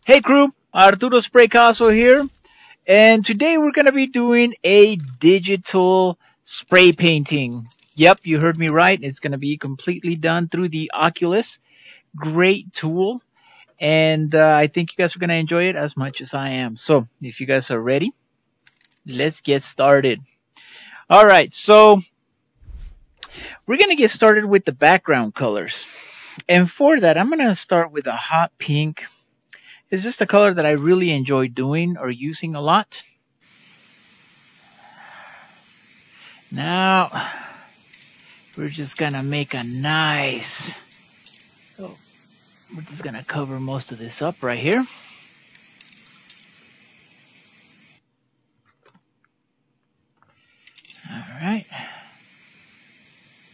Hey crew, Arturo Spraycasso here, and today we're going to be doing a digital spray painting. Yep, you heard me right. It's going to be completely done through the Oculus. Great tool, and I think you guys are going to enjoy it as much as I am. So if you guys are ready, let's get started. All right, so we're going to get started with the background colors. And for that, I'm going to start with a hot pink. It's just a color that I really enjoy doing or using a lot. Now, we're just going to make a nice... Oh, we're just going to cover most of this up right here. All right.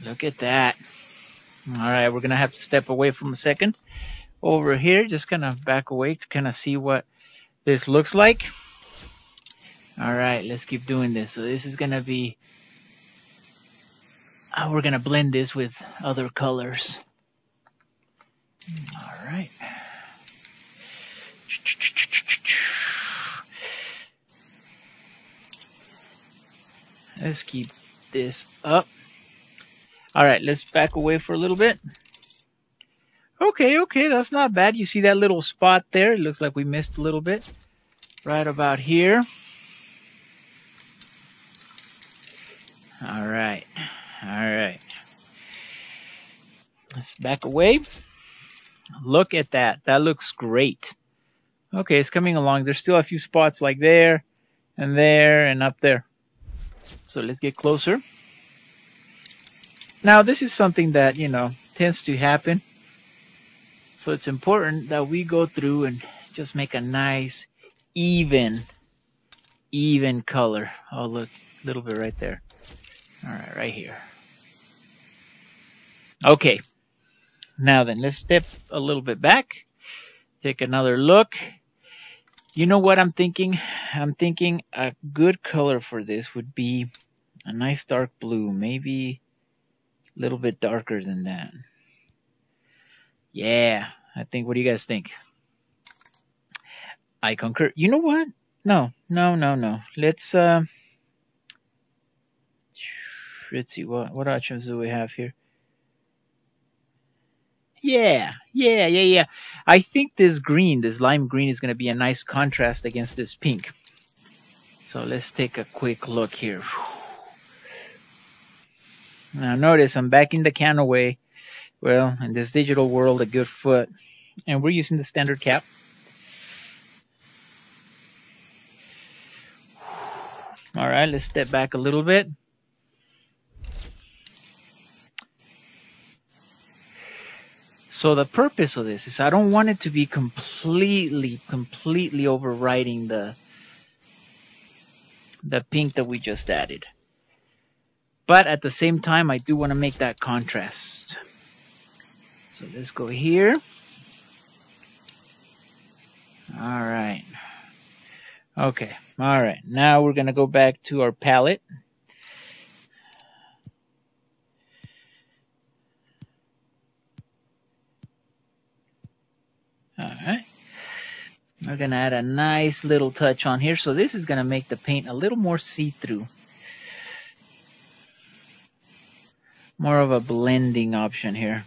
Look at that. All right, we're going to have to step away from a second. Over here, just kind of back away to kind of see what this looks like. All right, let's keep doing this. So this is going to be, we're going to blend this with other colors. All right. Let's keep this up. All right, let's back away for a little bit. Okay, that's not bad. You see that little spot there? It looks like we missed a little bit. Right about here. All right. Let's back away. Look at that. That looks great. Okay, it's coming along. There's still a few spots like there and up there. So let's get closer. Now, this is something that, tends to happen. So it's important that we go through and just make a nice, even color. Oh, look, a little bit right there. All right, right here. Okay. Now then, let's step a little bit back. Take another look. You know what I'm thinking? I'm thinking a good color for this would be a nice dark blue. Maybe a little bit darker than that. Yeah, I think, what do you guys think? I concur. You know what? No. Let's see, what options do we have here? Yeah. I think this green, this lime green, is going to be a nice contrast against this pink. So let's take a quick look here. Now notice I'm backing the can away. Well, in this digital world, a good foot. And we're using the standard cap. All right, let's step back a little bit. So the purpose of this is I don't want it to be completely overriding the pink that we just added. But at the same time, I do want to make that contrast. So let's go here. All right. Okay. All right. Now we're going to go back to our palette. All right. We're going to add a nice little touch on here. So this is going to make the paint a little more see-through. More of a blending option here.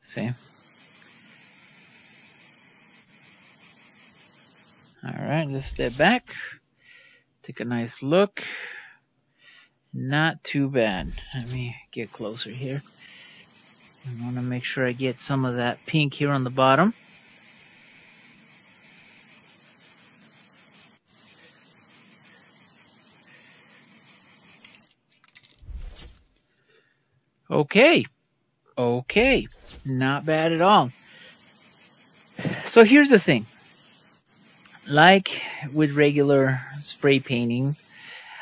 See? All right, let's step back. Take a nice look. Not too bad. Let me get closer here. I want to make sure I get some of that pink here on the bottom. Okay, not bad at all. So here's the thing. Like with regular spray painting,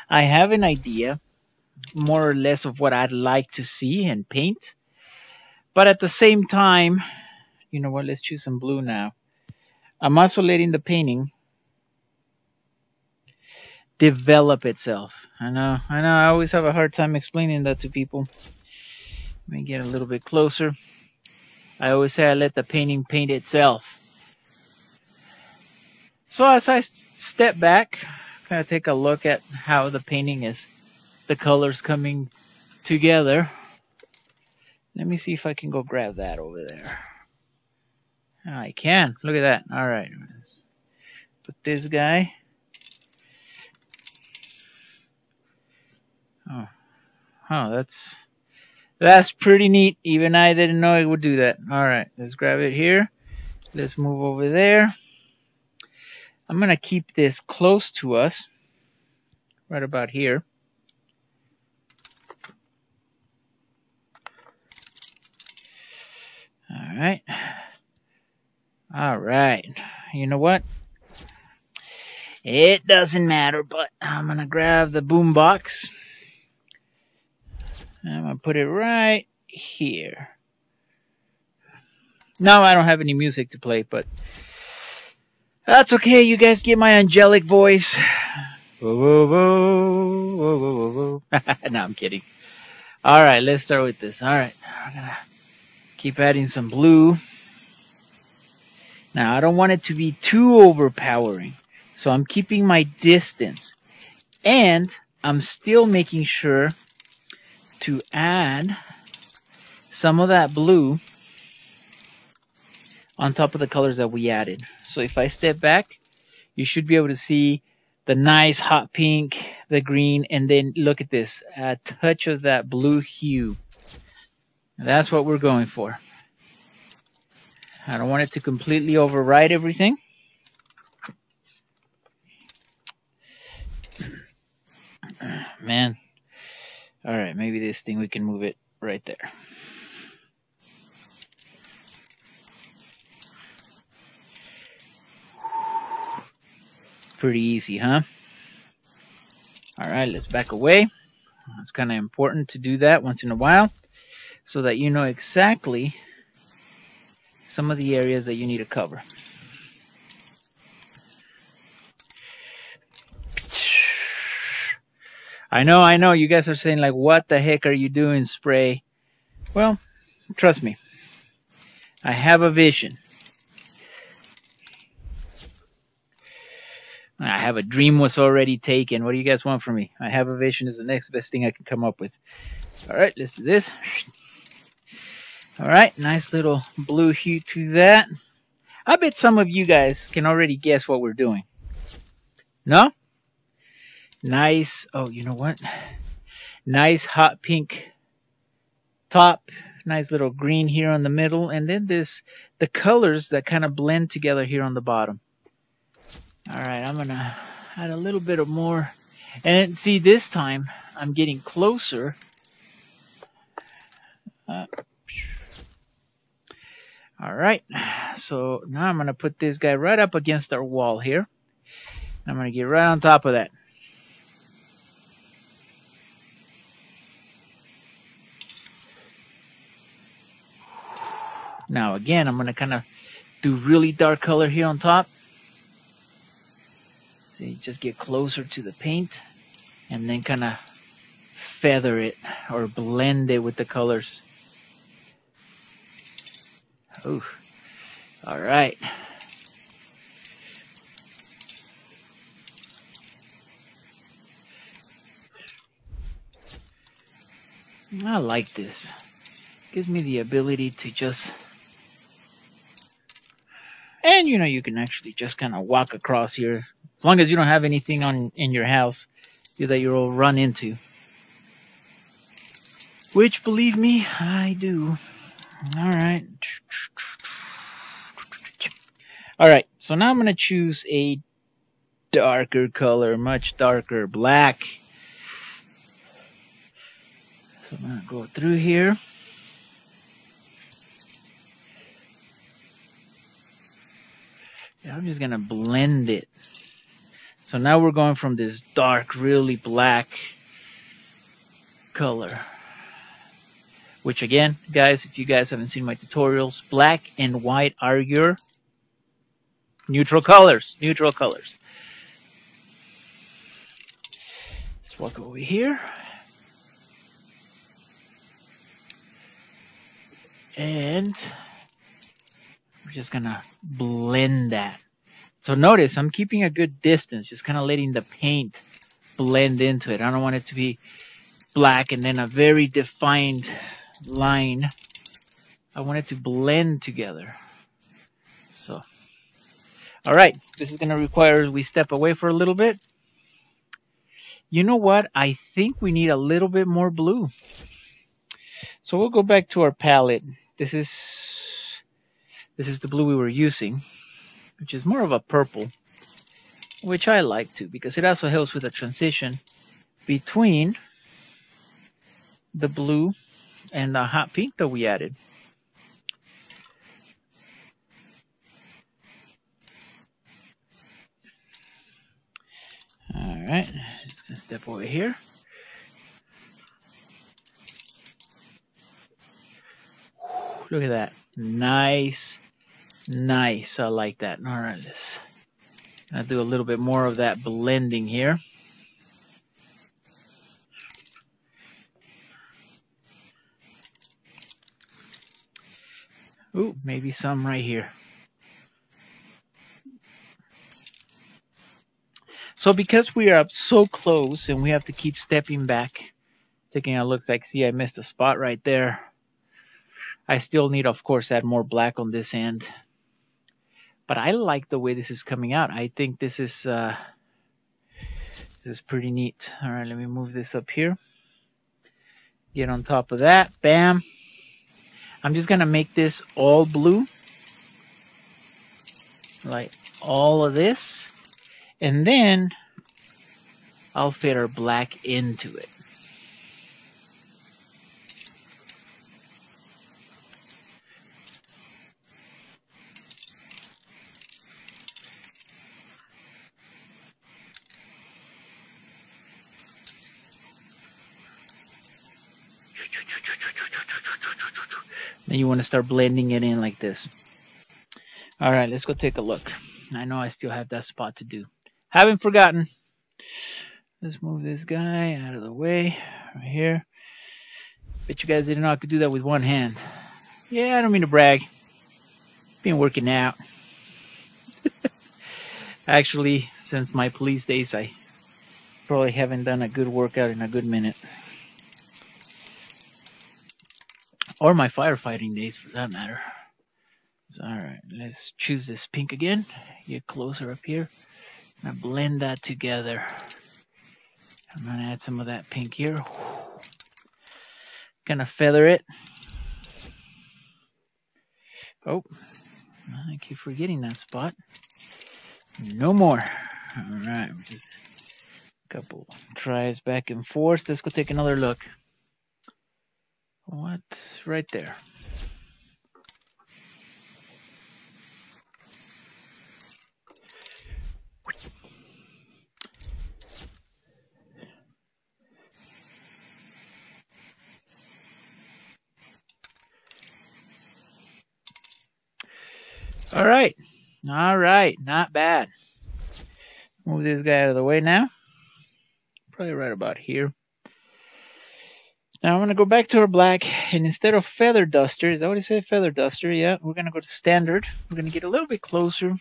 I have an idea, more or less, of what I'd like to see and paint. But at the same time, you know what, let's choose some blue now. I'm also letting the painting develop itself. I know, I always have a hard time explaining that to people. Let me get a little bit closer. I always say I let the painting paint itself. So as I step back, kind of take a look at how the painting is, the colors coming together. Let me see if I can go grab that over there. I can. Look at that. All right. Put this guy. Oh, that's pretty neat. Even I didn't know it would do that. All right, let's grab it here. Let's move over there. I'm gonna keep this close to us, right about here. All right. All right. You know what? It doesn't matter, but I'm gonna grab the boom box. I'm gonna put it right here. No, I don't have any music to play, but that's okay. You guys get my angelic voice. Whoa, whoa, whoa, whoa, whoa, whoa, whoa. No, I'm kidding. All right, let's start with this. All right, I'm gonna keep adding some blue. Now, I don't want it to be too overpowering, so I'm keeping my distance. And I'm still making sure to add some of that blue on top of the colors that we added. So if I step back, you should be able to see the nice hot pink, the green, and then look at this, a touch of that blue hue. That's what we're going for. I don't want it to completely override everything. Man. All right, maybe this thing, we can move it right there. Pretty easy, huh? All right, let's back away. It's kind of important to do that once in a while so that you know exactly some of the areas that you need to cover. I know, you guys are saying like, what the heck are you doing, Spray? Well, trust me, I have a vision. I have a dream was already taken. What do you guys want from me? I have a vision is the next best thing I can come up with. All right, let's do this. All right, nice little blue hue to that. I bet some of you guys can already guess what we're doing. No? Nice. Oh, you know what? Nice hot pink top. Nice little green here on the middle. And then the colors that kind of blend together here on the bottom. All right, I'm going to add a little bit of more. And see, this time I'm getting closer. All right, so now I'm going to put this guy right up against our wall here. I'm going to get right on top of that. Now again, I'm going to kind of do really dark color here on top. See, just get closer to the paint and then kind of feather it or blend it with the colors. Ooh, all right. I like this. Gives me the ability to just, and you know, you can actually just kind of walk across here. As long as you don't have anything in your house that you'll run into. Which, believe me, I do. All right. All right, so now I'm going to choose a darker color, much darker, black. So I'm going to go through here. I'm just going to blend it. So now we're going from this dark, really black color. Which again, guys, if you guys haven't seen my tutorials, black and white are your neutral colors. Neutral colors. Let's walk over here. And we're just gonna blend that. So notice I'm keeping a good distance, just kind of letting the paint blend into it. I don't want it to be black and then a very defined line. I want it to blend together. So, all right, this is gonna require we step away for a little bit. You know what? I think we need a little bit more blue. So we'll go back to our palette. This is the blue we were using, which is more of a purple, which I like too, because it also helps with the transition between the blue and the hot pink that we added. All right, just gonna step over here. Look at that. Nice. Nice. I like that. All right, let's do a little bit more of that blending here. Ooh, maybe some right here. So because we are up so close and we have to keep stepping back, taking a look, like, see, I missed a spot right there. I still need, of course, add more black on this end. But I like the way this is coming out. I think this is pretty neat. All right, let me move this up here. Get on top of that. Bam. I'm just going to make this all blue. Like all of this. And then I'll fit our black into it. Then you want to start blending it in like this. All right, let's go take a look. I know I still have that spot to do. Haven't forgotten. Let's move this guy out of the way right here. Bet you guys didn't know I could do that with one hand. Yeah, I don't mean to brag. Been working out. Actually, since my police days, I probably haven't done a good workout in a good minute. Or my firefighting days, for that matter. So, all right, let's choose this pink again. Get closer up here. I'm gonna blend that together. I'm gonna add some of that pink here. Gonna feather it. Oh, I keep forgetting that spot. No more. All right, just a couple tries back and forth. Let's go take another look. What's right there? All right, not bad. Move this guy out of the way now. Probably right about here. Now I'm going to go back to our black, and instead of feather duster, is that what it said? Feather duster, yeah. We're going to go to standard. We're going to get a little bit closer,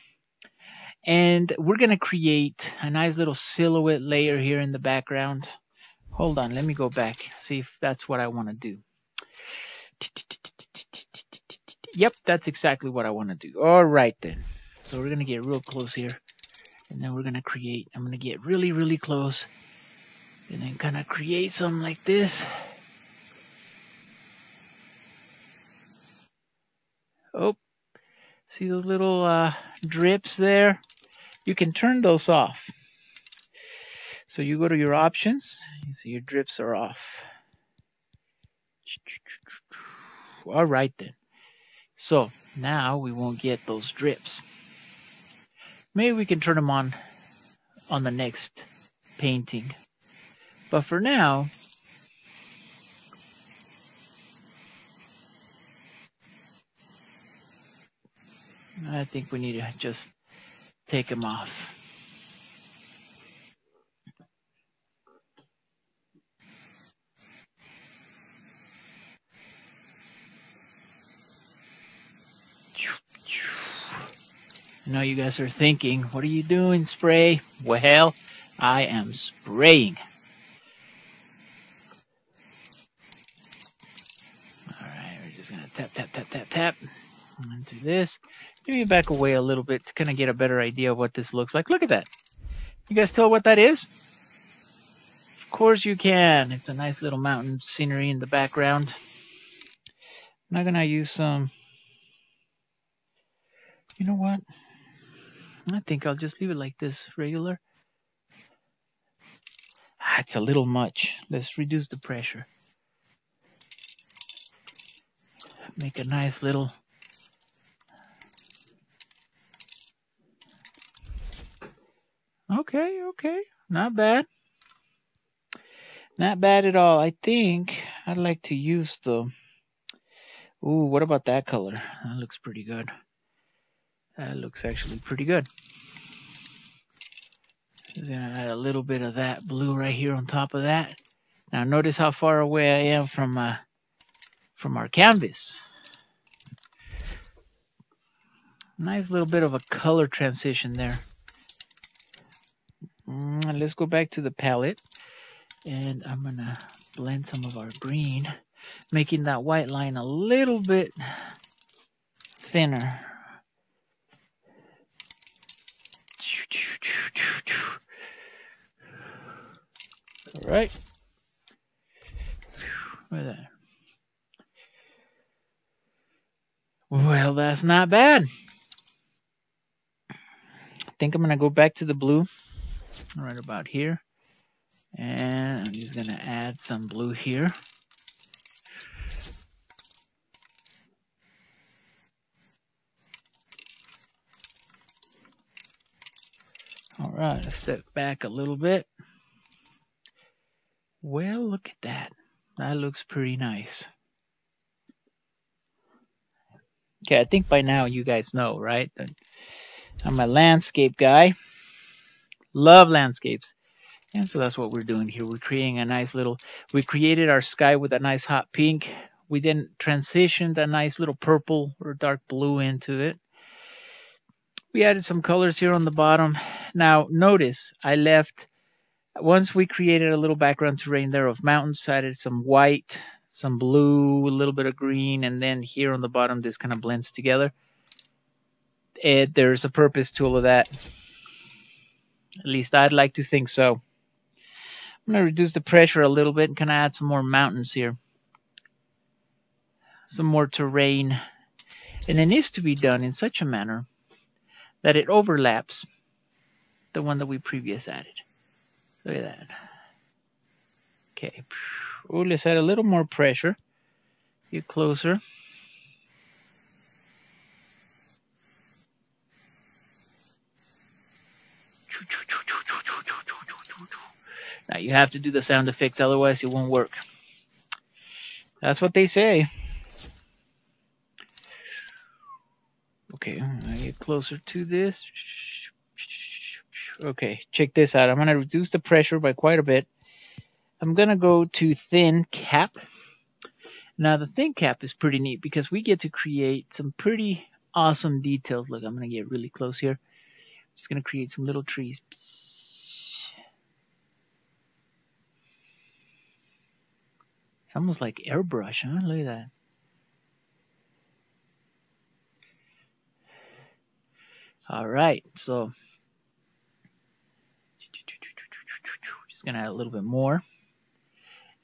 and we're going to create a nice little silhouette layer here in the background. Hold on, let me go back, see if that's what I want to do. Yep, that's exactly what I want to do. All right, then. So we're going to get real close here, and then we're going to create. I'm going to get really, really close, and then kind of create something like this. Oh, see those little drips there? You can turn those off. So you go to your options, you see your drips are off. All right then. So now we won't get those drips. Maybe we can turn them on the next painting. But for now, I think we need to just take them off. I know you guys are thinking, what are you doing, Spray? Well, I am spraying. Alright, we're just gonna tap, tap, tap, tap, tap into this. Maybe back away a little bit to kind of get a better idea of what this looks like. Look at that. You guys tell what that is? Of course you can. It's a nice little mountain scenery in the background. I'm not gonna use some. You know what? I think I'll just leave it like this, regular. It's a little much. Let's reduce the pressure. Make a nice little. Okay, not bad. Not bad at all. I think I'd like to use the. Ooh, what about that color? That looks pretty good. That looks actually pretty good. Just gonna add a little bit of that blue right here on top of that. Now notice how far away I am from our canvas. Nice little bit of a color transition there. Let's go back to the palette, and I'm gonna blend some of our green, making that white line a little bit thinner. All right. Look at that. Well, that's not bad. I think I'm gonna go back to the blue right about here, and I'm just gonna add some blue here. All right, let's step back a little bit. Well, look at that. That looks pretty nice. Okay, I think by now you guys know, right? That I'm a landscape guy. Love landscapes. And so that's what we're doing here. We're creating a nice little, we created our sky with a nice hot pink. We then transitioned a nice little purple or dark blue into it. We added some colors here on the bottom. Now notice I left, once we created a little background terrain there of mountains, I added some white, some blue, a little bit of green, and then here on the bottom this kind of blends together. There's a purpose to all of that. At least I'd like to think so. I'm going to reduce the pressure a little bit and kind of add some more mountains here. Some more terrain. And it needs to be done in such a manner that it overlaps the one that we previously added. Look at that. Okay. Oh, let's add a little more pressure. Get closer. Now you have to do the sound effects, otherwise it won't work. That's what they say. Okay, I get closer to this. Okay, check this out. I'm going to reduce the pressure by quite a bit. I'm going to go to thin cap. Now the thin cap is pretty neat because we get to create some pretty awesome details. Look, I'm going to get really close here. Just going to create some little trees. It's almost like airbrush, huh? Look at that. All right, so just gonna add a little bit more,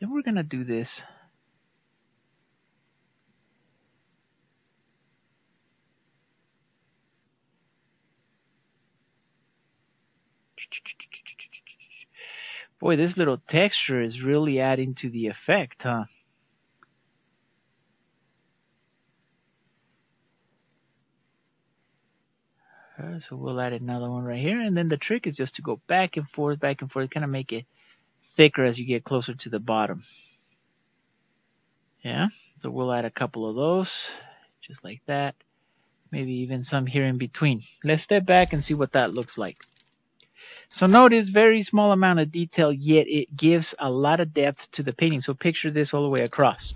and we're gonna do this. Boy, this little texture is really adding to the effect, huh? So we'll add another one right here, and then the trick is just to go back and forth, kind of make it thicker as you get closer to the bottom. Yeah, so we'll add a couple of those, just like that. Maybe even some here in between. Let's step back and see what that looks like. So notice very small amount of detail, yet it gives a lot of depth to the painting. So picture this all the way across.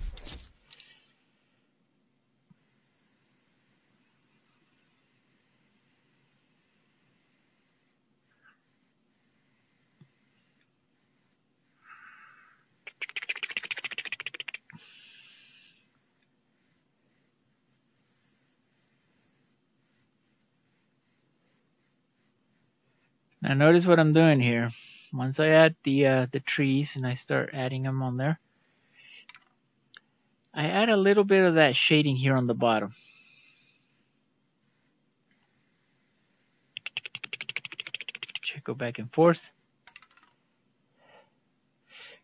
Now notice what I'm doing here. Once I add the trees and I start adding them on there, I add a little bit of that shading here on the bottom. Go back and forth.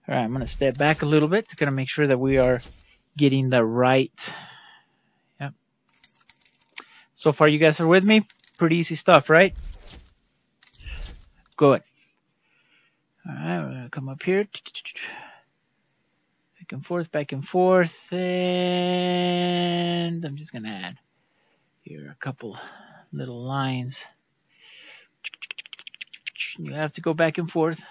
All right, I'm going to step back a little bit to kind of make sure that we are getting the right. Yep. So far, you guys are with me? Pretty easy stuff, right? Good. All right, we're going to come up here. Back and forth. And I'm just going to add here a couple little lines. You have to go back and forth.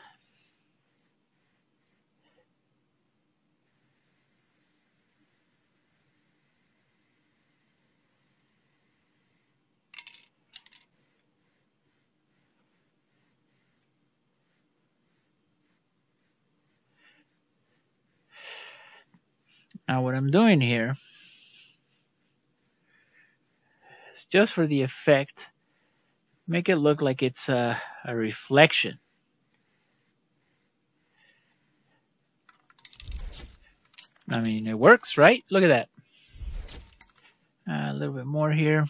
Now what I'm doing here is just for the effect, make it look like it's a reflection. I mean, it works, right? Look at that. A little bit more here.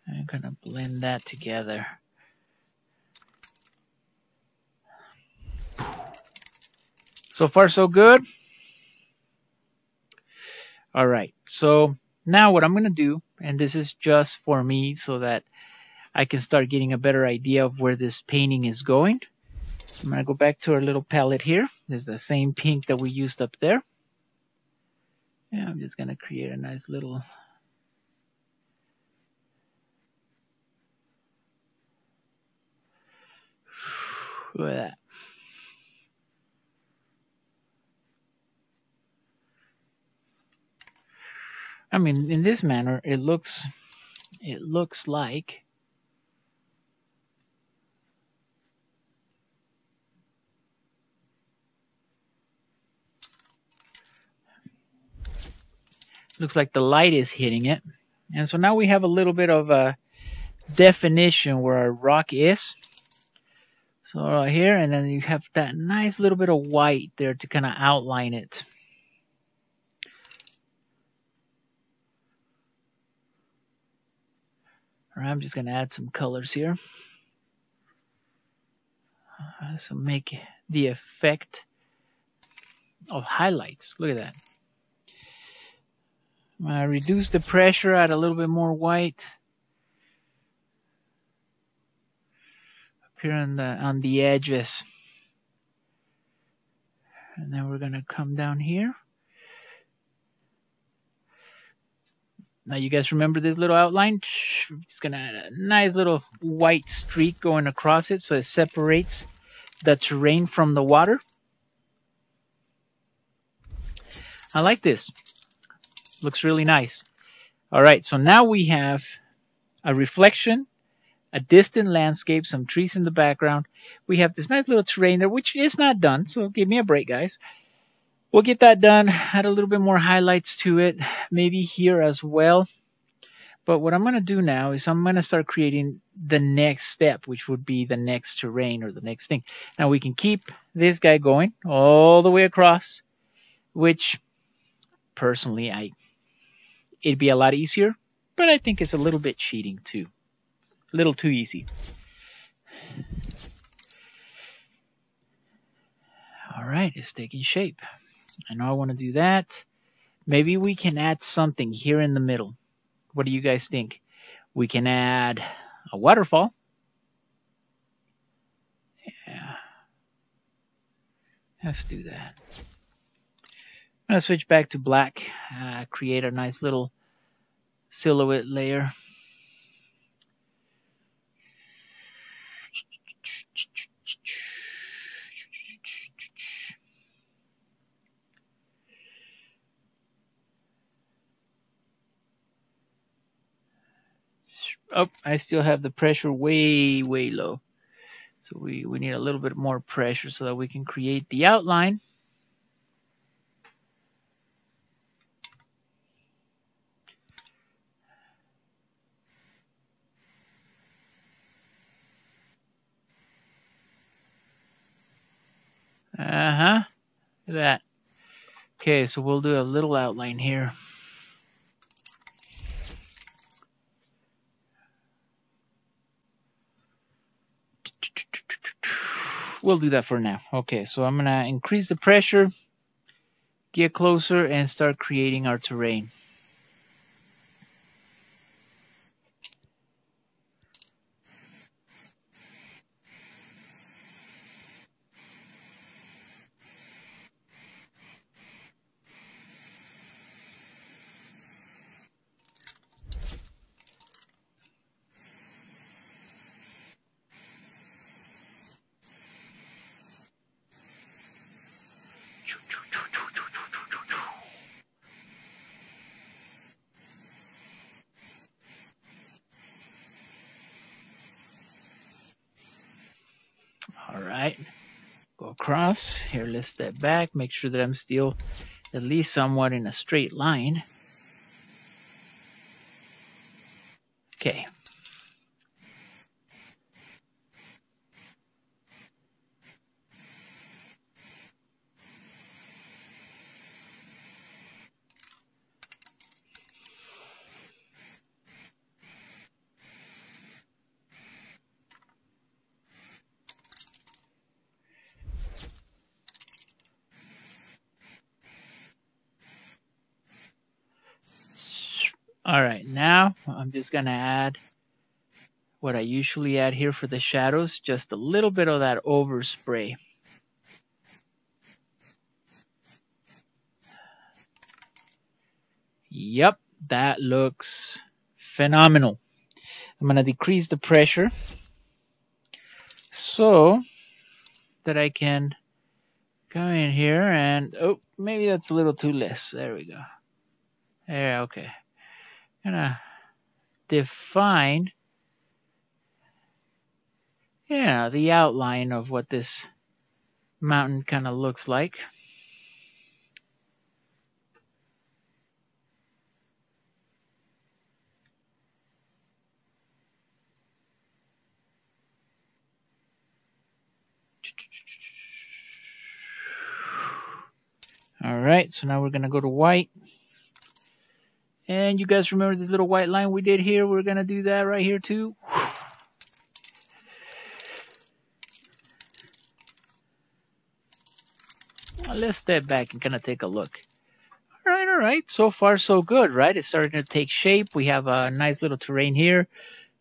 I'm gonna blend that together. So far, so good. All right, so now what I'm going to do, and this is just for me so that I can start getting a better idea of where this painting is going. I'm going to go back to our little palette here. This is the same pink that we used up there. And I'm just going to create a nice little... Look at that. I mean, in this manner, it looks like the light is hitting it. And so now we have a little bit of a definition where our rock is. So right here, and then you have that nice little bit of white there to kind of outline it. All right, I'm just going to add some colors here. So make the effect of highlights. Look at that. Reduce the pressure, add a little bit more white. Up here on the edges. And then we're going to come down here. Now you guys remember this little outline? We're just going to add a nice little white streak going across it so it separates the terrain from the water. I like this. Looks really nice. All right, so now we have a reflection, a distant landscape, some trees in the background. We have this nice little terrain there, which is not done, so give me a break, guys. We'll get that done, add a little bit more highlights to it, maybe here as well. But what I'm going to do now is I'm going to start creating the next step, which would be the next terrain or the next thing. Now we can keep this guy going all the way across, which personally it'd be a lot easier, but I think it's a little bit cheating too. A little too easy. All right, it's taking shape. I know I want to do that. Maybe we can add something here in the middle. What do you guys think? We can add a waterfall. Yeah. Let's do that. I'm going to switch back to black. Create a nice little silhouette layer. Oh, I still have the pressure way low. So we need a little bit more pressure so that we can create the outline. Look at that. Okay, so we'll do a little outline here. We'll do that for now. Okay, so I'm gonna increase the pressure, get closer, and start creating our terrain. All right, go across here. Let's step back, make sure that I'm still at least somewhat in a straight line. Okay. All right, now I'm just gonna add what I usually add here for the shadows, just a little bit of that overspray. Yep, that looks phenomenal. I'm gonna decrease the pressure so that I can come in here and, oh, maybe that's a little too less. There we go. There, okay. Gonna define, yeah, the outline of what this mountain kind of looks like. All right, so now we're gonna go to white. And you guys remember this little white line we did here? We're gonna do that right here too. Let's step back and kind of take a look. All right. So far, so good, right? It's starting to take shape. We have a nice little terrain here,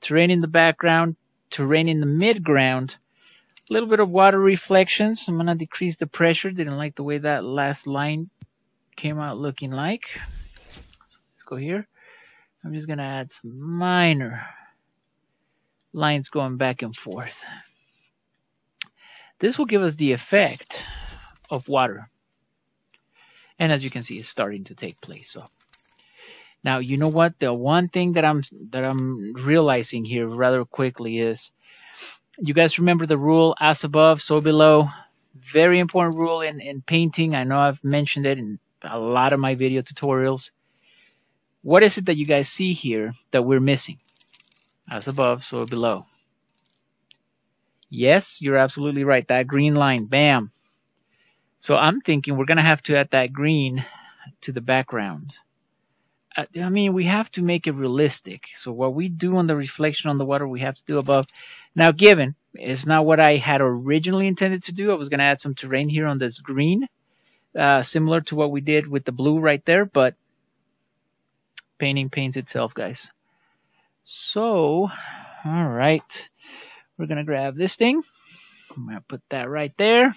terrain in the background, terrain in the midground, a little bit of water reflections. I'm gonna decrease the pressure. Didn't like the way that last line came out looking like. So let's go here. I'm just gonna add some minor lines going back and forth. This will give us the effect of water. And as you can see, it's starting to take place. So now, you know what? The one thing that I'm realizing here rather quickly is, you guys remember the rule, as above, so below. Very important rule in painting. I know I've mentioned it in a lot of my video tutorials. What is it that you guys see here that we're missing? As above, so below. Yes, you're absolutely right. That green line, bam. So I'm thinking we're going to have to add that green to the background. I mean, we have to make it realistic. So what we do on the reflection on the water, we have to do above. Now, given it's not what I had originally intended to do, I was going to add some terrain here on this green, similar to what we did with the blue right there, but painting paints itself, guys. So, all right, we're going to grab this thing. I'm going to put that right there.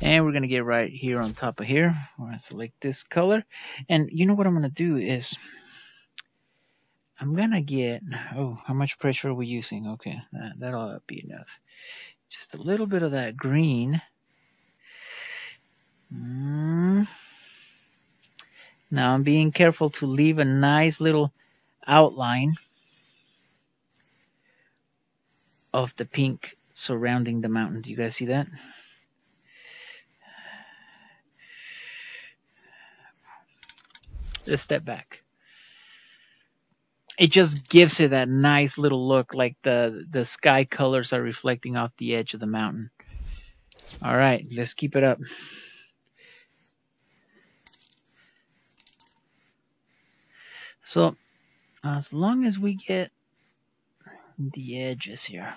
And we're going to get right here on top of here. We're going to select this color. And you know what I'm going to do is, I'm going to get, oh, how much pressure are we using? Okay, that'll be enough. Just a little bit of that green. Now I'm being careful to leave a nice little outline of the pink surrounding the mountain. Do you guys see that? Let's step back. it just gives it that nice little look, like the sky colors are reflecting off the edge of the mountain. All right, let's keep it up. So as long as we get the edges here.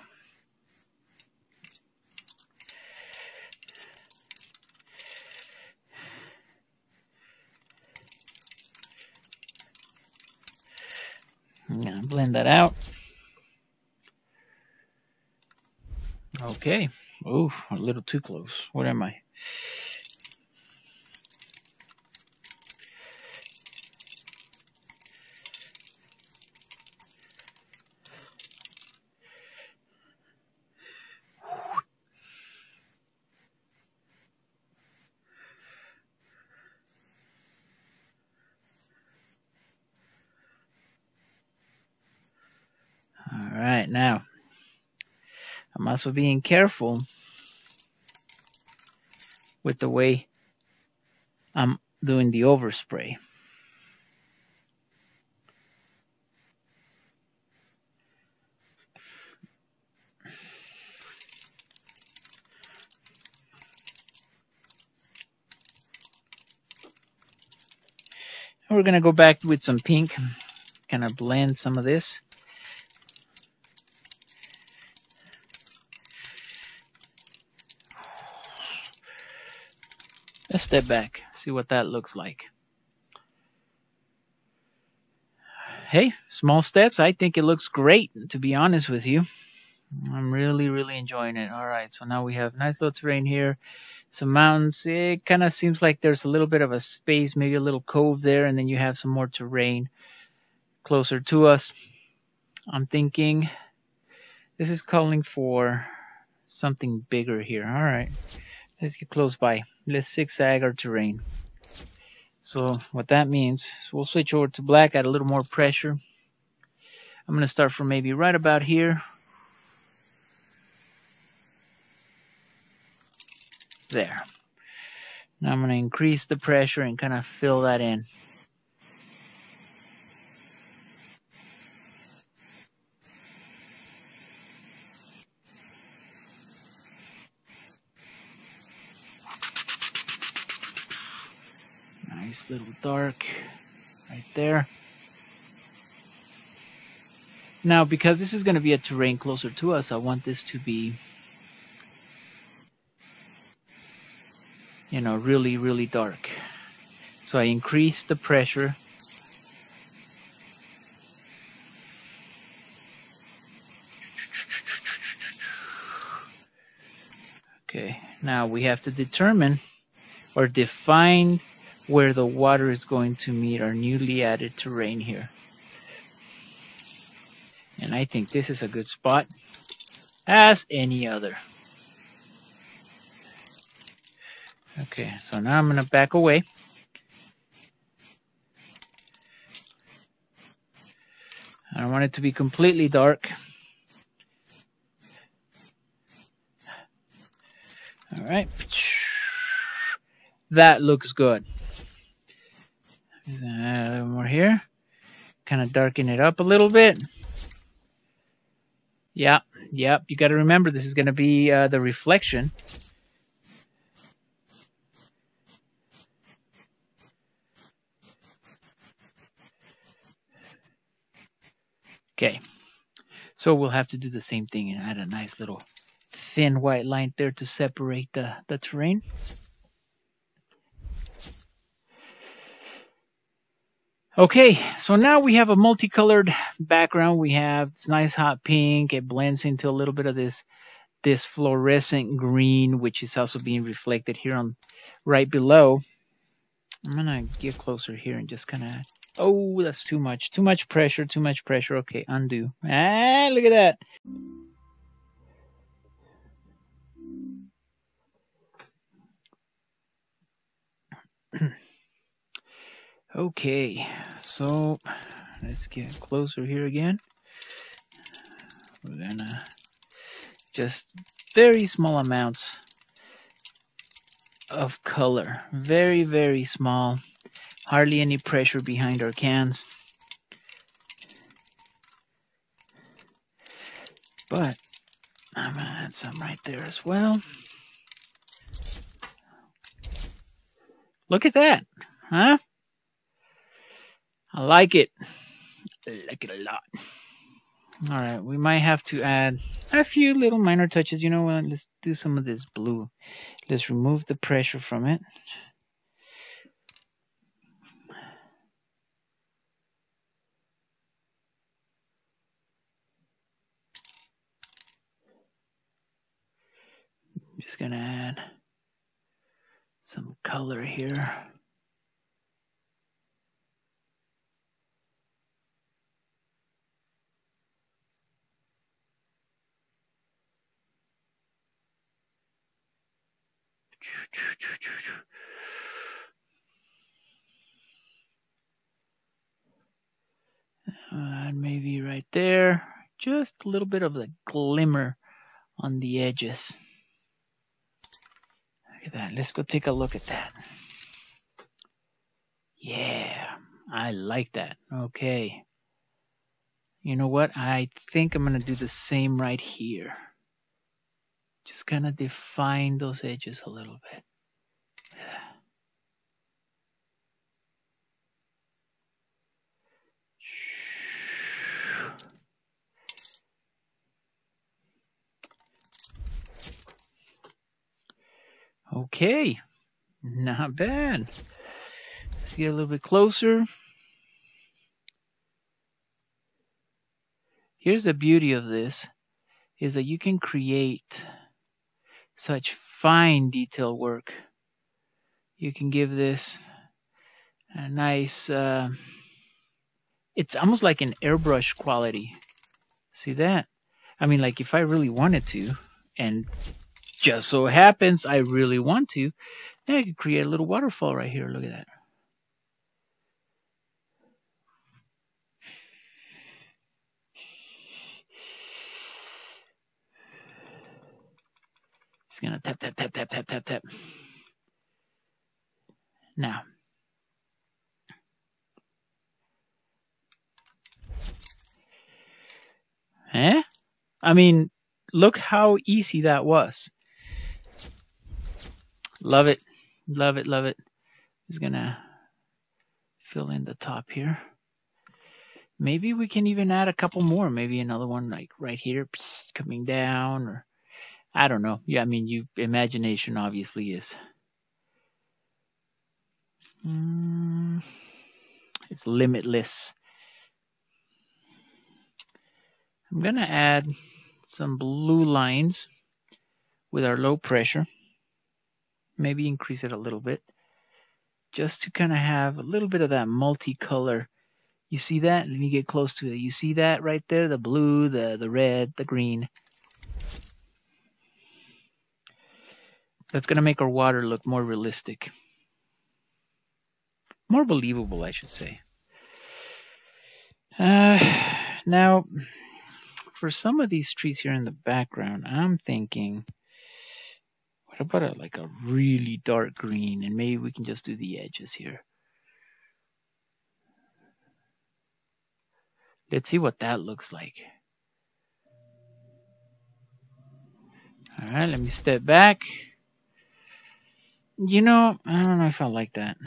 I'm gonna blend that out. Okay. Oh, a little too close. What am I? All right, now I'm also being careful with the way I'm doing the overspray. We're gonna go back with some pink, kind of blend some of this. Let's step back, see what that looks like. Hey, small steps. I think it looks great, to be honest with you. I'm really, really enjoying it. All right, so now we have nice little terrain here, some mountains. It kind of seems like there's a little bit of a space, maybe a little cove there, and then you have some more terrain closer to us. I'm thinking this is calling for something bigger here. All right, let's get close by. Let's zigzag our terrain. So what that means is we'll switch over to black, add a little more pressure. I'm going to start from maybe right about here. There. Now I'm going to increase the pressure and kind of fill that in. Nice little dark right there. Now, because this is going to be a terrain closer to us, I want this to be, you know, really, really dark. So I increase the pressure. Okay, now we have to determine or define where the water is going to meet our newly added terrain here. And I think this is a good spot as any other. Okay, so now I'm going to back away. I don't want it to be completely dark. All right. That looks good. Add a little more here. Kind of darken it up a little bit. Yep. You got to remember this is going to be the reflection. Okay. So we'll have to do the same thing and add a nice little thin white line there to separate the terrain. Okay, so now we have a multicolored background. We have this nice hot pink. It blends into a little bit of this fluorescent green, which is also being reflected here on right below. I'm gonna get closer here and just kind of, oh, that's too much pressure. Okay, undo. Ah, look at that. Okay, so let's get closer here again. We're gonna just very small amounts of color, very, very small, hardly any pressure behind our cans. but I'm gonna add some right there as well. Look at that, huh? I like it. I like it a lot. All right, we might have to add a few little minor touches. You know what? Let's do some of this blue. Let's remove the pressure from it. I'm just gonna add some color here. Maybe right there, just a little bit of the glimmer on the edges. Look at that. Let's go take a look at that. Yeah, I like that. Okay. You know what? I think I'm going to do the same right here. Just kind of define those edges a little bit. Okay, not bad. Let's get a little bit closer. Here's the beauty of this, is that you can create such fine detail work. You can give this a nice, it's almost like an airbrush quality. See that? I mean, like if I really wanted to, and just so happens I really want to, then I could create a little waterfall right here. Look at that. Just gonna tap, tap, tap, tap, tap, tap, tap. Now, I mean, look how easy that was. Love it, love it, love it. Just gonna fill in the top here. Maybe we can even add a couple more. Maybe another one like right here, coming down, or I don't know. Yeah, I mean, imagination obviously is. It's limitless. I'm gonna add some blue lines with our low pressure. Maybe increase it a little bit, just to kind of have a little bit of that multicolor. You see that? Let me get close to it. You see that right there? The blue, the red, the green. That's going to make our water look more realistic. More believable, I should say. Now, for some of these trees here in the background, I'm thinking, what about like a really dark green? And maybe we can just do the edges here. Let's see what that looks like. All right, let me step back. You know, I don't know if I like that.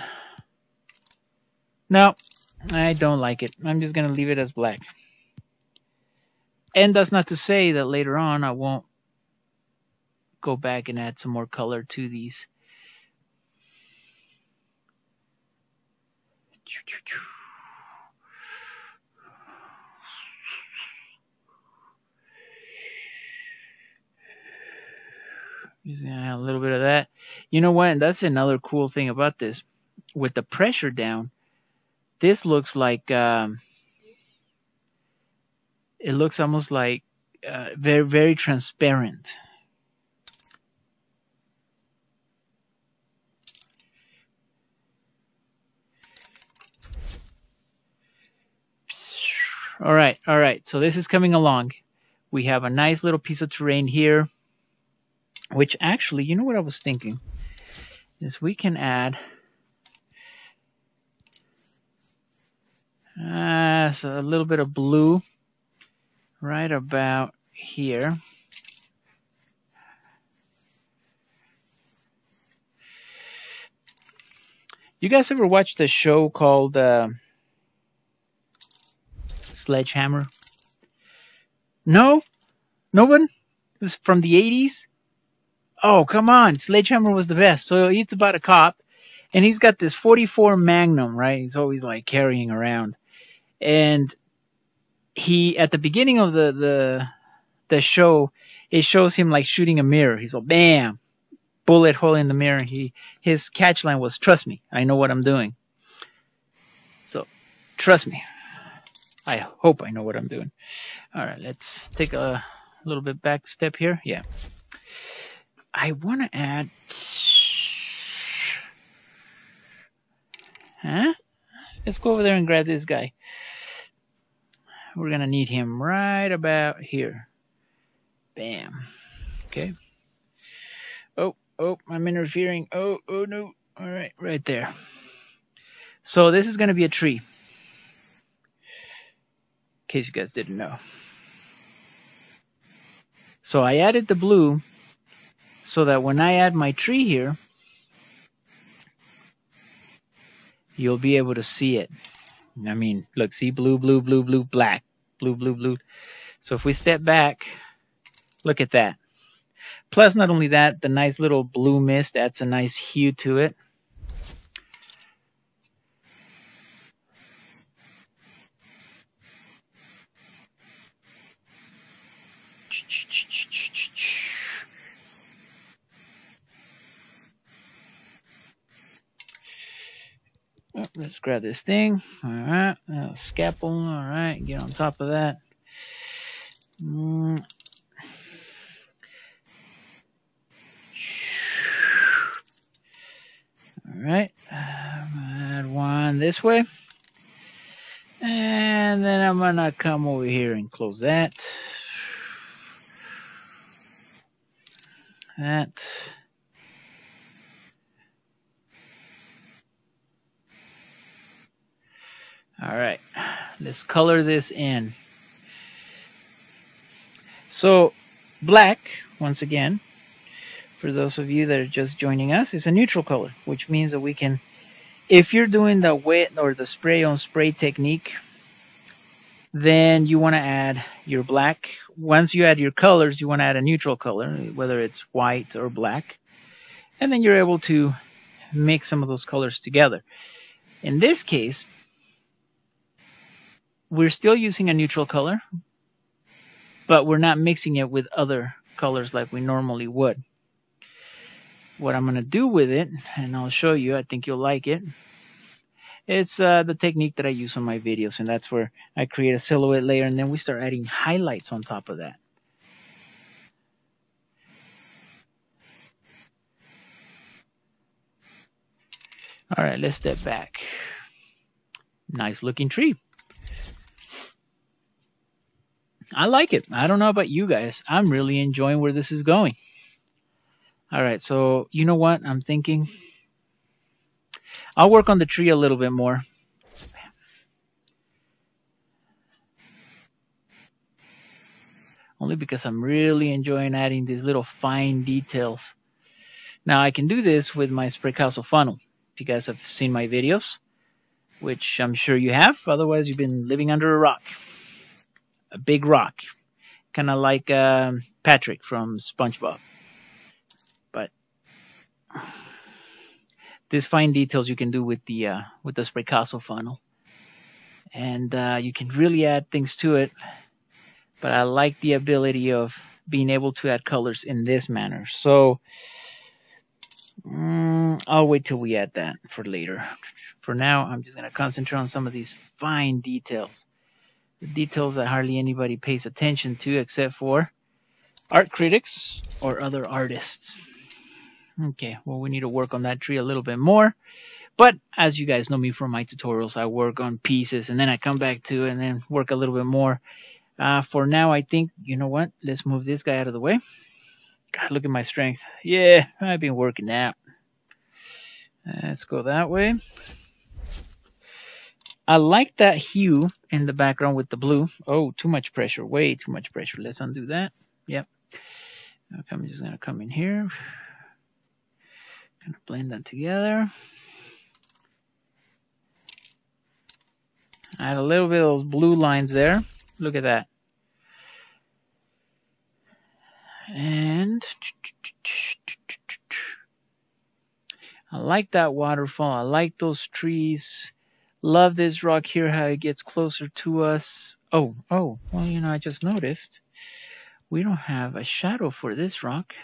No, I don't like it. I'm just going to leave it as black. And that's not to say that later on I won't go back and add some more color to these. Just gonna add a little bit of that. You know what? And that's another cool thing about this. With the pressure down, this looks like it looks almost like very, very transparent. All right. So this is coming along. We have a nice little piece of terrain here, which actually, you know what I was thinking, is we can add so a little bit of blue right about here. You guys ever watched a show called Sledgehammer? No? No one? This is from the 80s? Oh, come on. Sledgehammer was the best. So it's about a cop, and he's got this 44 Magnum, right? He's always like carrying around. And he, at the beginning of the show, it shows him like shooting a mirror. He's like, bam, bullet hole in the mirror. His catch line was, trust me, I know what I'm doing. So, trust me. I hope I know what I'm doing. All right, let's take a little bit back step here. Yeah. I want to add... Huh? Let's go over there and grab this guy. We're going to need him right about here. Bam. Okay. Oh, I'm interfering. Oh, no. All right, right there. So this is going to be a tree. In case you guys didn't know. So I added the blue so that when I add my tree here, you'll be able to see it. I mean, look, see blue, blue, blue, blue, black, blue, blue, blue. So if we step back, look at that. Plus, not only that, the nice little blue mist adds a nice hue to it. Oh, let's grab this thing. All right, scalpel. All right, get on top of that. All right, add one this way, and then I'm gonna come over here and close that. That. All right, let's color this in. So, black, once again, for those of you that are just joining us, is a neutral color, which means that we can, if you're doing the wet or the spray on spray technique, then you want to add your black. Once you add your colors, you want to add a neutral color, whether it's white or black. And then you're able to mix some of those colors together. In this case, we're still using a neutral color, but we're not mixing it with other colors like we normally would. What I'm going to do with it, and I'll show you, I think you'll like it. It's the technique that I use on my videos, and that's where I create a silhouette layer, and then we start adding highlights on top of that. All right, let's step back. Nice looking tree. I like it. I don't know about you guys. I'm really enjoying where this is going. All right, so you know what I'm thinking? I'll work on the tree a little bit more. Only because I'm really enjoying adding these little fine details. Now I can do this with my Spraycasso funnel. If you guys have seen my videos, which I'm sure you have. Otherwise, you've been living under a rock. A big rock. Kind of like Patrick from SpongeBob. But these fine details you can do with the Spraycasso funnel. And you can really add things to it. But I like the ability of being able to add colors in this manner. So I'll wait till we add that for later. For now, I'm just going to concentrate on some of these fine details. The details that hardly anybody pays attention to except for art critics or other artists. Okay, well, we need to work on that tree a little bit more. But as you guys know me from my tutorials, I work on pieces and then I come back to it and then work a little bit more. For now, I think, you know what? Let's move this guy out of the way. God, look at my strength. Yeah, I've been working out. Let's go that way. I like that hue in the background with the blue. Oh, too much pressure. Way too much pressure. Let's undo that. Yep. Okay, I'm just going to come in here. Kind of blend that together. I have a little bit of those blue lines there. Look at that. And I like that waterfall. I like those trees. Love this rock here, how it gets closer to us. Oh, well, you know, I just noticed we don't have a shadow for this rock.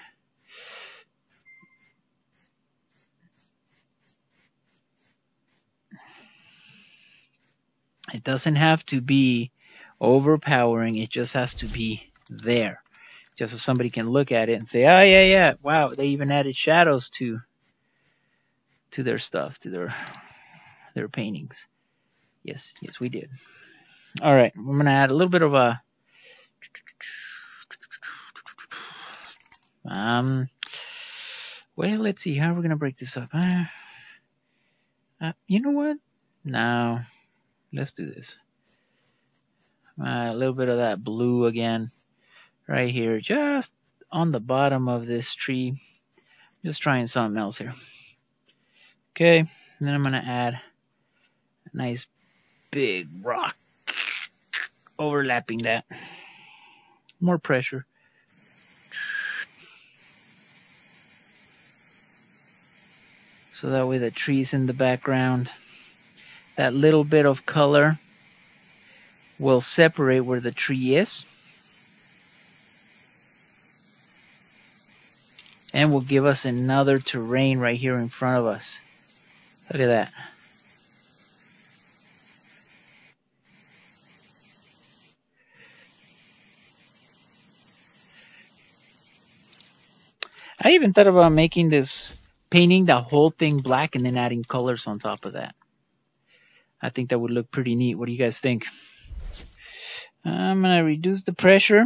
It doesn't have to be overpowering. It just has to be there. Just so somebody can look at it and say, oh, yeah, wow, they even added shadows to their stuff, to their paintings. Yes, we did. All right, I'm going to add a little bit of a... well, let's see how we're going to break this up. You know what? No, let's do this. A little bit of that blue again. Right here, just on the bottom of this tree. Just trying something else here. Okay, then I'm going to add a nice big rock overlapping that. More pressure. So that way the tree's in the background. That little bit of color will separate where the tree is. And will give us another terrain right here in front of us. Look at that. I even thought about making this, painting the whole thing black and then adding colors on top of that. I think that would look pretty neat. What do you guys think? I'm going to reduce the pressure.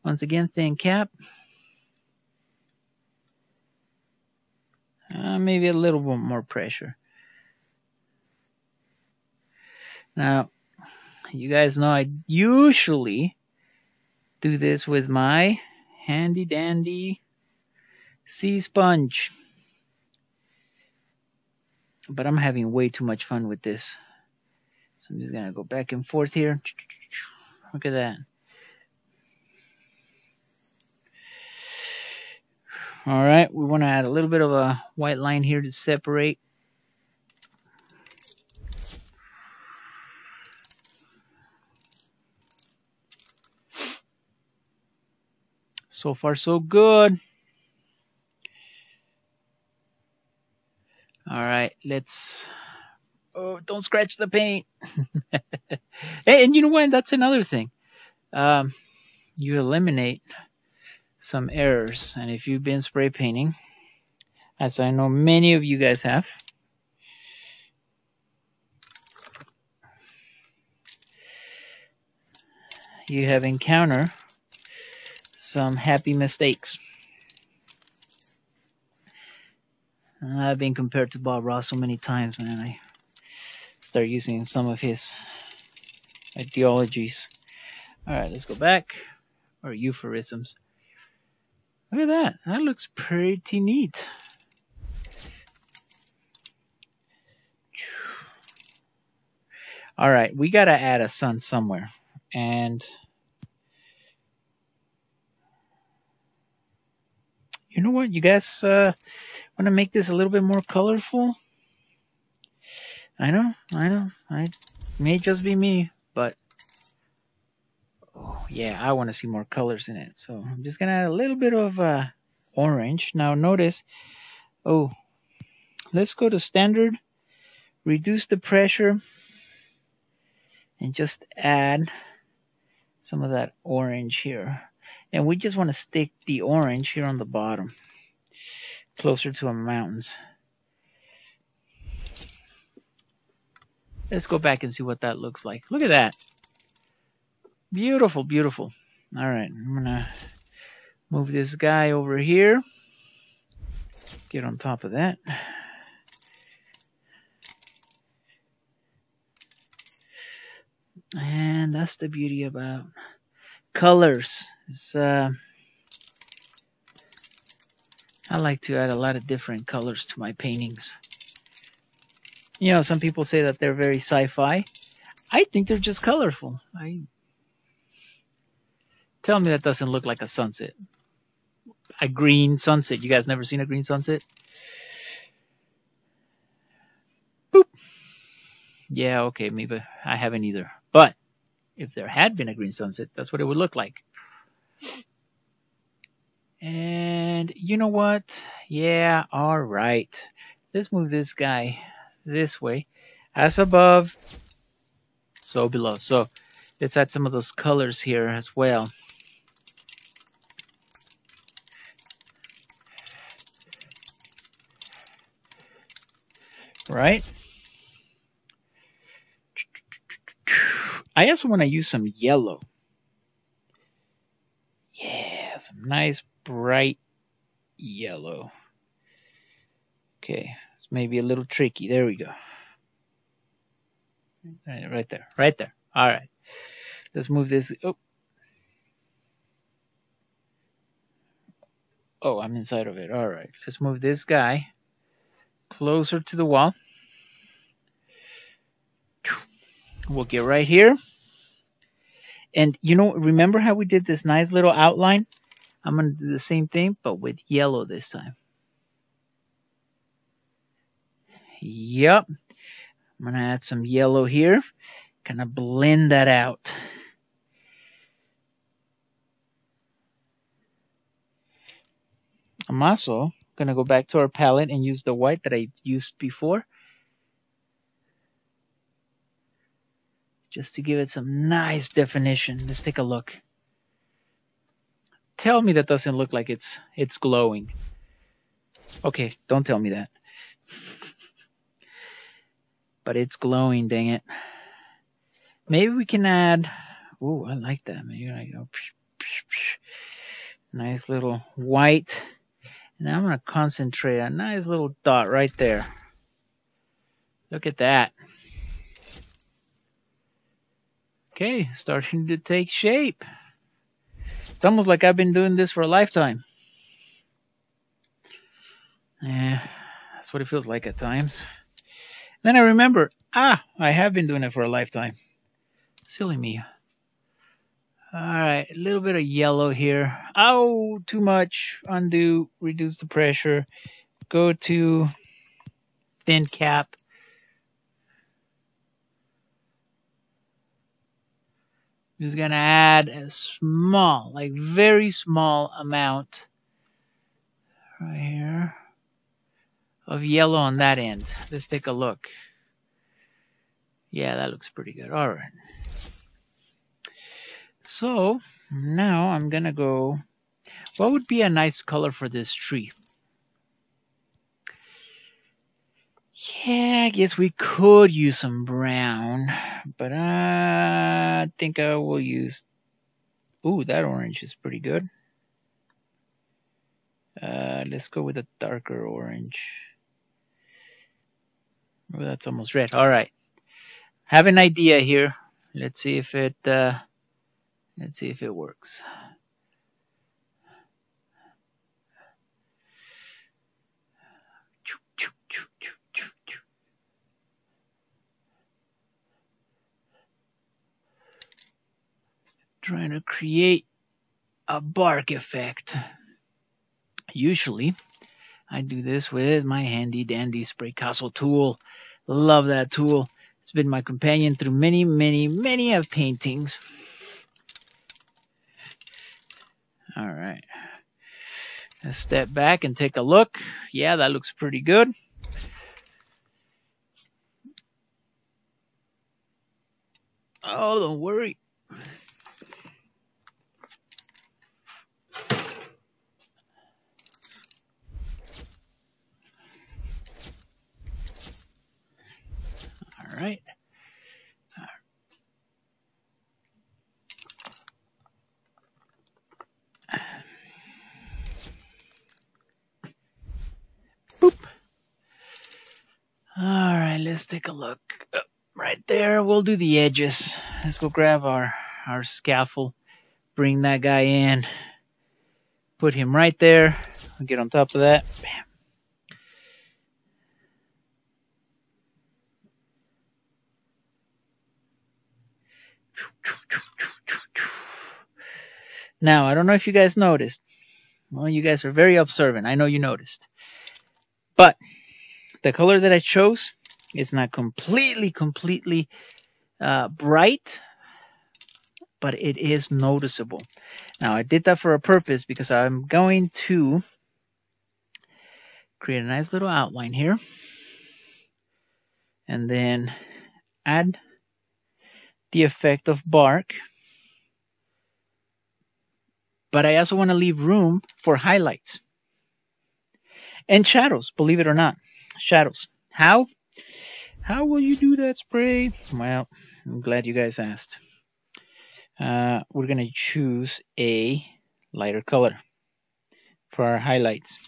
Once again, thin cap. Maybe a little bit more pressure. Now, you guys know I usually do this with my handy dandy sea sponge. But I'm having way too much fun with this. So I'm just going to go back and forth here. Look at that. All right, we want to add a little bit of a white line here to separate. So far, so good. All right, let's... Oh, don't scratch the paint. Hey, and you know what? That's another thing. You eliminate some errors. And if you've been spray painting, as I know many of you guys have, you have encountered some happy mistakes. I've been compared to Bob Ross so many times, man. I start using some of his ideologies. All right, let's go back. Or euphemisms. Look at that. That looks pretty neat. All right, we got to add a sun somewhere. And you know what? You guys want to make this a little bit more colorful? I know. It may just be me, but oh yeah, I want to see more colors in it. So I'm just going to add a little bit of orange. Now notice, oh, let's go to standard, reduce the pressure, and just add some of that orange here. And we just want to stick the orange here on the bottom, closer to our mountains. Let's go back and see what that looks like. Look at that. Beautiful, beautiful. All right, I'm going to move this guy over here. Get on top of that. And that's the beauty about colors. I like to add a lot of different colors to my paintings. You know, some people say that they're very sci-fi. I think they're just colorful. Tell me that doesn't look like a sunset. A green sunset. You guys never seen a green sunset? Boop. Yeah, okay, maybe I haven't either. But if there had been a green sunset, that's what it would look like. And you know what? Yeah, all right. Let's move this guy this way. As above, so below. So let's add some of those colors here as well. Right? I also want to use some yellow. Yeah, some nice bright yellow. Okay, it's maybe a little tricky. There we go. Right there, right there. All right, let's move this. Oh, I'm inside of it. All right, let's move this guy closer to the wall. We'll get right here. And you know, remember how we did this nice little outline? I'm going to do the same thing, but with yellow this time. Yep. I'm going to add some yellow here. Kind of blend that out. I'm also going to go back to our palette and use the white that I used before. Just to give it some nice definition. Let's take a look. Tell me that doesn't look like it's glowing. Okay, don't tell me that. But it's glowing, dang it. Maybe we can add... Ooh, I like that. Maybe I go... Nice little white. And I'm going to concentrate a nice little dot right there. Look at that. Okay, starting to take shape. It's almost like I've been doing this for a lifetime. Yeah, that's what it feels like at times. Then I remember, I have been doing it for a lifetime. Silly me. Alright, a little bit of yellow here. Oh, too much. Undo, reduce the pressure. Go to thin cap. Just gonna add a small, like very small amount right here of yellow on that end. Let's take a look. Yeah, that looks pretty good. All right. So now I'm gonna go. What would be a nice color for this tree? Yeah, I guess we could use some brown, but I think I will use... Ooh, that orange is pretty good. Let's go with a darker orange. Oh, that's almost red. All right. Have an idea here. Let's see if it works. Trying to create a bark effect. Usually, I do this with my handy dandy Spraycasso tool. Love that tool. It's been my companion through many, many, many of paintings. All right. Let's step back and take a look. Yeah, that looks pretty good. Oh, don't worry. All right. Boop. All right, let's take a look. right there. We'll do the edges. Let's go grab our scaffold, bring that guy in, put him right there. We'll get on top of that. Bam. Now, I don't know if you guys noticed. Well, you guys are very observant. I know you noticed. But the color that I chose is not completely bright, but it is noticeable. Now, I did that for a purpose because I'm going to create a nice little outline here and then add the effect of bark. But I also want to leave room for highlights and shadows, believe it or not. Shadows. How? How will you do that, Spray? Well, I'm glad you guys asked. We're going to choose a lighter color for our highlights.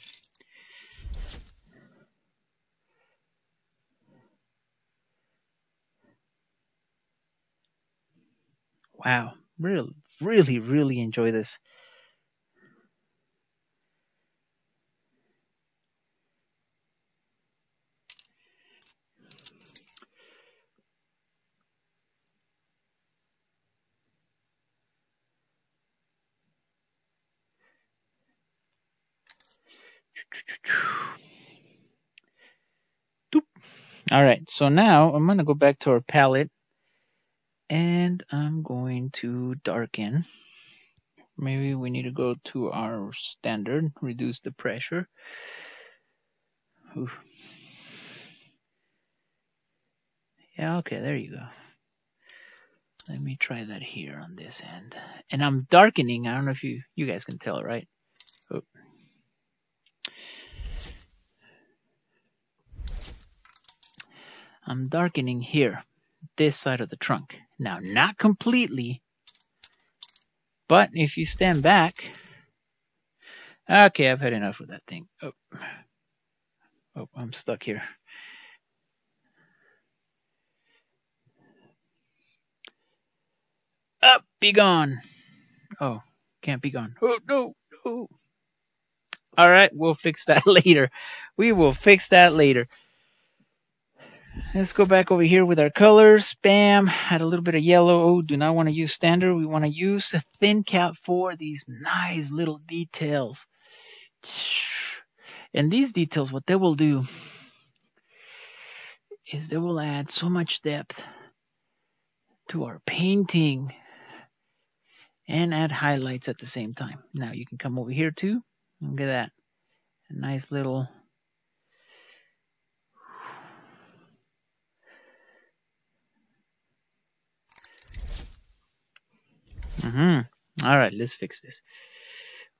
Wow, really enjoy this. All right, so now I'm going to go back to our palette and I'm going to darken. Maybe we need to go to our standard, reduce the pressure. Oof. Yeah, okay, there you go. Let me try that here on this end. And I'm darkening. I don't know if you guys can tell, right? Oh. I'm darkening here, this side of the trunk. Now, not completely, but if you stand back, okay, I've had enough of that thing. Oh, I'm stuck here. Up, be gone. Oh, can't be gone. Oh, no. All right, we'll fix that later. We will fix that later. Let's go back over here with our colors. Bam, add a little bit of yellow. Oh, do not want to use standard. We want to use a thin cap for these nice little details. And these details, what they will do is they will add so much depth to our painting and add highlights at the same time. Now you can come over here too. Look at that. A nice little All right, let's fix this.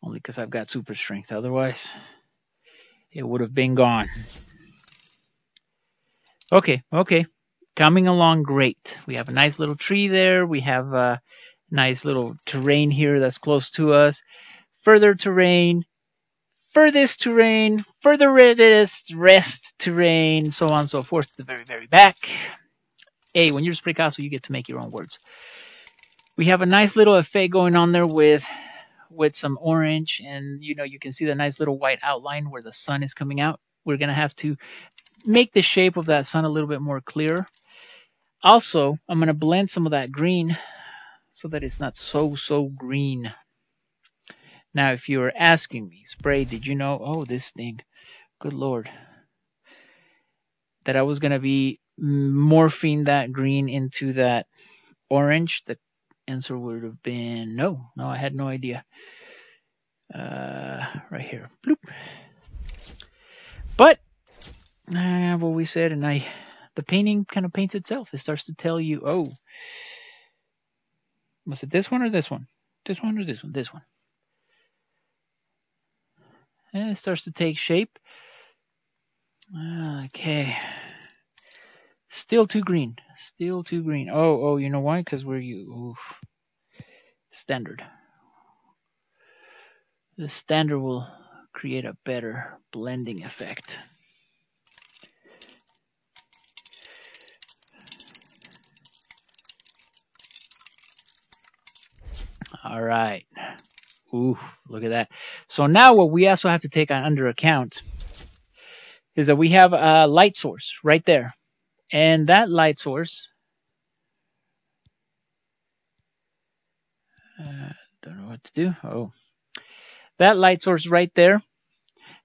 Only because I've got super strength. Otherwise, it would have been gone. Okay. Coming along great. We have a nice little tree there. We have a nice little terrain here that's close to us. Further terrain. Furthest terrain. Furthest rest terrain. So on and so forth to the very, very back. Hey, when you're Spraycasso, you get to make your own words. We have a nice little effect going on there with some orange, and you can see the nice little white outline where the sun is coming out. We're going to have to make the shape of that sun a little bit more clear. Also, I'm going to blend some of that green so that it's not so green. Now, if you were asking me, Spray, did you know, oh, this thing, good Lord, that I was going to be morphing that green into that orange? The answer would have been no, I had no idea. Right here, bloop. But I've always said, and the painting kind of paints itself. It starts to tell you, oh, was it this one or this one? This one or this one? This one. And it starts to take shape. Okay. Still too green. Oh, you know why? Because standard. The standard will create a better blending effect. All right. Ooh, look at that. So now what we also have to take under account is that we have a light source right there. And that light source, don't know what to do. Oh, that light source right there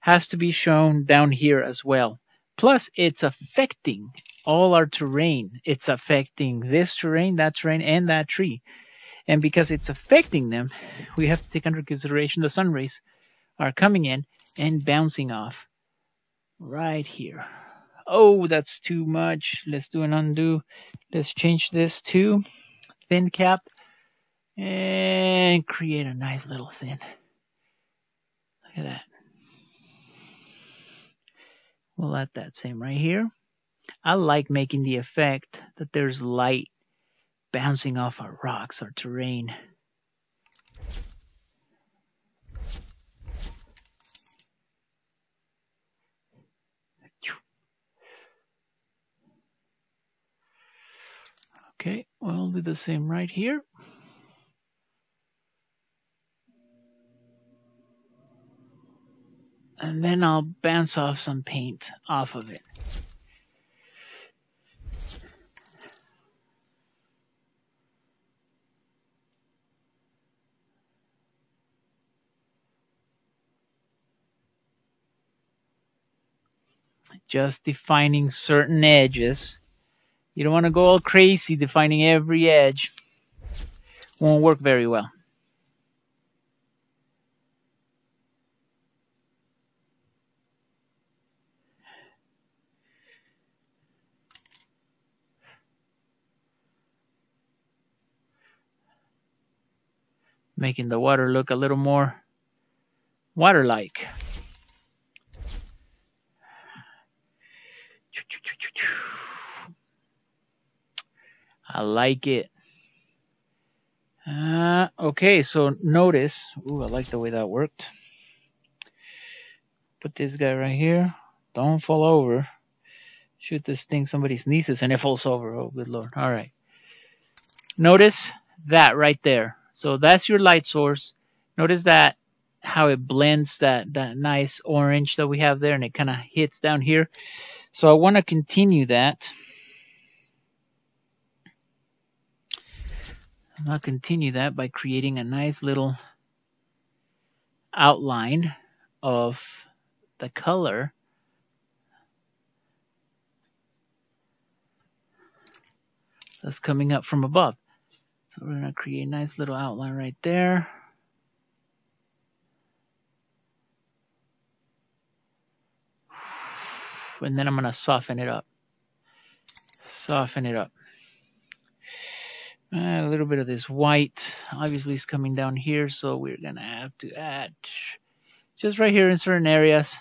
has to be shown down here as well. Plus, it's affecting all our terrain. It's affecting this terrain, and that tree. And because it's affecting them, we have to take under consideration the sun rays are coming in and bouncing off right here. Oh, that's too much. Let's do an undo. Let's change this to thin cap and create a nice little thin. Look at that. We'll let that same right here. I like making the effect that there's light bouncing off our rocks, our terrain. Okay, we'll do the same right here. And then I'll bounce off some paint off of it. Just defining certain edges. You don't want to go all crazy defining every edge. Won't work very well. Making the water look a little more water-like. I like it. Okay, so notice. Ooh, I like the way that worked. Put this guy right here. Don't fall over. Shoot this thing, somebody sneezes and it falls over. Oh, good Lord. All right. Notice that right there. So that's your light source. Notice that how it blends that nice orange that we have there, and it kind of hits down here. So I want to continue that. I'll continue that by creating a nice little outline of the color. That's coming up from above. So we're going to create a nice little outline right there. And then I'm going to soften it up. Soften it up. A little bit of this white obviously is coming down here, so we're going to have to add just right here in certain areas.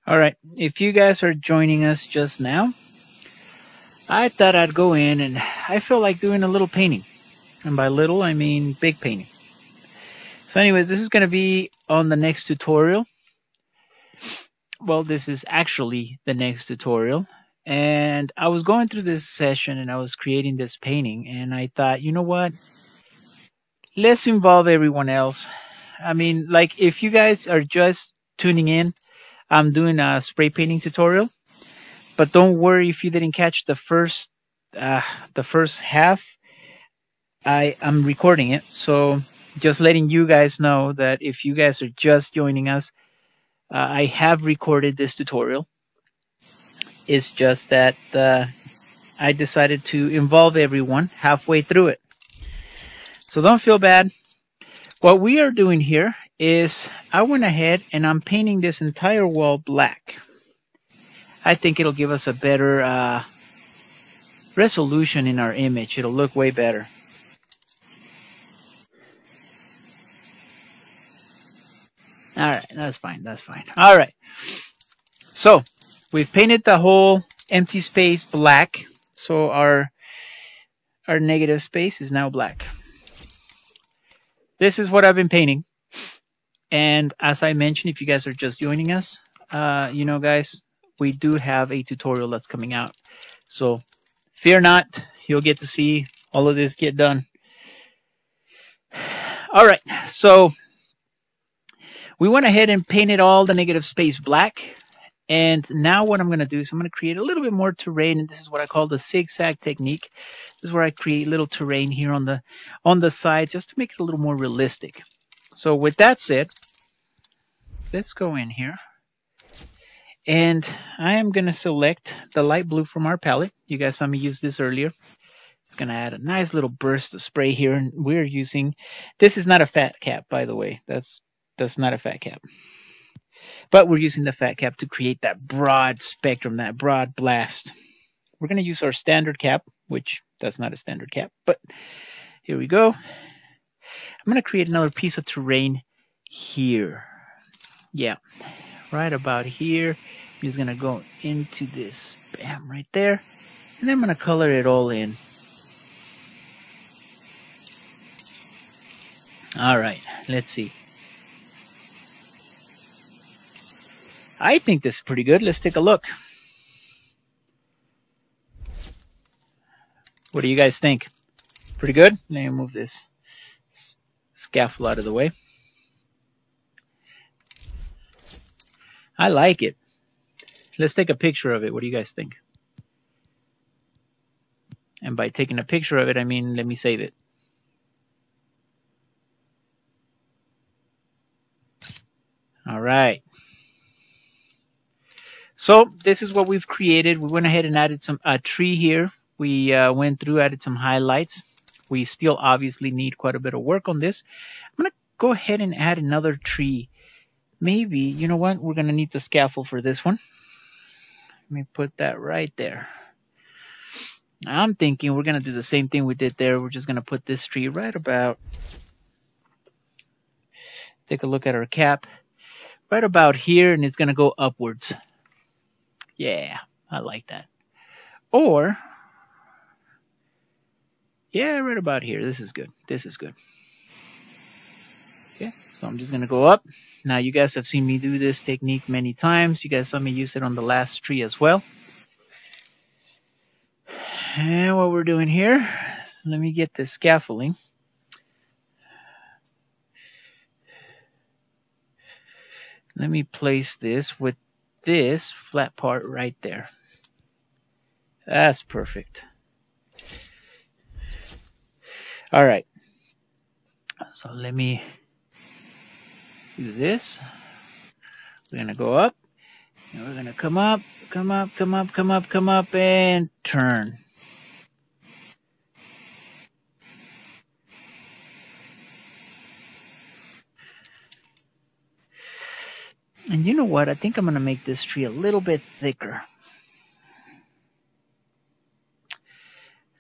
All right, if you guys are joining us just now, I thought I'd go in and I feel like doing a little painting. And by little, I mean big painting. So anyways, this is going to be on the next tutorial. Well, this is actually the next tutorial. And I was going through this session and I was creating this painting. And I thought, you know what? Let's involve everyone else. I mean, like if you guys are just tuning in, I'm doing a spray painting tutorial. But don't worry if you didn't catch the first half. I'm recording it, so just letting you guys know that if you guys are just joining us, I have recorded this tutorial. It's just that I decided to involve everyone halfway through it. So don't feel bad. What we are doing here is I went ahead and I'm painting this entire wall black. I think it'll give us a better resolution in our image. It'll look way better. All right, that's fine. That's fine. All right. So we've painted the whole empty space black. So our negative space is now black. this is what I've been painting. And as I mentioned, if you guys are just joining us, you know, guys, we do have a tutorial that's coming out. So fear not, you'll get to see all of this get done. All right, so we went ahead and painted all the negative space black. And now what I'm going to do is I'm going to create a little bit more terrain. And this is what I call the zigzag technique. This is where I create little terrain here on the side just to make it a little more realistic. So with that said, let's go in here. And I am going to select the light blue from our palette. You guys saw me use this earlier. It's going to add a nice little burst of spray here. And we're using, this is not a fat cap, by the way. That's not a fat cap. But we're using the fat cap to create that broad spectrum, that broad blast. We're going to use our standard cap, which that's not a standard cap, but here we go. I'm going to create another piece of terrain here. Yeah, right about here. I'm just going to go into this, bam, right there. And then I'm going to color it all in. All right, let's see. I think this is pretty good. Let's take a look. What do you guys think? Pretty good? Let me move this scaffold out of the way. I like it. Let's take a picture of it. What do you guys think? And by taking a picture of it, I mean, let me save it. All right. So this is what we've created. We went ahead and added a tree here. We went through, added some highlights. We still obviously need quite a bit of work on this. I'm going to go ahead and add another tree. Maybe, you know what? We're going to need the scaffold for this one. Let me put that right there. I'm thinking we're going to do the same thing we did there. We're just going to put this tree right about. Take a look at our cap. Right about here, and it's going to go upwards. Yeah, I like that. Or, yeah, right about here. This is good. This is good. Okay, so I'm just going to go up. Now, you guys have seen me do this technique many times. You guys saw me use it on the last tree as well. And what we're doing here, so let me get this scaffolding. Let me place this with this flat part right there. That's perfect. All right. So let me do this. We're going to go up. And we're going to come up, come up, come up, come up, come up, and turn. And you know what? I think I'm going to make this tree a little bit thicker.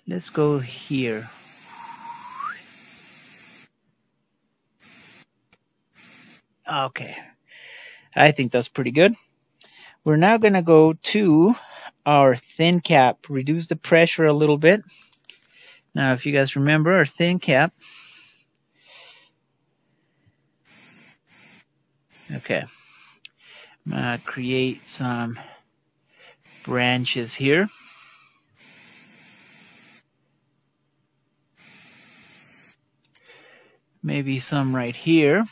Let's go here. Okay. I think that's pretty good. We're now going to go to our thin cap, reduce the pressure a little bit. Now, if you guys remember our thin cap. Okay. I'm going to create some branches here. Maybe some right here.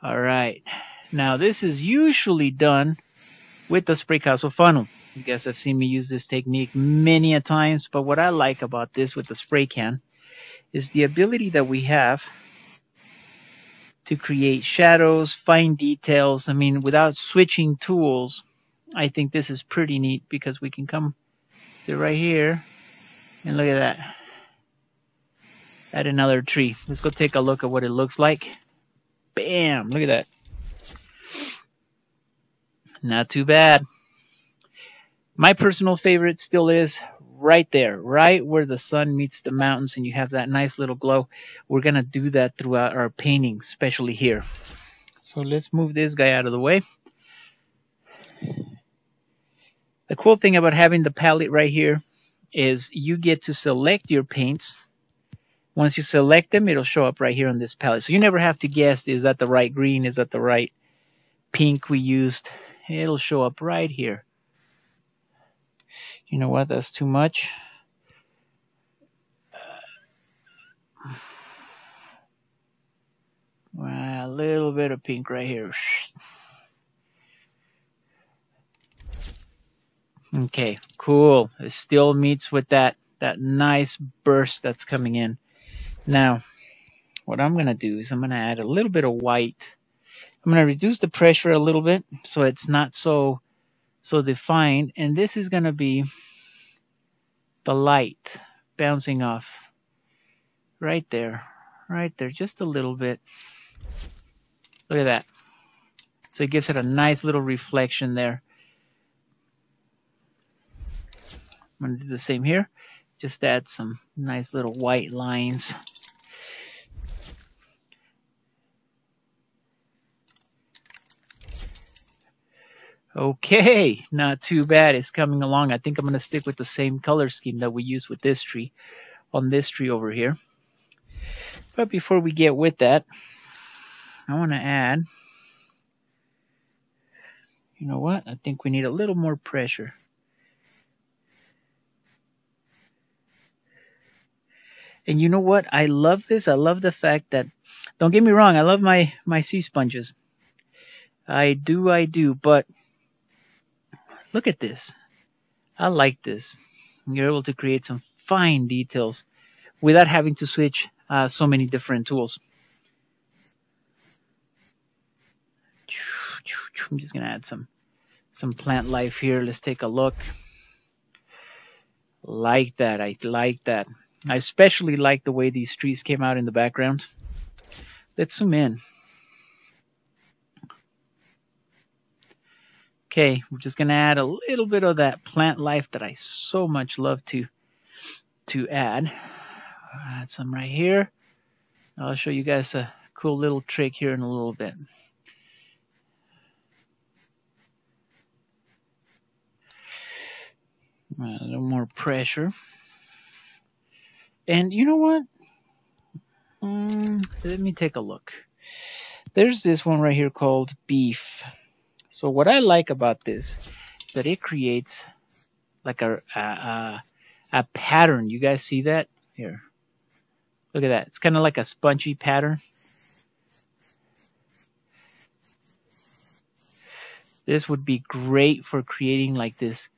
All right. Now, this is usually done with the Spraycasso funnel. You guys have seen me use this technique many a times, but what I like about this with the spray can is the ability that we have to create shadows, fine details. I mean, without switching tools, I think this is pretty neat because we can come sit right here and look at that. Add another tree. Let's go take a look at what it looks like. Bam! Look at that. Not too bad. My personal favorite still is right there, right where the sun meets the mountains and you have that nice little glow. We're going to do that throughout our painting, especially here. So let's move this guy out of the way. The cool thing about having the palette right here is you get to select your paints Once you select them, it'll show up right here on this palette. So you never have to guess, is that the right green? Is that the right pink we used? It'll show up right here. You know what? That's too much. A little bit of pink right here. Okay, cool. It still meets with that nice burst that's coming in. Now, what I'm going to do is I'm going to add a little bit of white. I'm going to reduce the pressure a little bit so it's not so defined. And this is going to be the light bouncing off right there, just a little bit. Look at that. So it gives it a nice little reflection there. I'm going to do the same here. Just add some nice little white lines. Okay, not too bad. It's coming along. I think I'm going to stick with the same color scheme that we used with this tree, on this tree over here. But before we get with that, I want to add, you know what? I think we need a little more pressure. And you know what? I love this. I love the fact that, don't get me wrong, I love my sea sponges. I do, but look at this. I like this. You're able to create some fine details without having to switch so many different tools. I'm just going to add some plant life here. Let's take a look. Like that. I like that. I especially like the way these trees came out in the background. Let's zoom in. Okay, we're just going to add a little bit of that plant life that I so much love to add. Add some right here. I'll show you guys a cool little trick here in a little bit. A little more pressure. And you know what? Let me take a look. There's this one right here called Beef. So what I like about this is that it creates like a pattern. You guys see that? Here. Look at that. It's kind of like a spongy pattern. This would be great for creating like this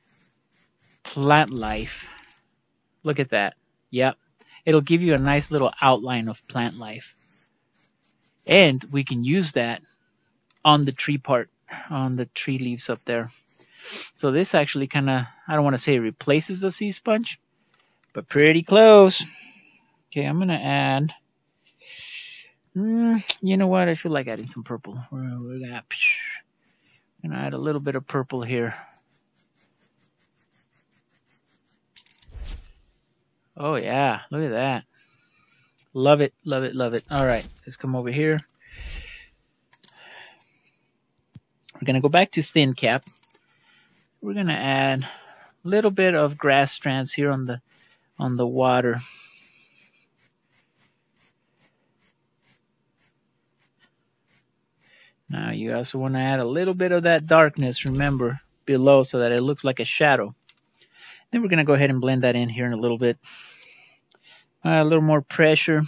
plant life. Look at that. Yep. It'll give you a nice little outline of plant life. And we can use that on the tree part, on the tree leaves up there. So this actually kind of, I don't want to say replaces the sea sponge, but pretty close. Okay, I'm going to add, you know what? I feel like adding some purple. We're going to add a little bit of purple here. Oh yeah, look at that. Love it, love it, love it. All right, let's come over here. We're going to go back to thin cap. We're going to add a little bit of grass strands here on the water. Now you also want to add a little bit of that darkness, remember, below so that it looks like a shadow. Then we're going to go ahead and blend that in here in a little bit. A little more pressure.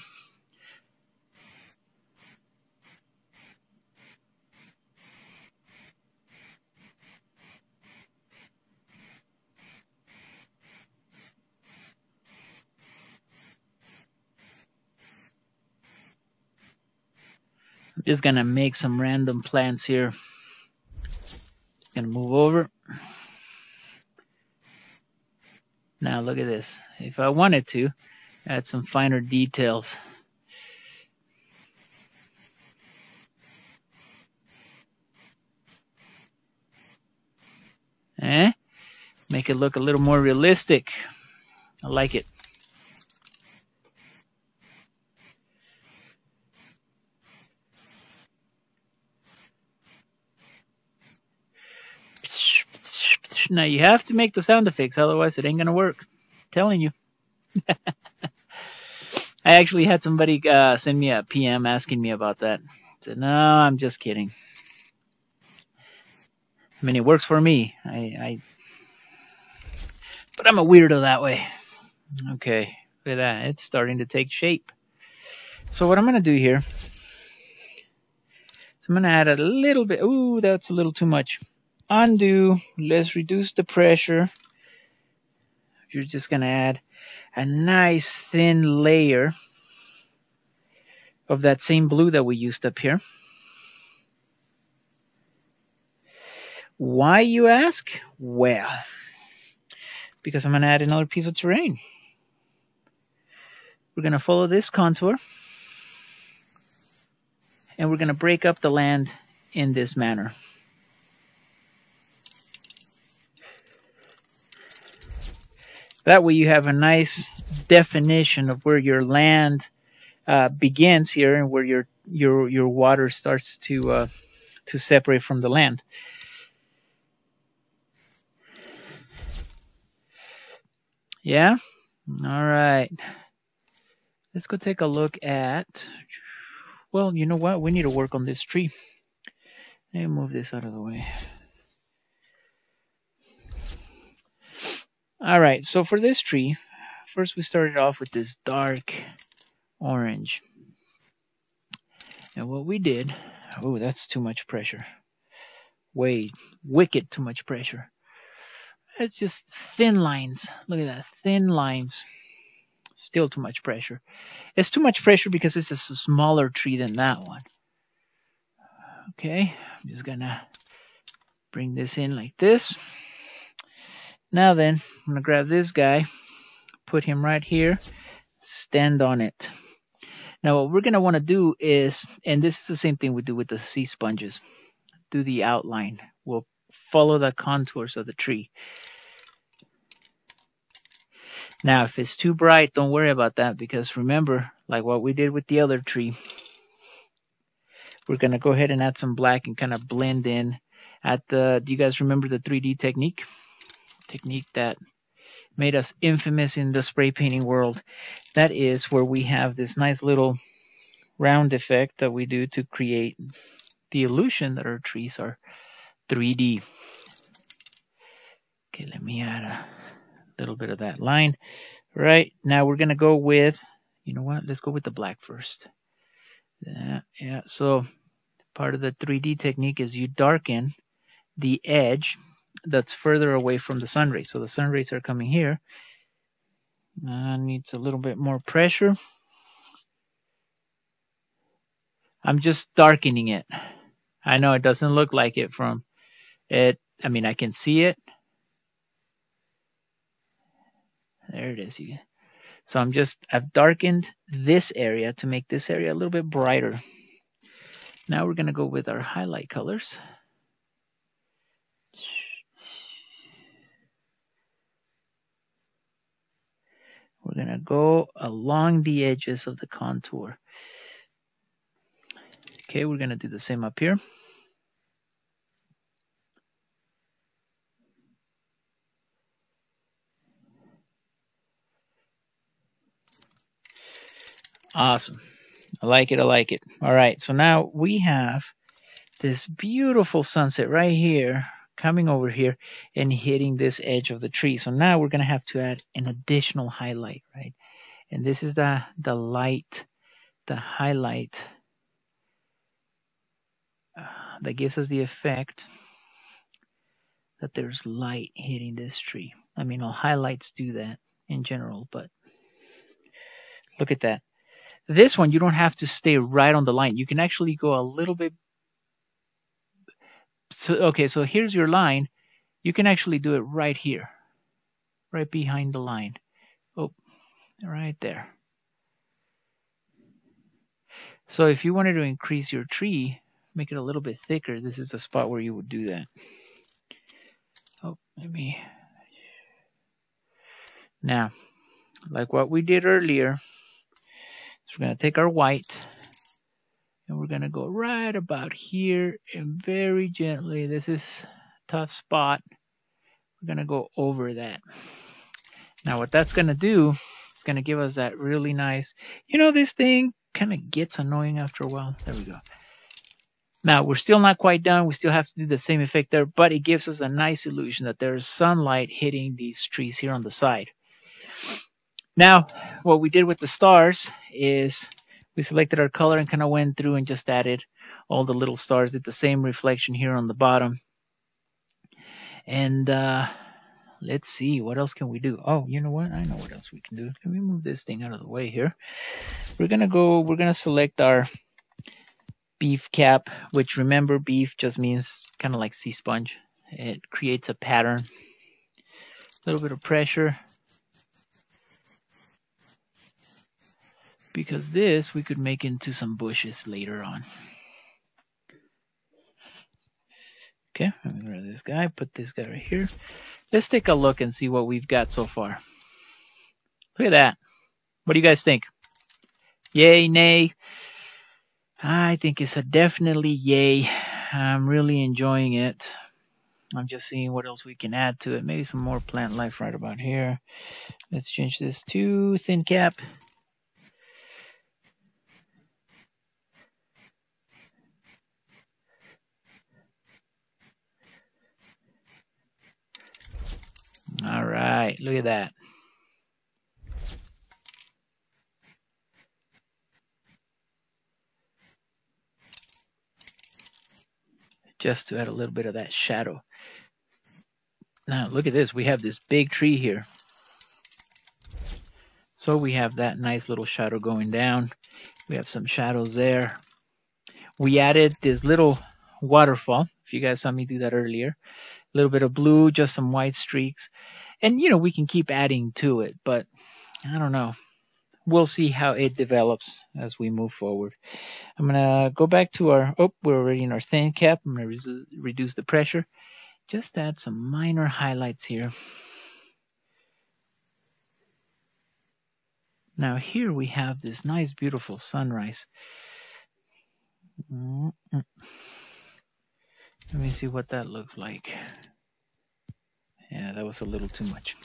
I'm just going to make some random plants here. Just going to move over. Now look at this. If I wanted to, add some finer details. Make it look a little more realistic. I like it. Now you have to make the sound effects, otherwise it ain't gonna work. I'm telling you. I actually had somebody send me a PM asking me about that. I said, no, I'm just kidding. I mean, it works for me. But I'm a weirdo that way. Okay, look at that. It's starting to take shape. So what I'm going to do here, I'm going to add a little bit. Ooh, that's a little too much. Undo. Let's reduce the pressure. You're just going to add a nice thin layer of that same blue that we used up here. Why, you ask? Well, because I'm going to add another piece of terrain. We're going to follow this contour. And we're going to break up the land in this manner. That way you have a nice definition of where your land begins here and where your water starts to separate from the land. Yeah? All right. Let's go take a look at... Well, you know what? We need to work on this tree. Let me move this out of the way. All right, so for this tree, first we started off with this dark orange. And what we did, oh, that's too much pressure. Way, wicked too much pressure. It's just thin lines. Look at that, thin lines. Still too much pressure. It's too much pressure because it's a smaller tree than that one. Okay, I'm just gonna bring this in like this. Now then, I'm gonna grab this guy, put him right here, stand on it. Now what we're gonna want to do is, and this is the same thing we do with the sea sponges, do the outline. We'll follow the contours of the tree. Now, if it's too bright, don't worry about that, because remember, like what we did with the other tree, we're going to go ahead and add some black and kind of blend in at the, do you guys remember the 3D technique? Technique that made us infamous in the spray painting world. That is where we have this nice little round effect that we do to create the illusion that our trees are 3D. Okay, let me add a little bit of that line. Right, now we're going to go with, you know what, let's go with the black first. Yeah, so part of the 3D technique is you darken the edge that's further away from the sun rays. So the sun rays are coming here. Needs a little bit more pressure. I'm just darkening it. I know it doesn't look like it from it. I mean, I can see it. There it is. So I've darkened this area to make this area a little bit brighter. Now we're going to go with our highlight colors. We're going to go along the edges of the contour. Okay, we're going to do the same up here. Awesome. I like it. I like it. All right. So now we have this beautiful sunset right here coming over here and hitting this edge of the tree. So now we're going to have to add an additional highlight, right? And this is the light, the highlight that gives us the effect that there's light hitting this tree. I mean, all highlights do that in general, but look at that. This one, you don't have to stay right on the line. You can actually go a little bit. So, okay, so here's your line. You can actually do it right here, right behind the line. Oh, right there. So if you wanted to increase your tree, make it a little bit thicker, this is the spot where you would do that. Oh, let me. Now, like what we did earlier, so we're going to take our white and we're going to go right about here and very gently, this is a tough spot, we're going to go over that. Now what that's going to do, It's going to give us that really nice, you know, this thing kind of gets annoying after a while. There we go. Now, we're still not quite done. We still have to do the same effect there, but it gives us a nice illusion that there's sunlight hitting these trees here on the side. Now, what we did with the stars is we selected our color and kind of went through and just added all the little stars, did the same reflection here on the bottom. And let's see, what else can we do? Oh, you know what? I know what else we can do. Can we move this thing out of the way here? We're gonna select our beef cap, which, remember, beef just means kind of like sea sponge. It creates a pattern. A little bit of pressure. Because this we could make into some bushes later on. Okay, I'm gonna grab this guy, put this guy right here. Let's take a look and see what we've got so far. Look at that. What do you guys think? Yay, nay? I think it's a definitely yay. I'm really enjoying it. I'm just seeing what else we can add to it. Maybe some more plant life right about here. Let's change this to thin cap. All right, look at that. Just to add a little bit of that shadow. Now, look at this. We have this big tree here. So we have that nice little shadow going down. We have some shadows there. We added this little waterfall. If you guys saw me do that earlier. A little bit of blue, just some white streaks. And, you know, we can keep adding to it, but I don't know. We'll see how it develops as we move forward. I'm going to go back to our, we're already in our thin cap. I'm going to reduce the pressure. Just add some minor highlights here. Now here we have this nice, beautiful sunrise. Let me see what that looks like. Yeah, that was a little too much.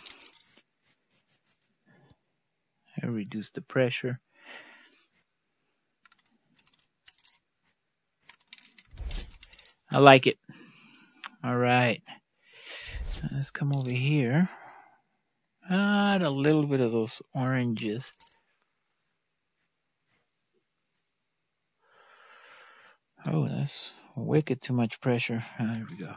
I reduced the pressure. I like it. All right. Let's come over here. Add a little bit of those oranges. Oh, that's wicked too much pressure. There we go.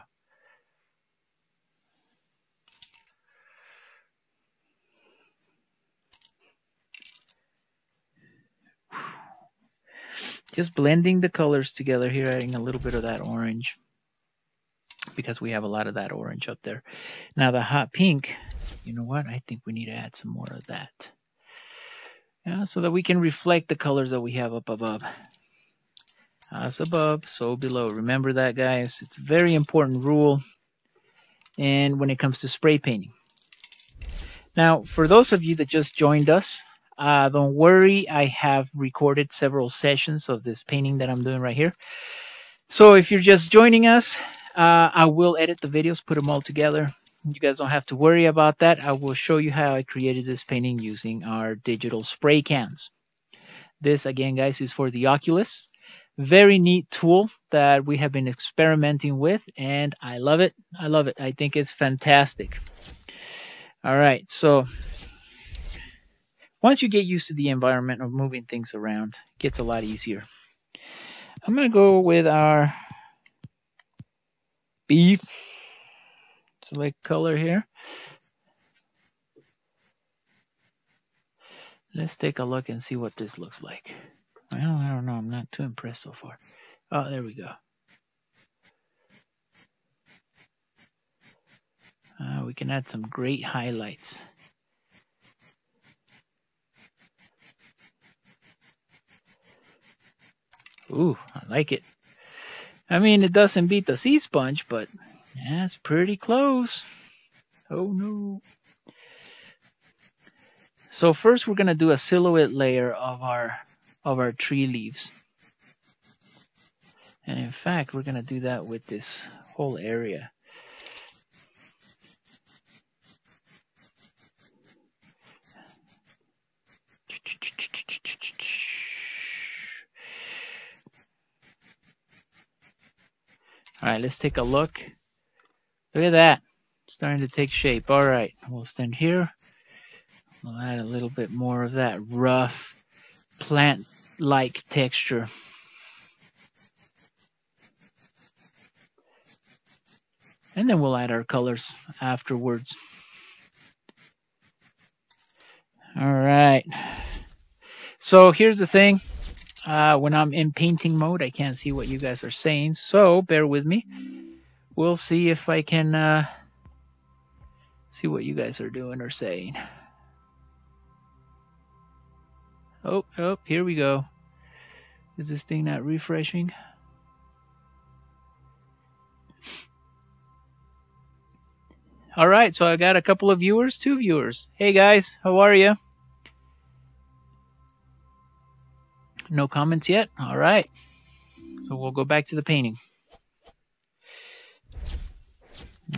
Just blending the colors together here, adding a little bit of that orange because we have a lot of that orange up there. Now the hot pink, you know what? I think we need to add some more of that. Yeah, so that we can reflect the colors that we have up above. As above, so below. Remember that, guys. It's a very important rule. And when it comes to spray painting. Now, for those of you that just joined us, don't worry. I have recorded several sessions of this painting that I'm doing right here. So if you're just joining us, I will edit the videos, put them all together. You guys don't have to worry about that. I will show you how I created this painting using our digital spray cans. This, again, guys, is for the Oculus. Very neat tool that we have been experimenting with, and I love it. I love it. I think it's fantastic. All right, so once you get used to the environment of moving things around, it gets a lot easier. I'm going to go with our beef. Select color here. Let's take a look and see what this looks like. Well, I don't know. I'm not too impressed so far. Oh, there we go. We can add some great highlights. Ooh, I like it. I mean, it doesn't beat the sea sponge, but that's pretty close. Oh, no. So first, we're going to do a silhouette layer of our tree leaves. And in fact, we're going to do that with this whole area. All right, let's take a look. Look at that. Starting to take shape. All right, we'll stand here. We'll add a little bit more of that rough plant-like texture. And then we'll add our colors afterwards. All right. So here's the thing. When I'm in painting mode, I can't see what you guys are saying. So bear with me. We'll see if I can see what you guys are doing or saying. Oh, here we go. Is this thing not refreshing? All right, so I got a couple of viewers, 2 viewers. Hey guys, how are you? No comments yet? All right. So we'll go back to the painting.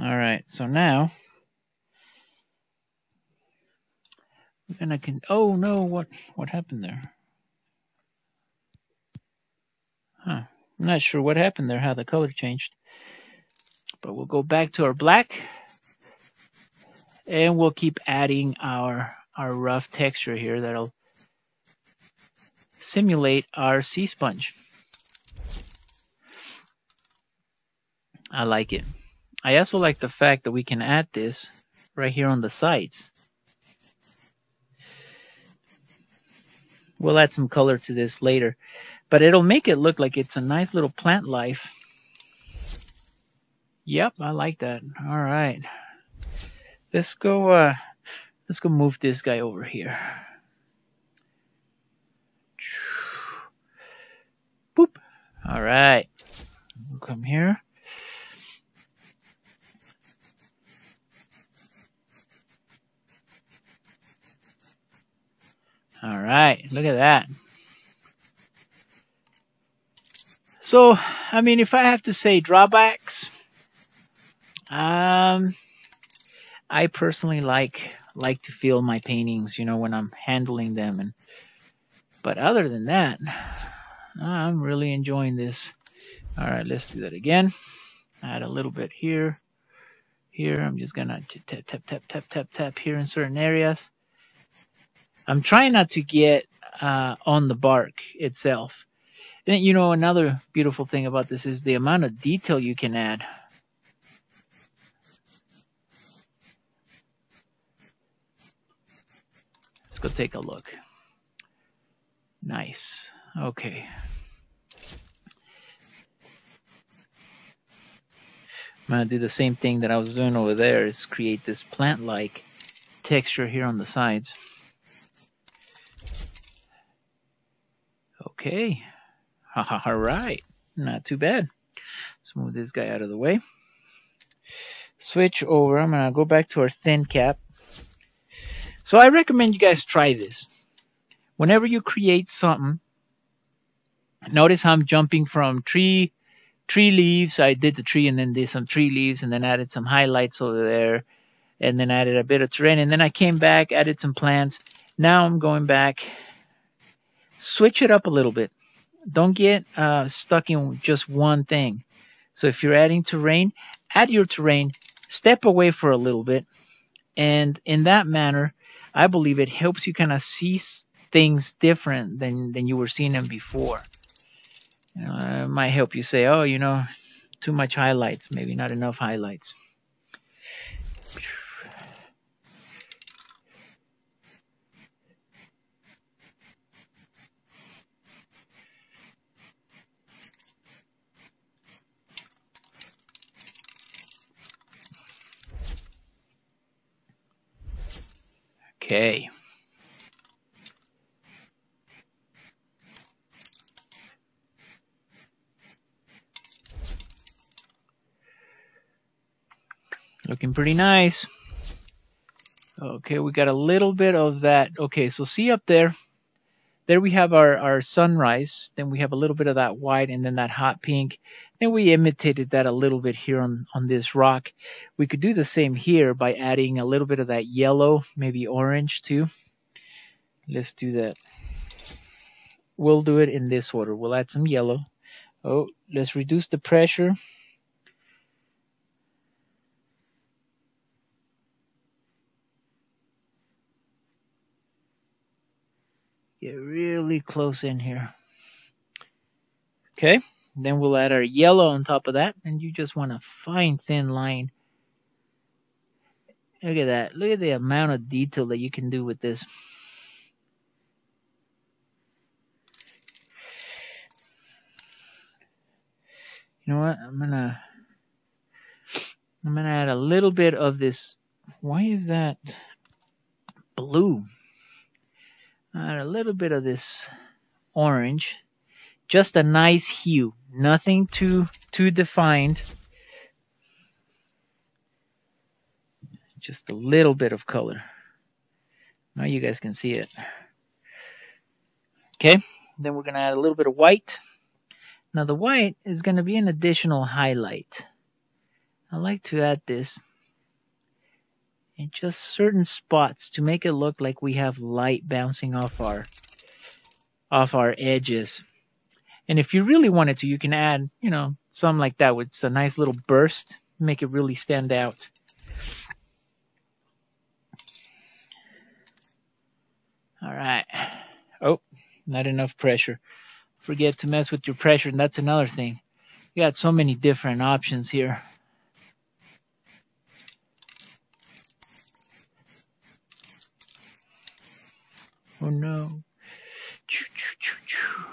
All right, so now we're gonna oh no, what happened there? Huh. I'm not sure what happened there, how the color changed. But we'll go back to our black. And we'll keep adding our rough texture here that'll simulate our sea sponge. I like it. I also like the fact that we can add this right here on the sides. We'll add some color to this later, but it'll make it look like it's a nice little plant life. Yep, I like that. All right. Let's go move this guy over here. Boop. All right. We'll come here. All right. Look at that. So, I mean, if I have to say drawbacks, I personally like to feel my paintings, you know, when I'm handling them. But other than that, I'm really enjoying this. All right, let's do that again. Add a little bit here. Here, I'm just gonna tap here in certain areas. I'm trying not to get on the bark itself. And you know, another beautiful thing about this is the amount of detail you can add. Let's go take a look. Nice. Okay. I'm going to do the same thing that I was doing over there, is create this plant-like texture here on the sides. Okay. All right. Not too bad. Let's move this guy out of the way. Switch over. I'm going to go back to our thin cap. So I recommend you guys try this. Whenever you create something, notice how I'm jumping from tree leaves. I did the tree and then did some tree leaves and then added some highlights over there and then added a bit of terrain. And then I came back, added some plants. Now I'm going back. Switch it up a little bit. Don't get stuck in just one thing. So if you're adding terrain, add your terrain, step away for a little bit. And in that manner, I believe it helps you kind of see things different than you were seeing them before. You know, it might help you say, oh, you know, too much highlights, maybe not enough highlights. Okay. Looking pretty nice. Okay, we got a little bit of that. Okay, so see up there. There we have our sunrise. Then we have a little bit of that white and then that hot pink. Then we imitated that a little bit here on this rock. We could do the same here by adding a little bit of that yellow, maybe orange too. Let's do that. We'll do it in this order. We'll add some yellow. Oh, let's reduce the pressure. Get really close in here. Okay, then we'll add our yellow on top of that, and you just want a fine thin line. Look at that. Look at the amount of detail that you can do with this. You know what? I'm gonna add a little bit of this. Why is that blue? Add a little bit of this orange. Just a nice hue. Nothing too defined. Just a little bit of color. Now you guys can see it. Okay, then we're gonna add a little bit of white. Now the white is gonna be an additional highlight. I like to add this in just certain spots to make it look like we have light bouncing off our edges. And if you really wanted to, you can add, you know, some like that with a nice little burst, make it really stand out. All right. Oh, not enough pressure. Forget to mess with your pressure, and that's another thing. You got so many different options here. Oh no. Choo, choo, choo, choo.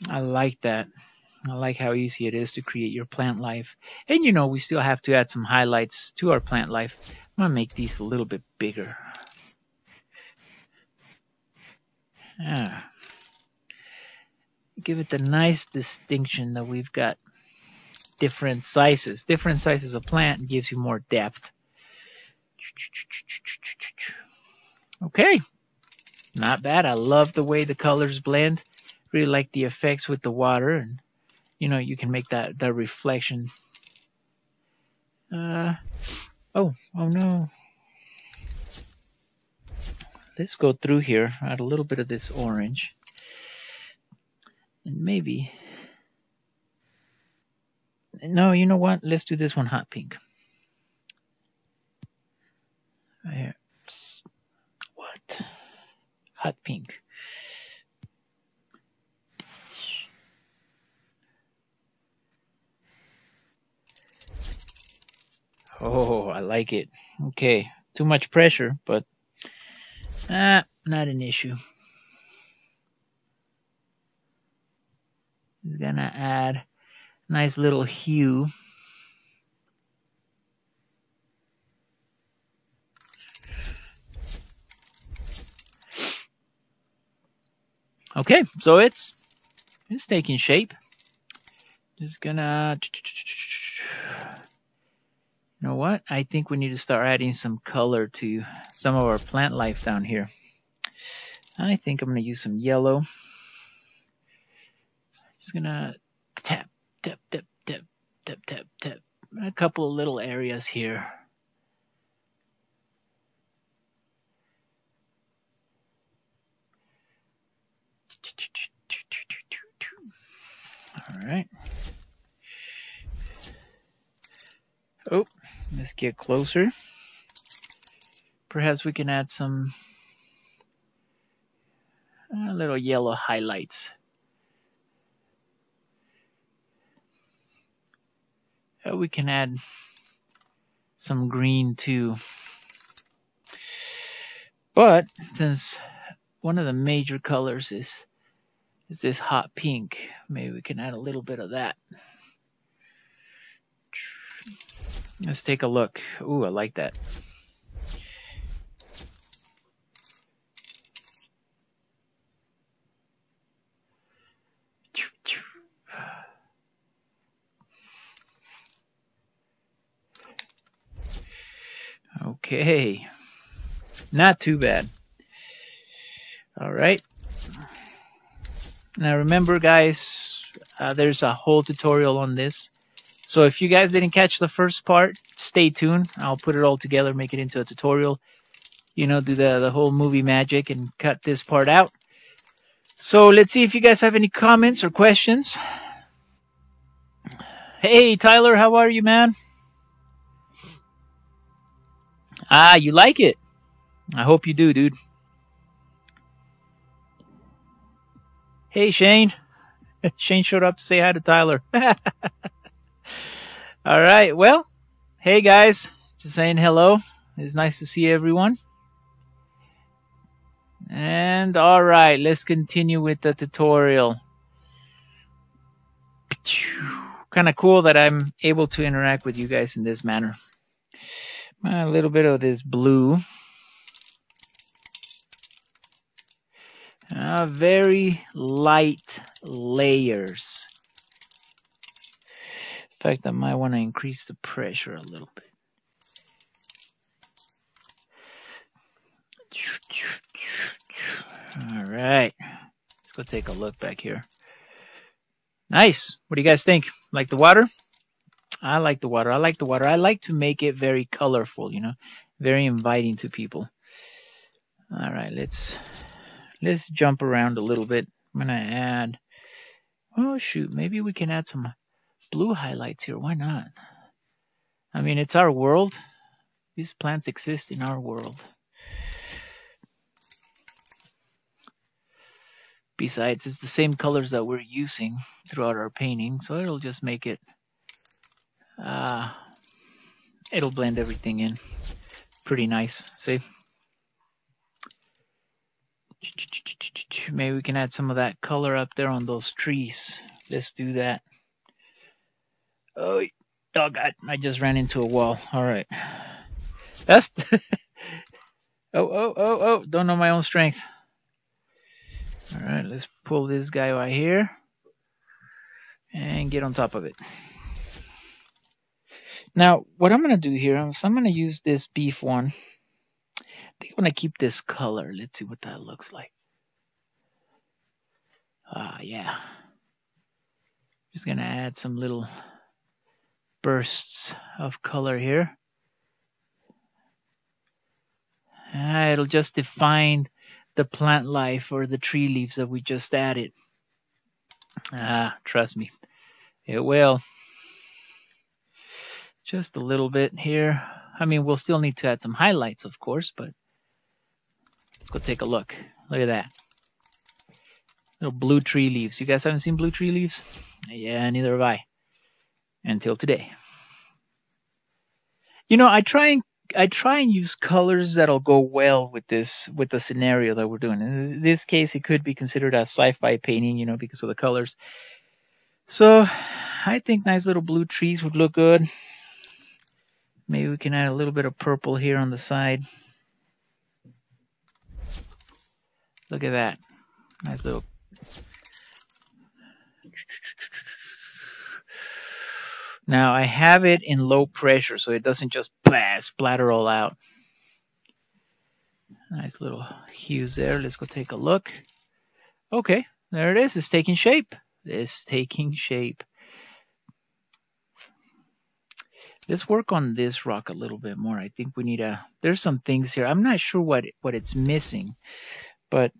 I like that. I like how easy it is to create your plant life. And you know, we still have to add some highlights to our plant life. I'm going to make these a little bit bigger. Give it the nice distinction that we've got different sizes. Different sizes of plant gives you more depth. Okay. Not bad. I love the way the colors blend. Really like the effects with the water, and you know, you can make that reflection. Oh no. Let's go through here, add a little bit of this orange, and maybe, no, you know what? Let's do this one hot pink. What? Hot pink. Oh, I like it. Okay, too much pressure, but not an issue. It's gonna add a nice little hue. Okay, so it's taking shape. Just gonna, you know what? I think we need to start adding some color to some of our plant life down here. I think I'm gonna use some yellow. Just gonna tap, tap, tap, tap, tap, tap, tap. A couple of little areas here. All right. Oh, let's get closer. Perhaps we can add some little yellow highlights. We can add some green too. But since one of the major colors is this hot pink, maybe we can add a little bit of that. Let's take a look. Ooh, I like that. Okay, not too bad. All right. Now remember, guys, there's a whole tutorial on this. So if you guys didn't catch the first part, stay tuned. I'll put it all together, make it into a tutorial. you know, do the whole movie magic and cut this part out. So let's see if you guys have any comments or questions. Hey, Tyler, how are you, man? Ah, you like it? I hope you do, dude. Hey, Shane. Shane showed up to say hi to Tyler. All right. Well, hey, guys. Just saying hello. It's nice to see everyone. And all right, let's continue with the tutorial. Kind of cool that I'm able to interact with you guys in this manner. A little bit of this blue. Very light layers. In fact, I might want to increase the pressure a little bit. All right, let's go take a look back here. Nice. What do you guys think? Like the water? I like the water. I like the water. I like to make it very colorful, you know, very inviting to people. All right, let's jump around a little bit. I'm gonna add. Oh shoot, maybe we can add some blue highlights here. Why not? I mean, it's our world. These plants exist in our world. Besides, it's the same colors that we're using throughout our painting, so it'll just make it, it'll blend everything in pretty nice. See? Maybe we can add some of that color up there on those trees. Let's do that. Oh God, I just ran into a wall. All right. That's, oh, don't know my own strength. All right, let's pull this guy right here and get on top of it. Now, what I'm going to do here is I'm going to use this beef one. I think I'm going to keep this color. Let's see what that looks like. Yeah. Just going to add some little bursts of color here. It'll just define the plant life or the tree leaves that we just added. Trust me, it will. Just a little bit here. I mean, we'll still need to add some highlights, of course, but let's go take a look. Look at that. Little blue tree leaves. You guys haven't seen blue tree leaves? Yeah, neither have I. Until today. You know, I try and use colors that'll go well with the scenario that we're doing. In this case, it could be considered a sci-fi painting, you know, because of the colors. So I think nice little blue trees would look good. Maybe we can add a little bit of purple here on the side. Look at that. Nice little. Now I have it in low pressure so it doesn't just splatter all out. Nice little hues there. Let's go take a look. Okay, there it is. It's taking shape. It's taking shape. Let's work on this rock a little bit more. I think we need there's some things here. I'm not sure what it's missing, but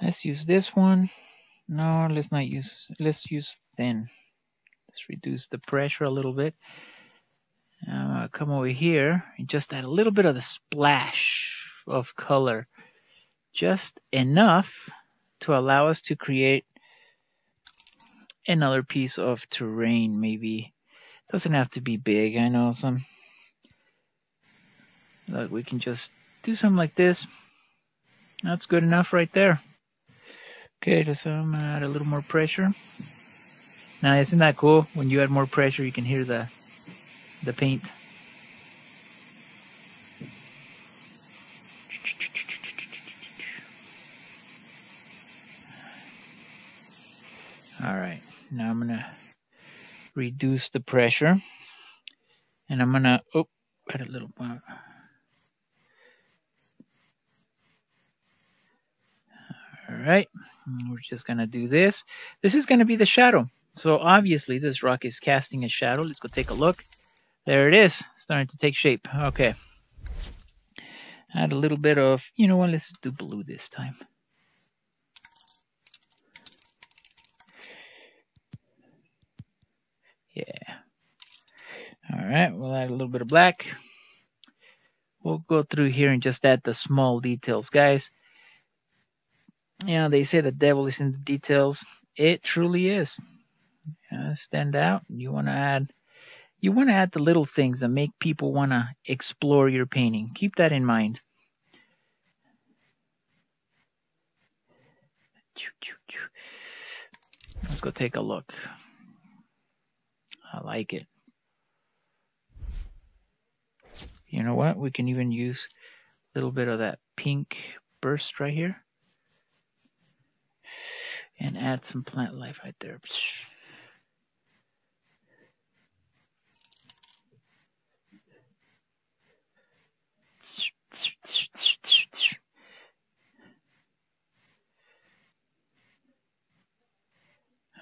let's use this one. No, let's use thin. Let's reduce the pressure a little bit. Come over here and just add a little bit of the splash of color. Just enough to allow us to create another piece of terrain, maybe. Doesn't have to be big. I know some. Look, we can just do something like this. That's good enough right there. Okay, so I'm gonna add a little more pressure. Now, isn't that cool? When you add more pressure, you can hear the paint. All right, now I'm gonna reduce the pressure, and I'm gonna add a little more. All right, we're just gonna do this. This is gonna be the shadow. So obviously this rock is casting a shadow. Let's go take a look. There it is, starting to take shape. Okay. Add a little bit of, you know what, let's do blue this time. Yeah. All right, we'll add a little bit of black. We'll go through here and just add the small details, guys. Yeah, they say the devil is in the details. It truly is. Stand out. You want to add the little things that make people want to explore your painting. Keep that in mind. Let's go take a look. I like it. You know what? We can even use a little bit of that pink burst right here. And add some plant life right there.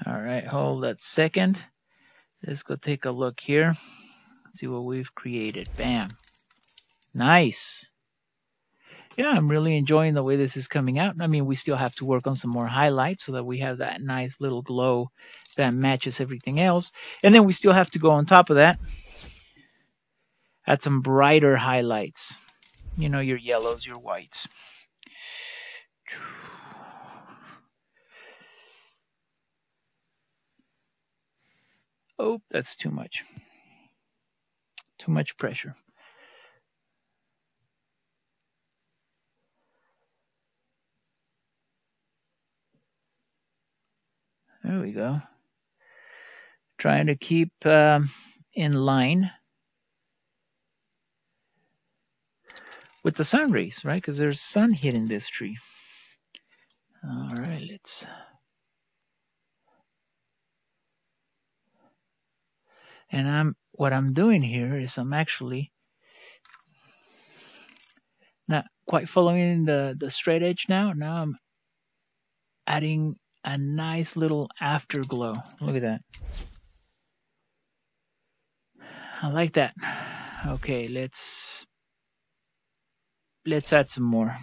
All right, hold that second. Let's go take a look here. See what we've created. Bam. Nice. Yeah, I'm really enjoying the way this is coming out. I mean, we still have to work on some more highlights so that we have that nice little glow that matches everything else. And then we still have to go on top of that, add some brighter highlights. You know, your yellows, your whites. Oh, that's too much. Too much pressure. There we go. Trying to keep in line with the sun rays, right? Because there's sun hitting this tree. All right, let's. And what I'm doing here is I'm actually not quite following the straight edge now. Now I'm adding a nice little afterglow. Look at that. I like that. Okay, let's add some more.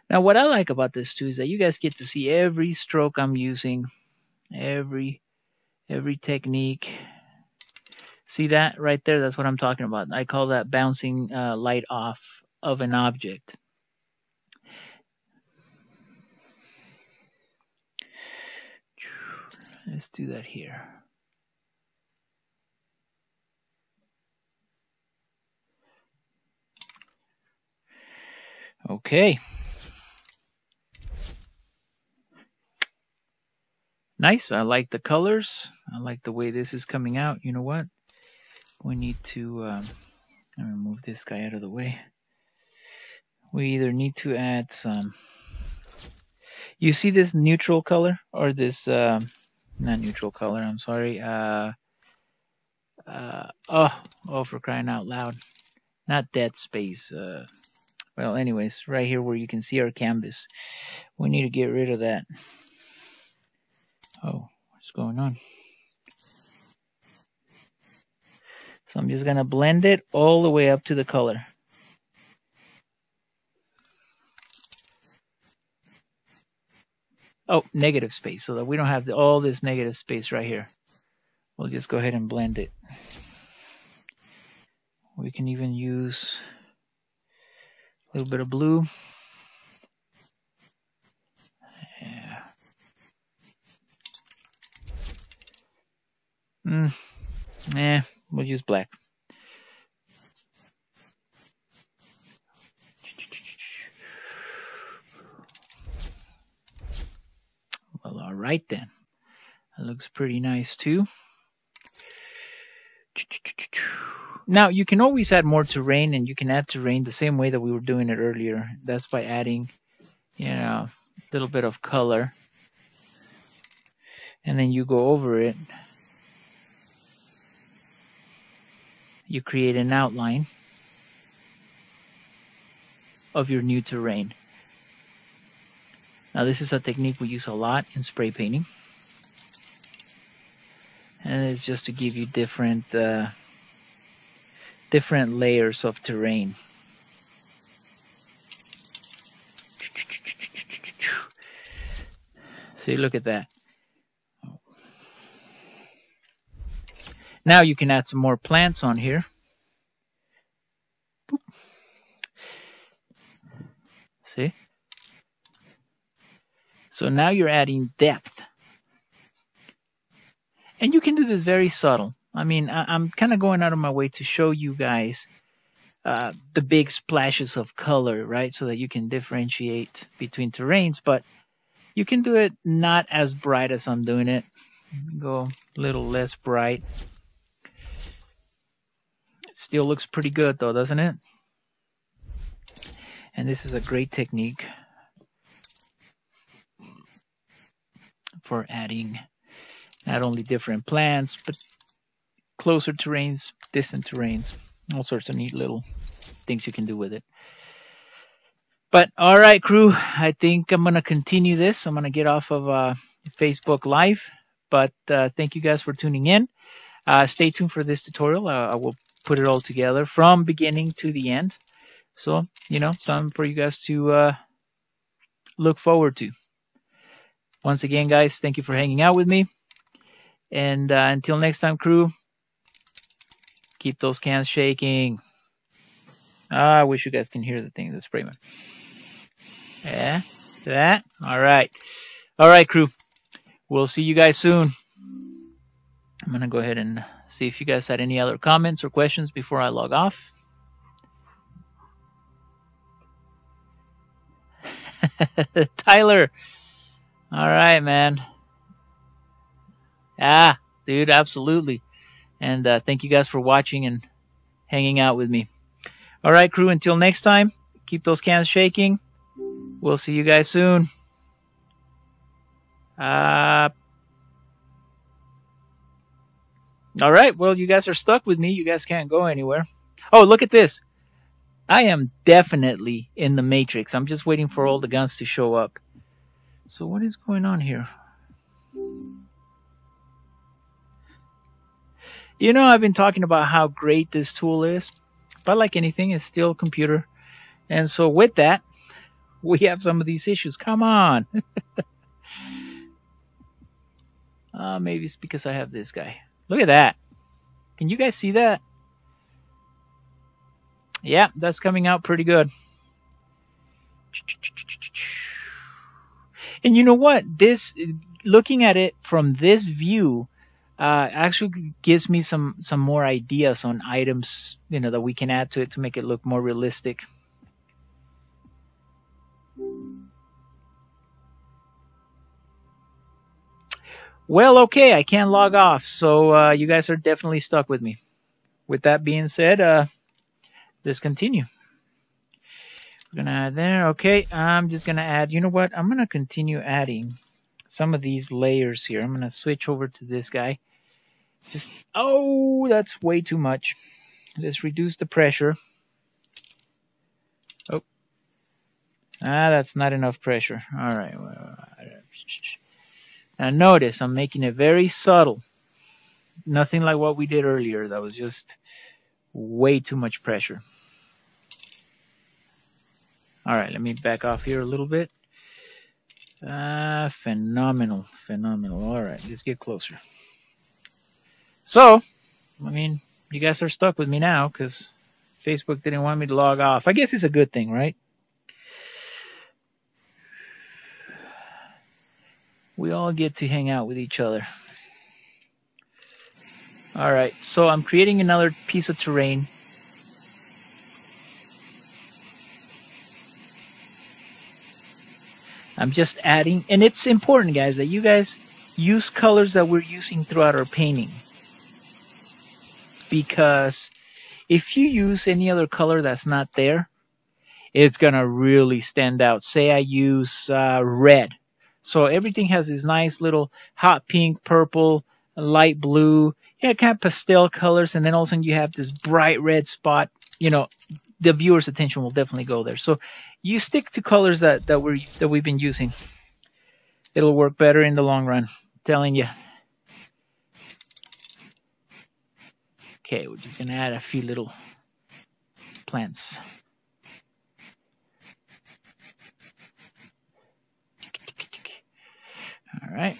Now, what I like about this too is that you guys get to see every stroke I'm using, every technique. See that right there? That's what I'm talking about. I call that bouncing light off of an object. Let's do that here. Okay. Nice. I like the colors. I like the way this is coming out. You know what? We need to let me move this guy out of the way. We either need to add some. You see this neutral color or this not neutral color? I'm sorry. Oh, for crying out loud! Not dead space. Well, anyways, right here where you can see our canvas, we need to get rid of that. Oh, what's going on? So I'm just gonna blend it all the way up to the color. Oh, negative space, so that we don't have all this negative space right here. We'll just go ahead and blend it. We can even use a little bit of blue. Yeah. We'll use black. Well, all right then. That looks pretty nice too. Now, you can always add more terrain, and you can add terrain the same way that we were doing it earlier. That's by adding, you know, a little bit of color. And then you go over it. You create an outline of your new terrain. Now this is a technique we use a lot in spray painting. And it's just to give you different layers of terrain. See, look at that. Now you can add some more plants on here. Boop. See? So now you're adding depth. And you can do this very subtle. I mean, I'm kind of going out of my way to show you guys the big splashes of color, right? So that you can differentiate between terrains, but you can do it not as bright as I'm doing it. Go a little less bright. It still looks pretty good though, doesn't it? And this is a great technique for adding not only different plants, but closer terrains, distant terrains, all sorts of neat little things you can do with it. But all right, crew, I think I'm going to continue this. I'm going to get off of Facebook Live, but thank you guys for tuning in. Stay tuned for this tutorial. I will put it all together from beginning to the end. So, you know, something for you guys to look forward to. Once again, guys, thank you for hanging out with me. And until next time, crew, keep those cans shaking. I wish you guys can hear the thing, the spray man. Yeah, that. All right. All right, crew. We'll see you guys soon. I'm going to go ahead and see if you guys had any other comments or questions before I log off. Tyler. All right, man. Ah, dude, absolutely. And thank you guys for watching and hanging out with me. All right, crew, until next time, keep those cans shaking. We'll see you guys soon. All right, well, you guys are stuck with me. You guys can't go anywhere. Oh, look at this. I am definitely in the Matrix. I'm just waiting for all the guns to show up. So what is going on here? You know, I've been talking about how great this tool is, but like anything, it's still a computer. And so with that, we have some of these issues. Come on. Maybe it's because I have this guy. Look at that. Can you guys see that? Yeah, that's coming out pretty good. And you know what? This, looking at it from this view, actually gives me some more ideas on items, you know, that we can add to it to make it look more realistic. Well, okay, I can't log off, so you guys are definitely stuck with me. With that being said, let's continue. We're gonna add there. Okay, I'm just gonna add, you know what? I'm gonna continue adding some of these layers here. I'm gonna switch over to this guy. Just, oh, that's way too much. Let's reduce the pressure. Oh, that's not enough pressure. All right. Now notice I'm making it very subtle. Nothing like what we did earlier. That was just way too much pressure. All right, let me back off here a little bit. Phenomenal, phenomenal. All right, let's get closer. So, I mean, you guys are stuck with me now because Facebook didn't want me to log off. I guess it's a good thing, right? We all get to hang out with each other. All right, so I'm creating another piece of terrain. I'm just adding, and it's important, guys, that you guys use colors that we're using throughout our painting. Because if you use any other color that's not there, it's going to really stand out. Say I use red. So everything has this nice little hot pink, purple, light blue, yeah, kind of pastel colors, and then all of a sudden you have this bright red spot. You know, the viewer's attention will definitely go there. So you stick to colors that we've been using. It'll work better in the long run. I'm telling you. Okay, we're just gonna add a few little plants. All right.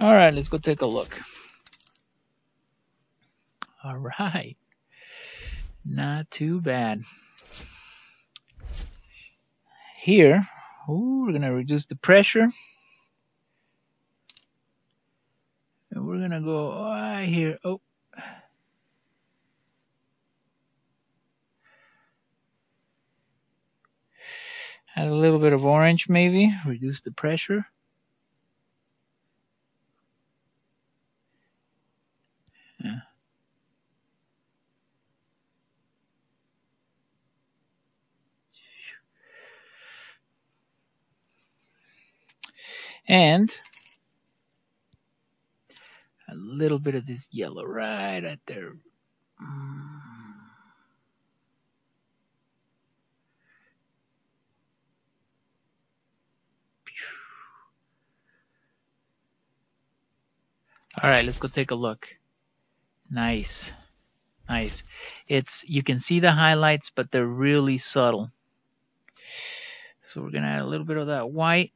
All right, let's go take a look. All right. Not too bad. Here, we're going to reduce the pressure. And we're going to go right here. Oh. Add a little bit of orange maybe. Reduce the pressure. Yeah. And a little bit of this yellow right there. All right, let's go take a look. Nice. Nice. You can see the highlights, but they're really subtle. So we're going to add a little bit of that white.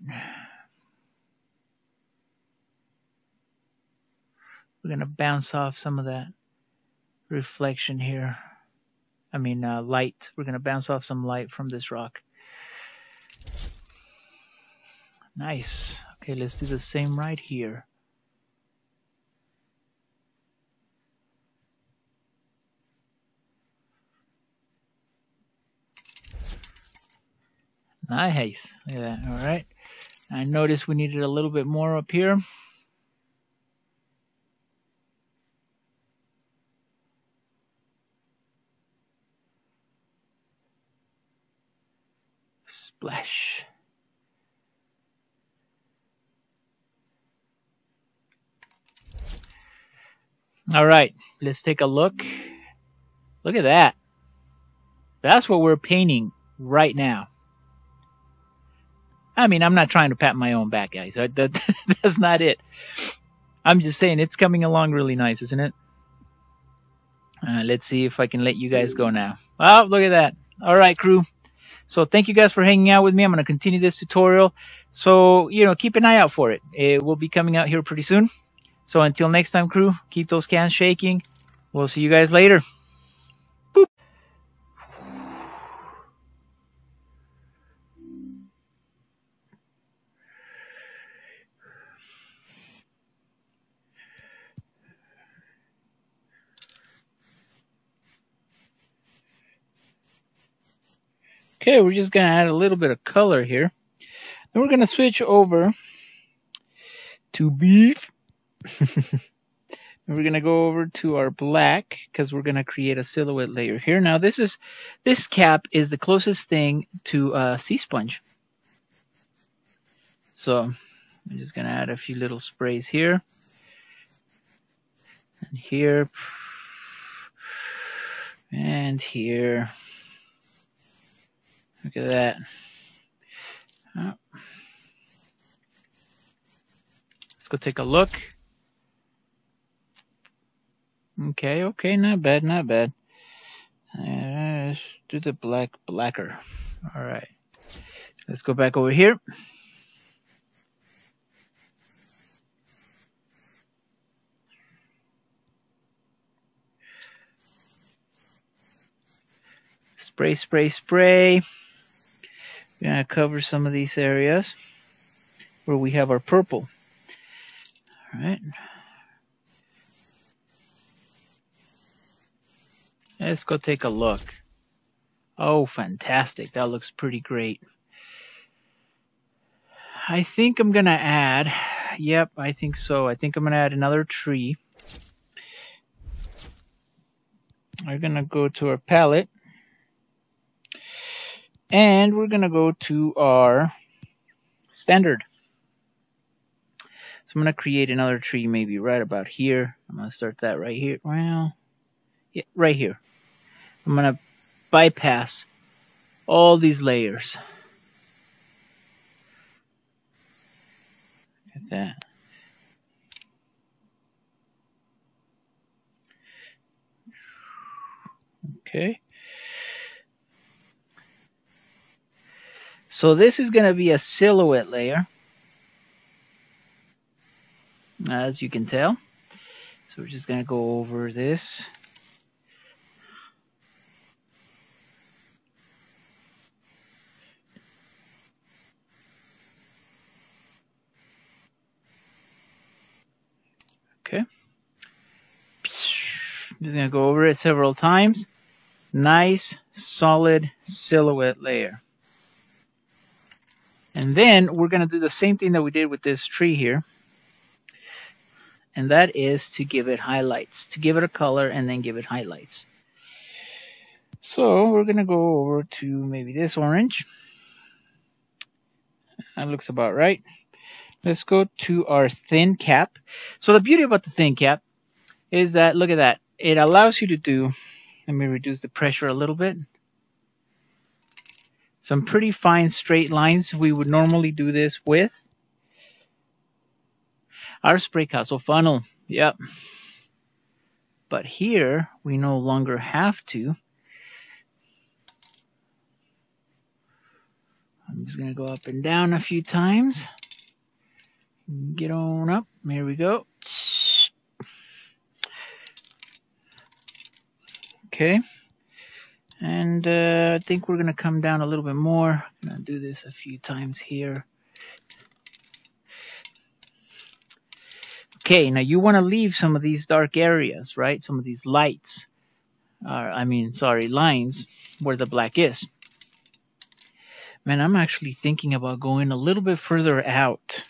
We're going to bounce off some of that reflection here. I mean, light. We're going to bounce off some light from this rock. Nice. Okay, let's do the same right here. Nice. Look at that. All right. I noticed we needed a little bit more up here. Splash. All right, let's take a look. Look at that. That's what we're painting right now. I mean, I'm not trying to pat my own back, guys. That's not it. I'm just saying it's coming along really nice, isn't it? Let's see if I can let you guys go now. Oh, look at that. All right, crew. So thank you guys for hanging out with me. I'm going to continue this tutorial. So, keep an eye out for it. It will be coming out here pretty soon. So until next time, crew, keep those cans shaking. We'll see you guys later. Boop. Okay, we're just going to add a little bit of color here. Then we're going to switch over to beef. We're going to go over to our black because we're going to create a silhouette layer here. Now, this cap is the closest thing to sea sponge. So I'm just going to add a few little sprays here and here and here. Look at that. Oh. Let's go take a look. Okay, not bad, not bad. Let's do the blacker. All right. Let's go back over here. Spray, spray, spray. We're going to cover some of these areas where we have our purple. All right. Let's go take a look. Oh, fantastic. That looks pretty great. I think I'm going to add, yep, I think so. I think I'm going to add another tree. We're going to go to our palette. And we're going to go to our standard. So I'm going to create another tree maybe right about here. I'm going to start that right here. Well, yeah, right here. I'm going to bypass all these layers. Look at that. Okay. So this is going to be a silhouette layer, as you can tell. So we're just going to go over this. Okay. I'm just going to go over it several times. Nice, solid silhouette layer. And then we're going to do the same thing that we did with this tree here. And that is to give it highlights, to give it a color and then give it highlights. So we're going to go over to maybe this orange. That looks about right. Let's go to our thin cap. So the beauty about the thin cap is that, look at that. It allows you to do, let me reduce the pressure a little bit. Some pretty fine straight lines. We would normally do this with our Spraycasso funnel. Yep. But here we no longer have to. I'm just going to go up and down a few times. Get on up. Here we go. Okay. And I think we're going to come down a little bit more. I'm going to do this a few times here. Okay, now you want to leave some of these dark areas, right? Some of these lights. Lines where the black is. Man, I'm actually thinking about going a little bit further out.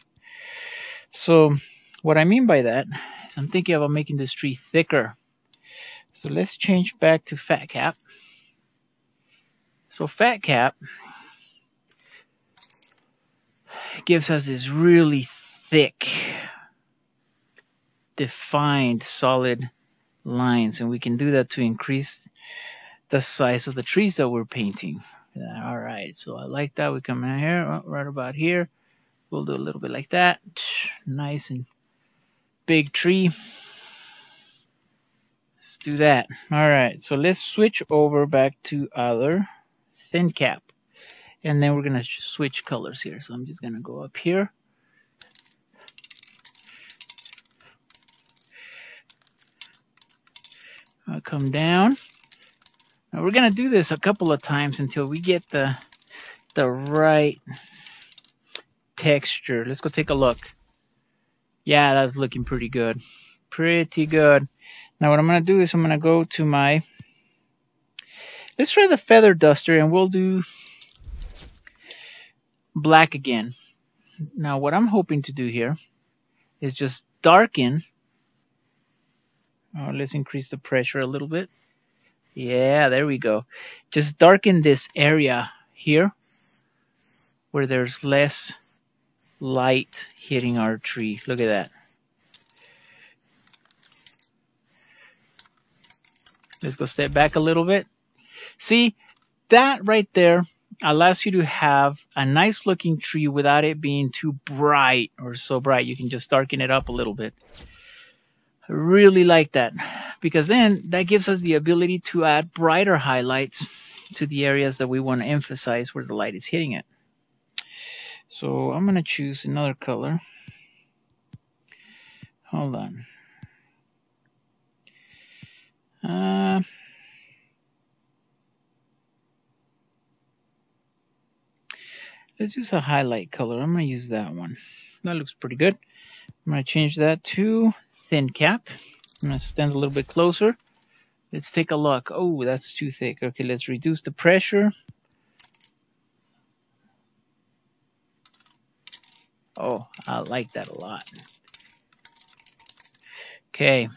So what I mean by that is I'm thinking about making this tree thicker. So let's change back to fat cap. So fat cap gives us this really thick, defined, solid lines. And we can do that to increase the size of the trees that we're painting. All right, so I like that. We come in here, right about here. We'll do a little bit like that. Nice and big tree. Let's do that. All right, so let's switch over back to our thin cap. And then we're going to switch colors here. So I'm just going to go up here. I'll come down. Now we're going to do this a couple of times until we get the right texture. Let's go take a look. Yeah, that's looking pretty good. Pretty good. Now what I'm going to do is I'm going to go to my... Let's try the feather duster and we'll do black again. Now what I'm hoping to do here is just darken. Let's increase the pressure a little bit. Yeah, there we go. Just darken this area here where there's less light hitting our tree. Look at that. Let's go step back a little bit. See, that right there allows you to have a nice looking tree without it being too bright or so bright. You can just darken it up a little bit. I really like that because then that gives us the ability to add brighter highlights to the areas that we want to emphasize where the light is hitting it. So I'm going to choose another color. Hold on. Let's use a highlight color. I'm going to use that one. That looks pretty good. I'm going to change that to thin cap. I'm going to stand a little bit closer. Let's take a look. Oh, that's too thick. Okay, let's reduce the pressure. Oh, I like that a lot. Okay.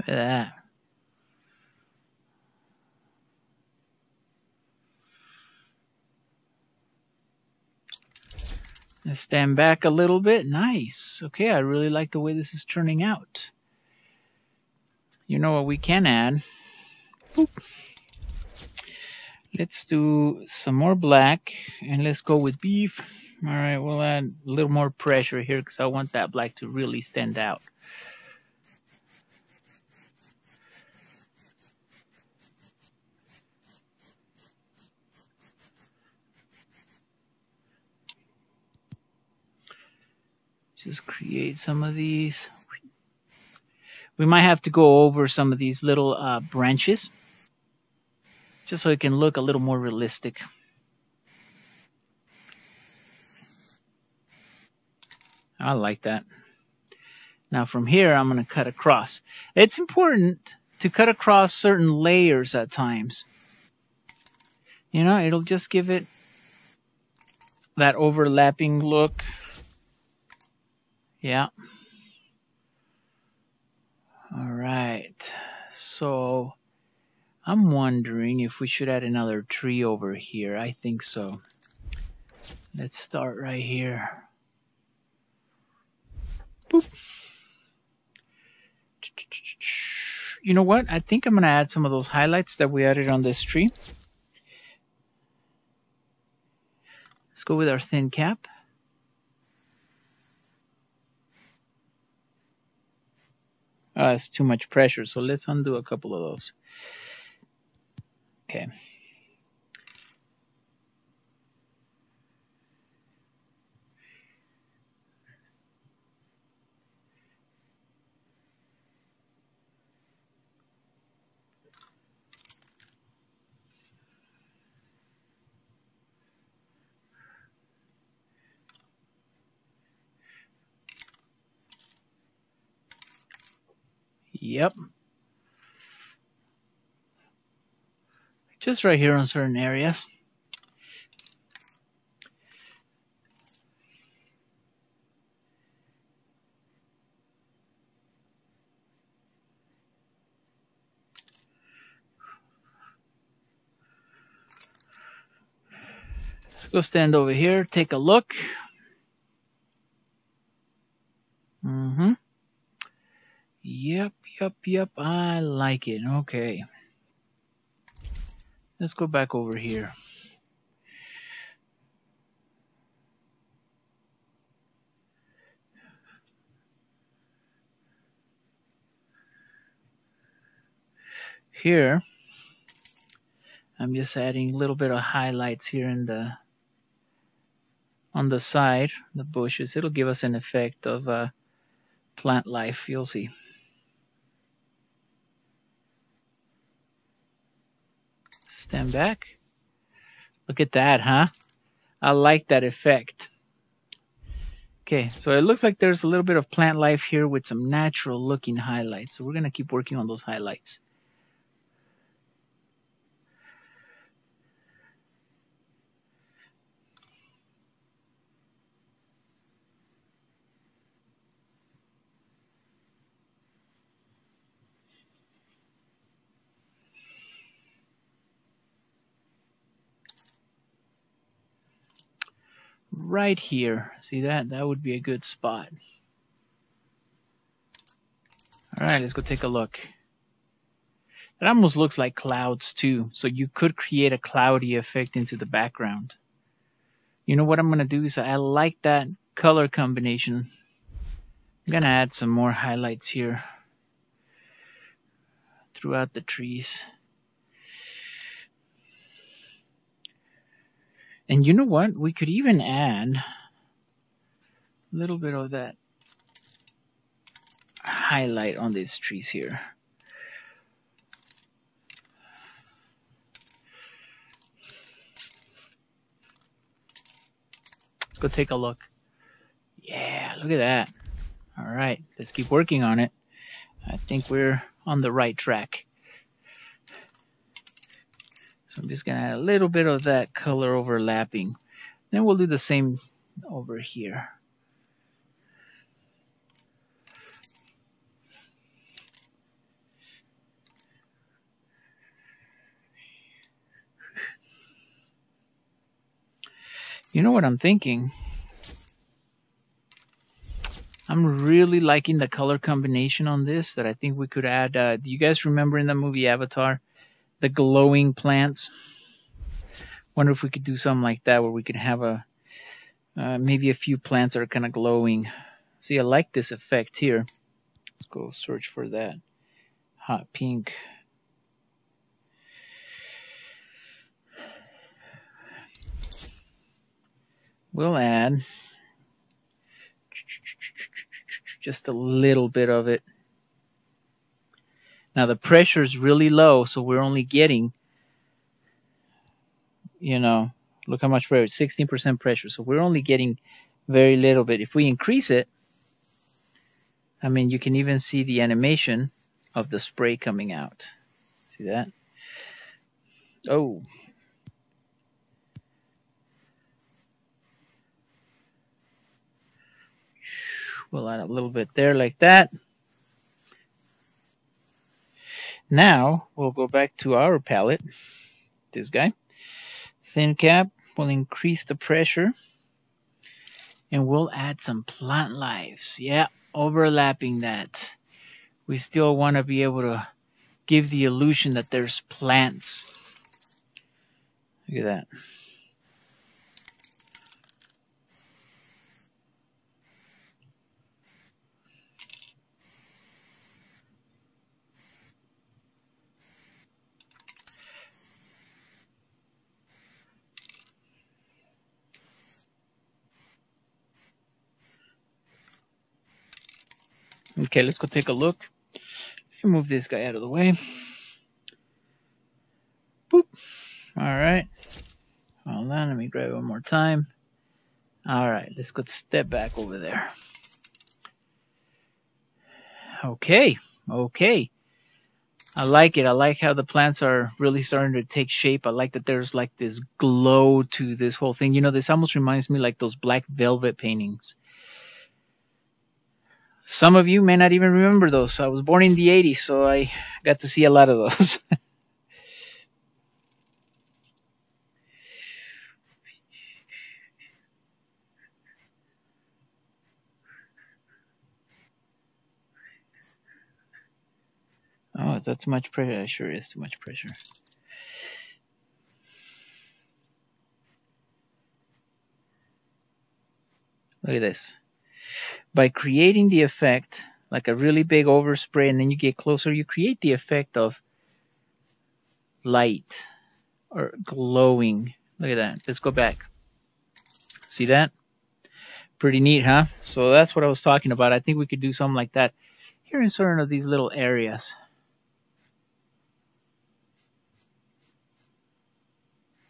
at that. Let's stand back a little bit. Nice. Okay, I really like the way this is turning out. You know what we can add? Boop. Let's do some more black, and let's go with beef. All right, we'll add a little more pressure here because I want that black to really stand out. Just create some of these. We might have to go over some of these little branches just so it can look a little more realistic. I like that. Now from here, I'm going to cut across. It's important to cut across certain layers at times. You know, it'll just give it that overlapping look. Yeah. All right. So I'm wondering if we should add another tree over here. I think so. Let's start right here. Boop. You know what? I think I'm going to add some of those highlights that we added on this tree. Let's go with our thin cap. It's too much pressure, so let's undo a couple of those. Okay. Yep. Just right here on certain areas. Let's go stand over here, take a look. Yep, I like it. Okay. Let's go back over here. Here, I'm just adding a little bit of highlights here in on the side, the bushes. It'll give us an effect of plant life. You'll see. Stand back. Look at that, huh? I like that effect. Okay, so it looks like there's a little bit of plant life here with some natural looking highlights. So we're going to keep working on those highlights. Right here. See that? That would be a good spot. All right, let's go take a look. It almost looks like clouds too. So you could create a cloudy effect into the background. You know what I'm going to do is I like that color combination. I'm going to add some more highlights here throughout the trees. And you know what? We could even add a little bit of that highlight on these trees here. Let's go take a look. Yeah, look at that. All right, let's keep working on it. I think we're on the right track. So I'm just going to add a little bit of that color overlapping. Then we'll do the same over here. You know what I'm thinking? I'm really liking the color combination on this, that I think we could add. Do you guys remember in the movie Avatar, the glowing plants? Wonder if we could do something like that, where we could have a maybe a few plants that are kind of glowing. See, I like this effect here. Let's go search for that. Hot pink. We'll add just a little bit of it. Now the pressure is really low, so we're only getting, you know, look how much pressure, 16% pressure. So we're only getting very little bit. If we increase it, I mean, you can even see the animation of the spray coming out. See that? Oh. We'll add a little bit there like that. Now we'll go back to our palette. This guy. Thin cap. We'll increase the pressure. And we'll add some plant lives. Yeah, overlapping that. We still want to be able to give the illusion that there's plants. Look at that. Okay, let's go take a look. Move this guy out of the way. Boop. All right. Hold on, let me grab it one more time. All right, let's go step back over there. Okay, okay. I like it. I like how the plants are really starting to take shape. I like that there's like this glow to this whole thing. You know, this almost reminds me like those black velvet paintings. Some of you may not even remember those. I was born in the 80s, so I got to see a lot of those. Oh, is that too much pressure? It sure is too much pressure. Look at this. By creating the effect, like a really big overspray, and then you get closer, you create the effect of light or glowing. Look at that. Let's go back. See that? Pretty neat, huh? So that's what I was talking about. I think we could do something like that here in certain of these little areas.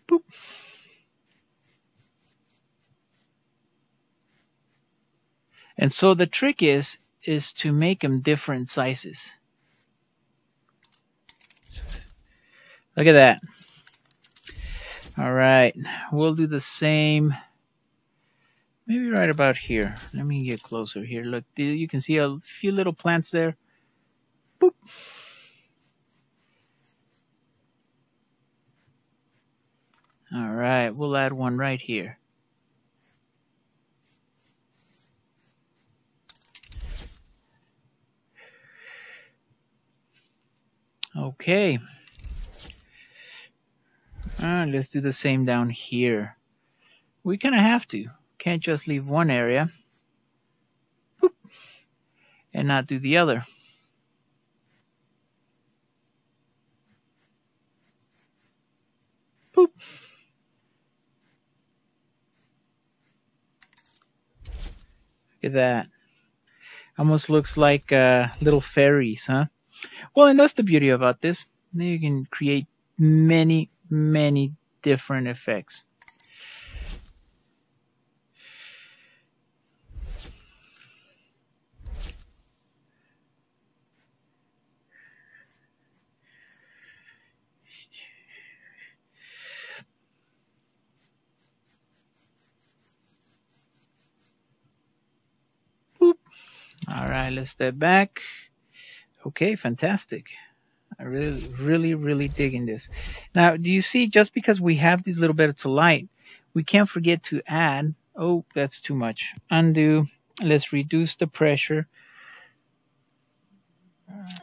Boop. And so the trick is to make them different sizes. Look at that. All right, we'll do the same. Maybe right about here. Let me get closer here. Look, you can see a few little plants there. Boop. All right, we'll add one right here. Okay. Let's do the same down here. We kind of have to. Can't just leave one area. Boop. And not do the other. Boop. Look at that. Almost looks like little fairies, huh? Well, and that's the beauty about this. You can create many, many different effects. Boop. All right, let's step back. Okay, fantastic. I really digging this. Now, do you see, just because we have these little bits of light, we can't forget to add, oh, that's too much. Undo. Let's reduce the pressure.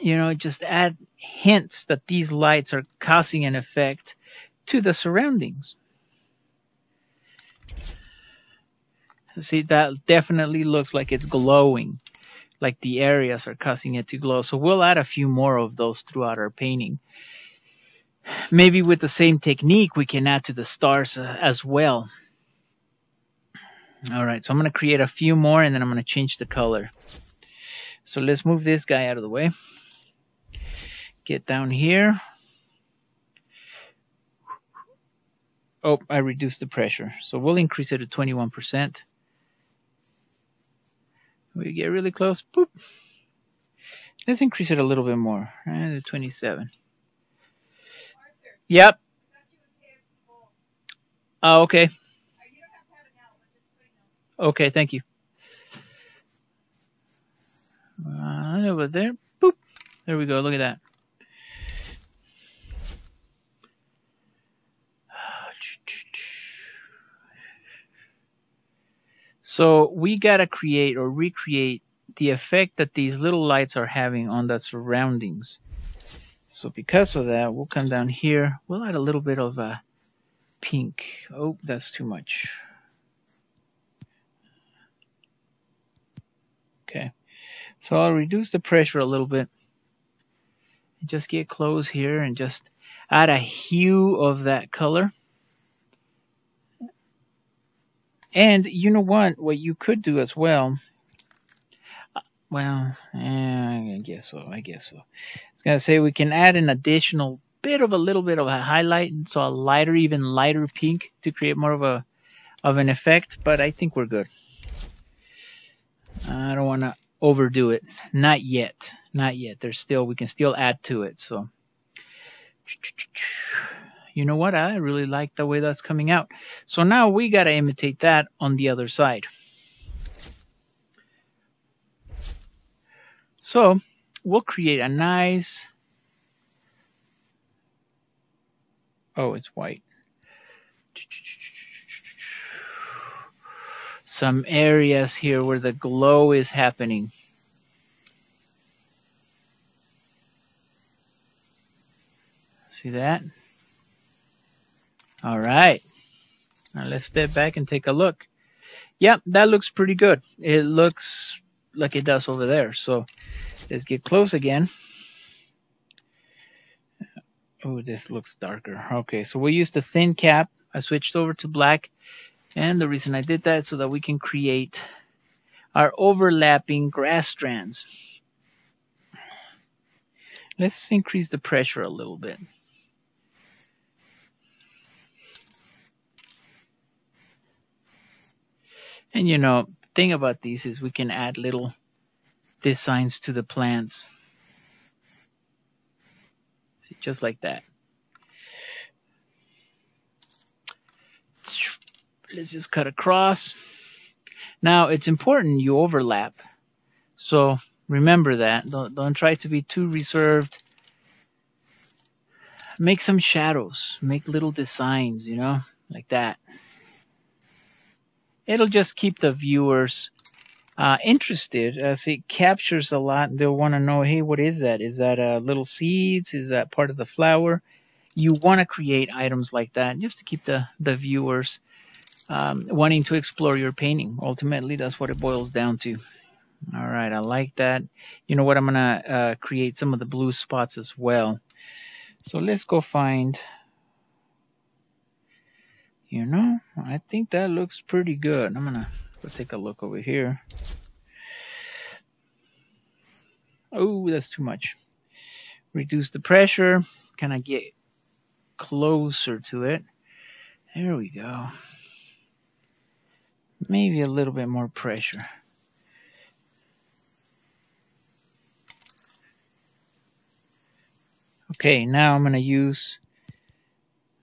You know, just add hints that these lights are causing an effect to the surroundings. See, that definitely looks like it's glowing, like the areas are causing it to glow. So we'll add a few more of those throughout our painting. Maybe with the same technique, we can add to the stars as well. All right, so I'm going to create a few more, and then I'm going to change the color. So let's move this guy out of the way. Get down here. Oh, I reduced the pressure. So we'll increase it to 21%. We get really close. Boop. Let's increase it a little bit more. To 27. Yep. Oh, okay. Okay, thank you. Over there. Boop. There we go. Look at that. So we got to create or recreate the effect that these little lights are having on the surroundings. So because of that, we'll come down here. We'll add a little bit of pink. Oh, that's too much. Okay. So I'll reduce the pressure a little bit. Just get close here and just add a hue of that color. And you know what you could do as well. Well, I guess so. I was going to say we can add an additional a little bit of a highlight. So a lighter, even lighter pink to create more of an effect. But I think we're good. I don't want to overdo it. Not yet. Not yet. We can still add to it. So, you know what? I really like the way that's coming out. So now we got to imitate that on the other side. So we'll create a nice, oh, it's white. Some areas here where the glow is happening. See that? All right. Now let's step back and take a look. Yep, that looks pretty good. It looks like it does over there. So let's get close again. Oh, this looks darker. Okay, so we'll use the thin cap. I switched over to black. And the reason I did that is so that we can create our overlapping grass strands. Let's increase the pressure a little bit. And you know, the thing about these is we can add little designs to the plants. See, just like that. Let's just cut across. Now it's important you overlap. So remember that. Don't try to be too reserved. Make some shadows. Make little designs, you know, like that. It'll just keep the viewers interested as it captures a lot. They'll want to know, hey, what is that? Is that little seeds? Is that part of the flower? You want to create items like that just to keep the viewers wanting to explore your painting. Ultimately, that's what it boils down to. All right, I like that. You know what? I'm going to create some of the blue spots as well. So let's go find... You know, I think that looks pretty good. I'm going to go take a look over here. Oh, that's too much. Reduce the pressure. Kind of get closer to it. There we go. Maybe a little bit more pressure. Okay, now I'm going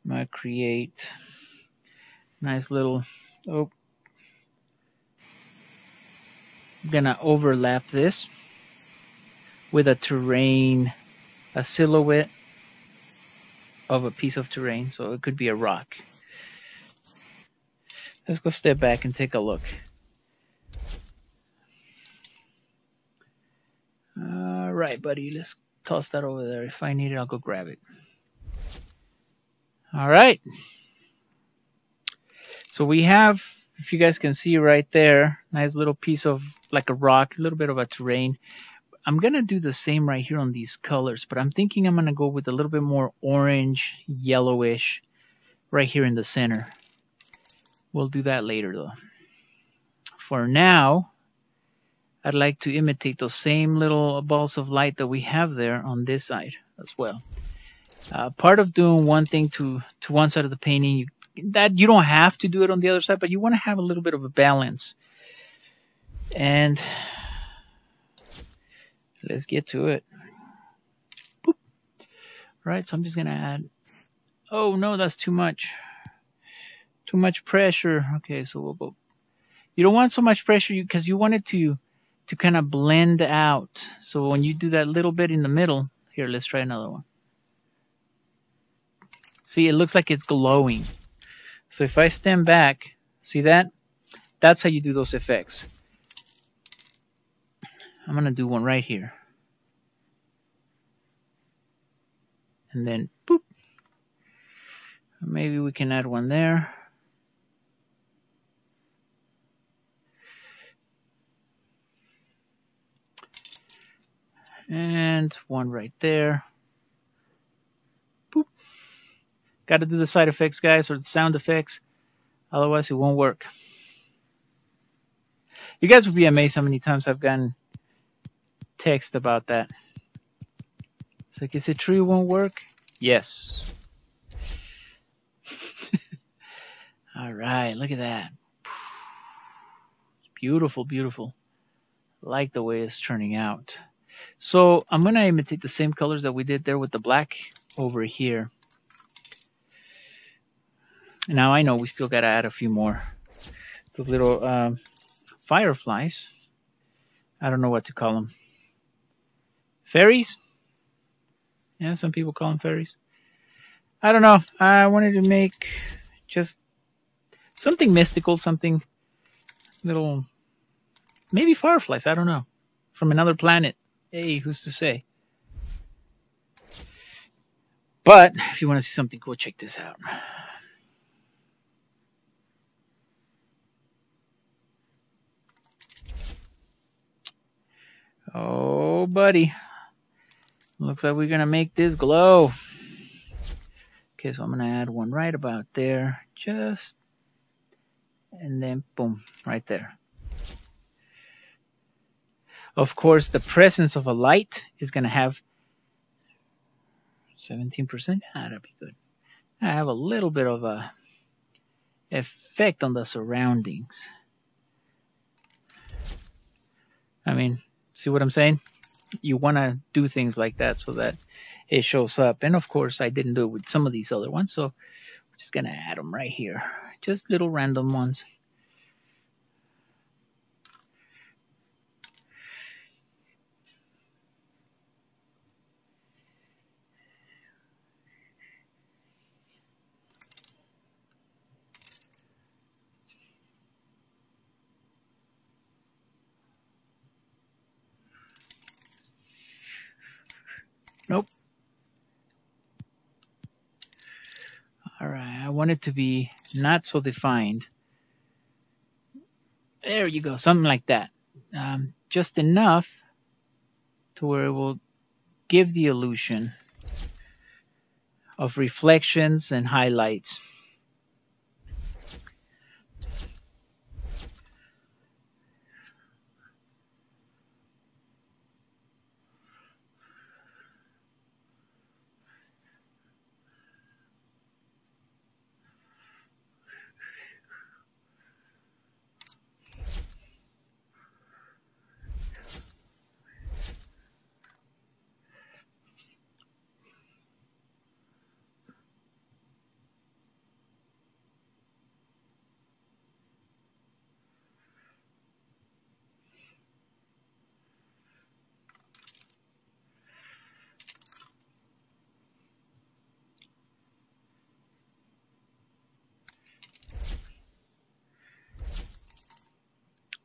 to create nice little, I'm going to overlap this with a terrain, a silhouette of a piece of terrain. So it could be a rock. Let's go step back and take a look. All right, buddy, let's toss that over there. If I need it, I'll go grab it. All right. So we have, if you guys can see right there, nice little piece of like a rock, a little bit of a terrain. I'm going to do the same right here on these colors, but I'm thinking I'm going to go with a little bit more orange, yellowish right here in the center. We'll do that later though. For now, I'd like to imitate those same little balls of light that we have there on this side as well. Part of doing one thing to one side of the painting, that you don't have to do it on the other side, but you want to have a little bit of a balance. And let's get to it. Boop. Right, so I'm just going to add, oh no, that's too much. Too much pressure. Okay, so we'll go. You don't want so much pressure because you want it to kind of blend out. So when you do that little bit in the middle, here, let's try another one. See, it looks like it's glowing. So if I stand back, see that? That's how you do those effects. I'm going to do one right here. And then, boop. Maybe we can add one there. And one right there. Boop. Got to do the side effects, guys, or the sound effects. Otherwise, it won't work. You guys would be amazed how many times I've gotten text about that. It's like, is it true it won't work? Yes. All right, look at that. Beautiful, beautiful. Like the way it's turning out. So I'm going to imitate the same colors that we did there with the black over here. Now I know we still got to add a few more. Those little fireflies. I don't know what to call them. Fairies? Yeah, some people call them fairies. I don't know. I wanted to make just something mystical, something little, maybe fireflies, I don't know. From another planet. Hey, who's to say? But if you want to see something cool, check this out. Oh, buddy. Looks like we're going to make this glow. Okay, so I'm going to add one right about there. Just, and then boom, right there. Of course, the presence of a light is going to have 17%. That'll be good. I have a little bit of a effect on the surroundings. I mean, see what I'm saying? You want to do things like that so that it shows up. And of course, I didn't do it with some of these other ones, so I'm just going to add them right here. Just little random ones. Nope. All right, I want it to be not so defined. There you go, something like that. Just enough to where it will give the illusion of reflections and highlights.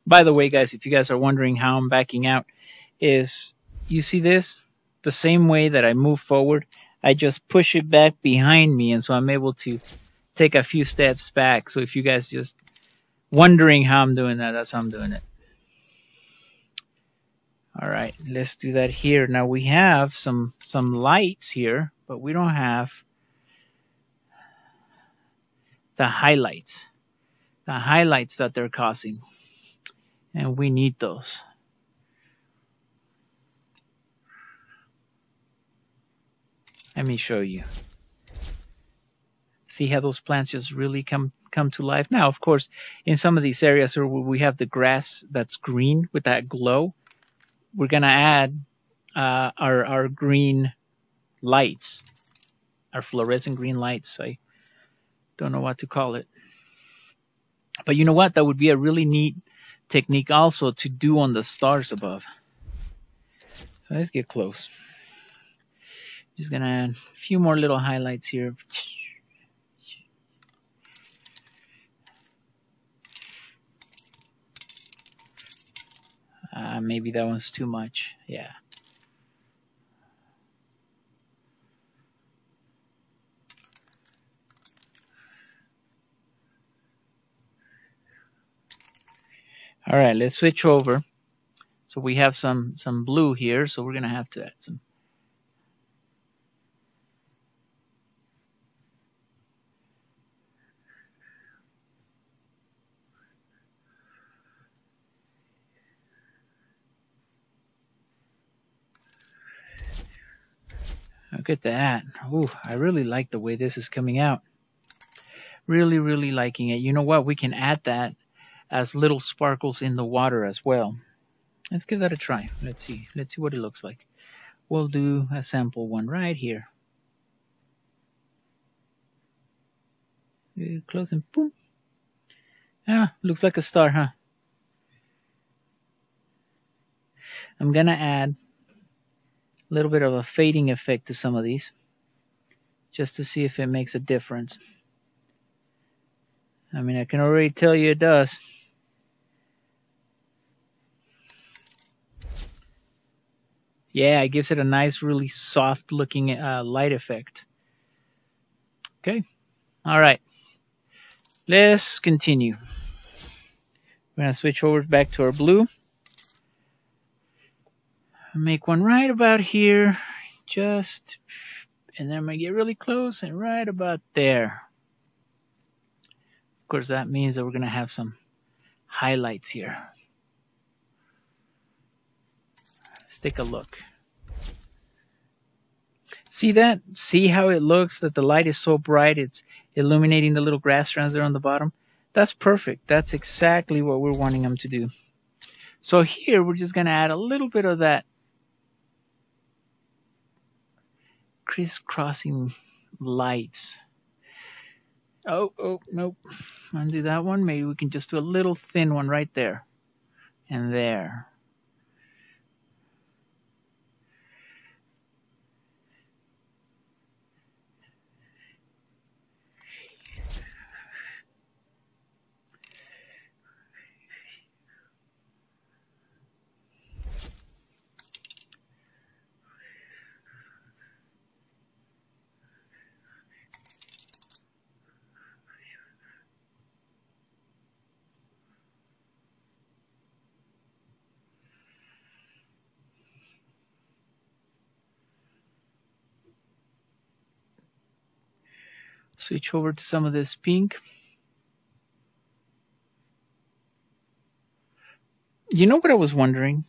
By the way, guys, if you guys are wondering how I'm backing out, is you see this? The same way that I move forward, I just push it back behind me, and so I'm able to take a few steps back. So if you guys just wondering how I'm doing that, that's how I'm doing it. All right, let's do that here. Now we have some lights here, but we don't have the highlights that they're causing, and we need those. Let me show you. See how those plants just really come to life. Now, of course, in some of these areas where we have the grass that's green with that glow, we're gonna add our green lights, our fluorescent green lights. I don't know what to call it, but you know what? That would be a really neat technique also to do on the stars above. So let's get close. Just gonna add a few more little highlights here. Maybe that one's too much. Yeah. All right, let's switch over. So we have some blue here, so we're gonna have to add some. Look at that. Ooh, I really like the way this is coming out. Really, really liking it. You know what? We can add that as little sparkles in the water as well. Let's give that a try. Let's see what it looks like. We'll do a sample one right here. Close and boom. Ah, looks like a star, huh? I'm gonna add a little bit of a fading effect to some of these, just to see if it makes a difference. I mean, I can already tell you it does. Yeah, it gives it a nice, really soft looking light effect. Okay. All right. Let's continue. We're going to switch over back to our blue. Make one right about here. And then I'm going to get really close and right about there. Of course, that means that we're going to have some highlights here. Let's take a look. See that? See how it looks that the light is so bright it's illuminating the little grass strands there on the bottom? That's perfect. That's exactly what we're wanting them to do. So here we're just going to add a little bit of that crisscrossing lights. Oh, nope. Undo that one. Maybe we can just do a little thin one right there and there. Switch over to some of this pink. You know what I was wondering?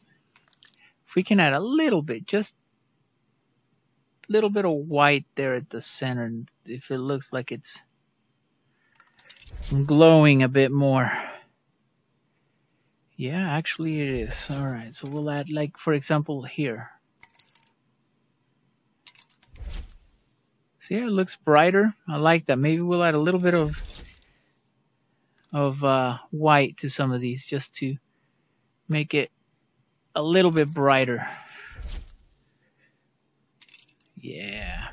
If we can add a little bit, just a little bit of white there at the center, if it looks like it's glowing a bit more. Yeah, actually it is. All right, so we'll add, like, for example, here. See how it looks brighter? I like that. Maybe we'll add a little bit of white to some of these just to make it a little bit brighter. Yeah.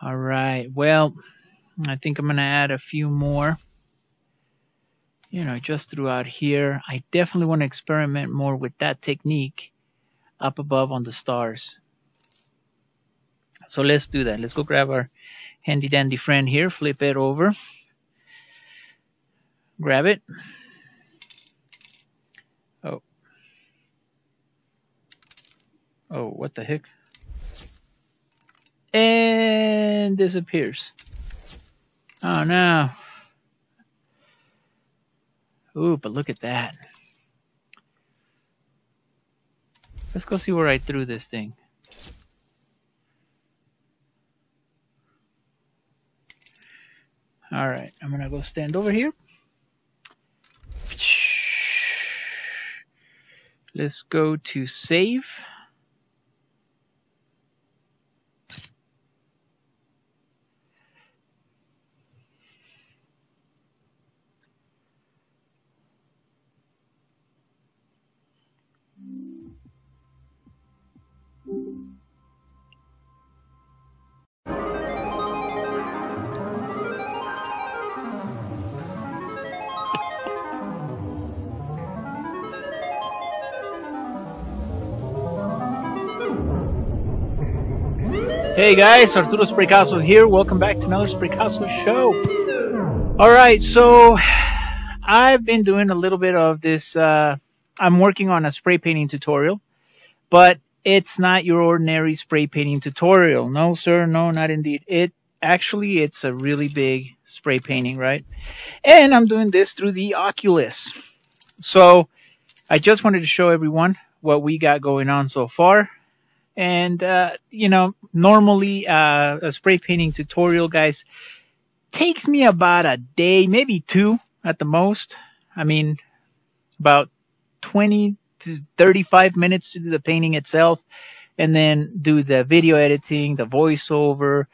All right, well, I think I'm going to add a few more, you know, just throughout here. I definitely want to experiment more with that technique up above on the stars. So let's do that. Let's go grab our handy dandy friend here, flip it over, grab it. Oh, what the heck? And disappears. Oh no. Ooh, but look at that. Let's go see where I threw this thing. All right, I'm gonna go stand over here. Let's go to save. Hey guys, Arturo Spraycasso here. Welcome back to another Spraycasso show. All right, so I've been doing a little bit of this. I'm working on a spray painting tutorial, but it's not your ordinary spray painting tutorial. No, sir, no, not indeed. It's a really big spray painting, right? And I'm doing this through the Oculus. So I just wanted to show everyone what we got going on so far. And, you know, normally a spray painting tutorial, guys, takes me about a day, maybe two at the most. I mean, about 20 to 35 minutes to do the painting itself, and then do the video editing, the voiceover,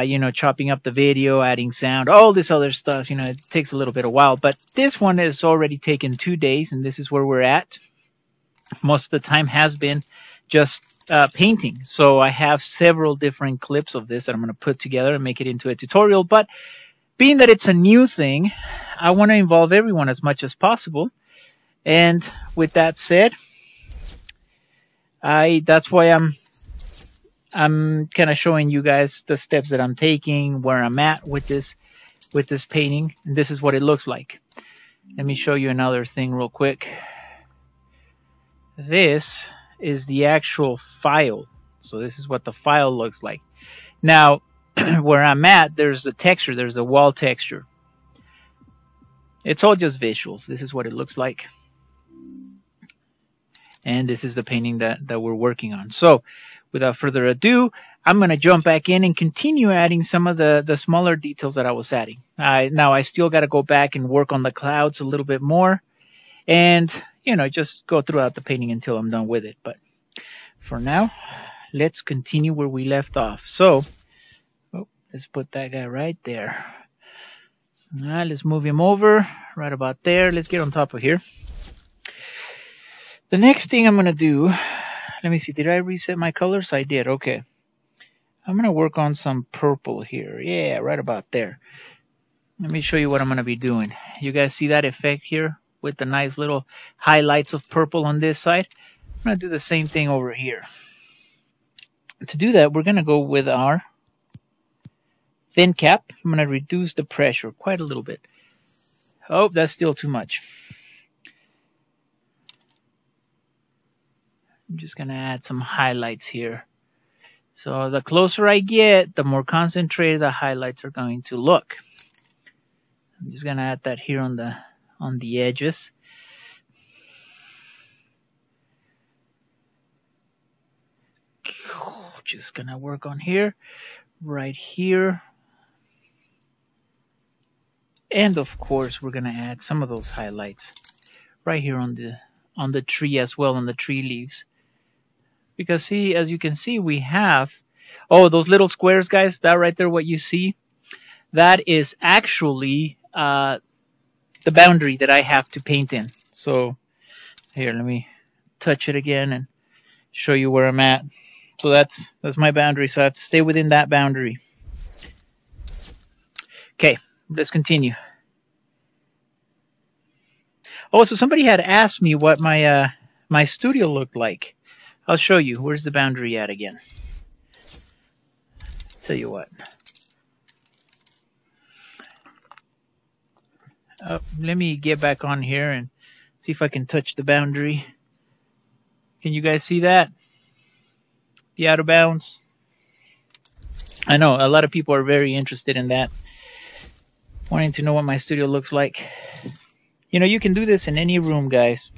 you know, chopping up the video, adding sound, all this other stuff. You know, it takes a little bit of while, but this one has already taken 2 days, and this is where we're at. Most of the time has been just painting. So I have several different clips of this that I'm going to put together and make it into a tutorial. But being that it's a new thing, I want to involve everyone as much as possible. And with that said, that's why I'm kind of showing you guys the steps that I'm taking, where I'm at with this painting. And this is what it looks like. Let me show you another thing real quick. This is the actual file. So this is what the file looks like. Now, where I'm at, there's the texture, there's the wall texture. It's all just visuals. This is what it looks like. And this is the painting that we're working on. So without further ado, I'm going to jump back in and continue adding some of the smaller details that I was adding. Now I still got to go back and work on the clouds a little bit more. And, you know, just go throughout the painting until I'm done with it. But for now, let's continue where we left off. So, let's put that guy right there. All right, let's move him over right about there. Let's get on top of here. The next thing I'm going to do, let me see, did I reset my colors? I did, okay. I'm going to work on some purple here. Yeah, right about there. Let me show you what I'm going to be doing. You guys see that effect here with the nice little highlights of purple on this side? I'm going to do the same thing over here. To do that, we're going to go with our thin cap. I'm going to reduce the pressure quite a little bit. Oh, that's still too much. I'm just going to add some highlights here. So the closer I get, the more concentrated the highlights are going to look. I'm just going to add that here on the edges. Just going to work on here, right here. And of course, we're going to add some of those highlights right here on the tree as well, on the tree leaves. Because see, as you can see, we have, oh, those little squares, guys, that right there, what you see, that is actually the boundary that I have to paint in. So here, let me touch it again and show you where I'm at. So that's my boundary. So I have to stay within that boundary. Okay, let's continue. Oh, so somebody had asked me what my my studio looked like. I'll show you. Where's the boundary at again? Tell you what. Let me get back on here and see if I can touch the boundary. Can you guys see that? The out of bounds? I know a lot of people are very interested in that, wanting to know what my studio looks like. You know, you can do this in any room, guys.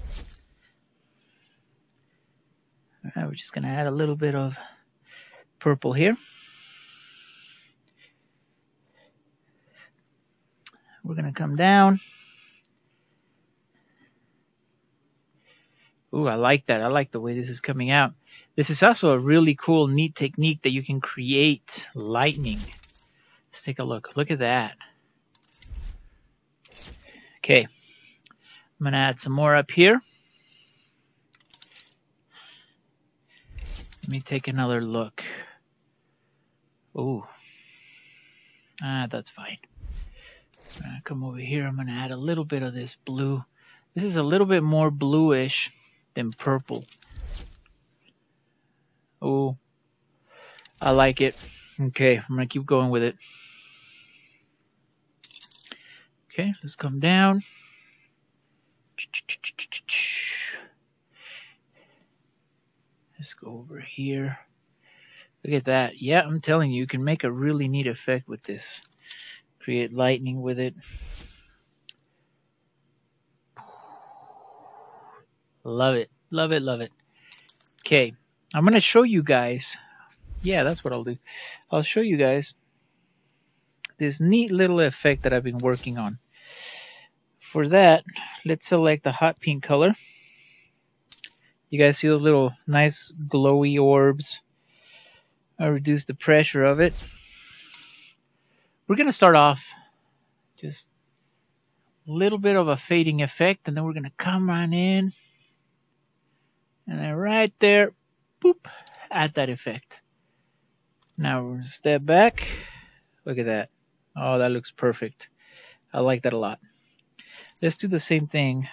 All right, we're just going to add a little bit of purple here. We're going to come down. Ooh, I like that. I like the way this is coming out. This is also a really cool, neat technique that you can create lightning. Let's take a look. Look at that. Okay. I'm going to add some more up here. Let me take another look. Ooh. That's fine. I'm going to come over here. I'm going to add a little bit of this blue. This is a little bit more bluish than purple. Oh, I like it. Okay, I'm going to keep going with it. Okay, let's come down. Let's go over here. Look at that. Yeah, I'm telling you, you can make a really neat effect with this. Create lightning with it. Love it. Love it. Love it. Okay, I'm going to show you guys. Yeah, that's what I'll do. I'll show you guys this neat little effect that I've been working on. For that, let's select the hot pink color. You guys see those little nice glowy orbs? I'll reduce the pressure of it. We're going to start off just a little bit of a fading effect, and then we're going to come on in. And then right there, boop, add that effect. Now we're going to step back. Look at that. Oh, that looks perfect. I like that a lot. Let's do the same thing.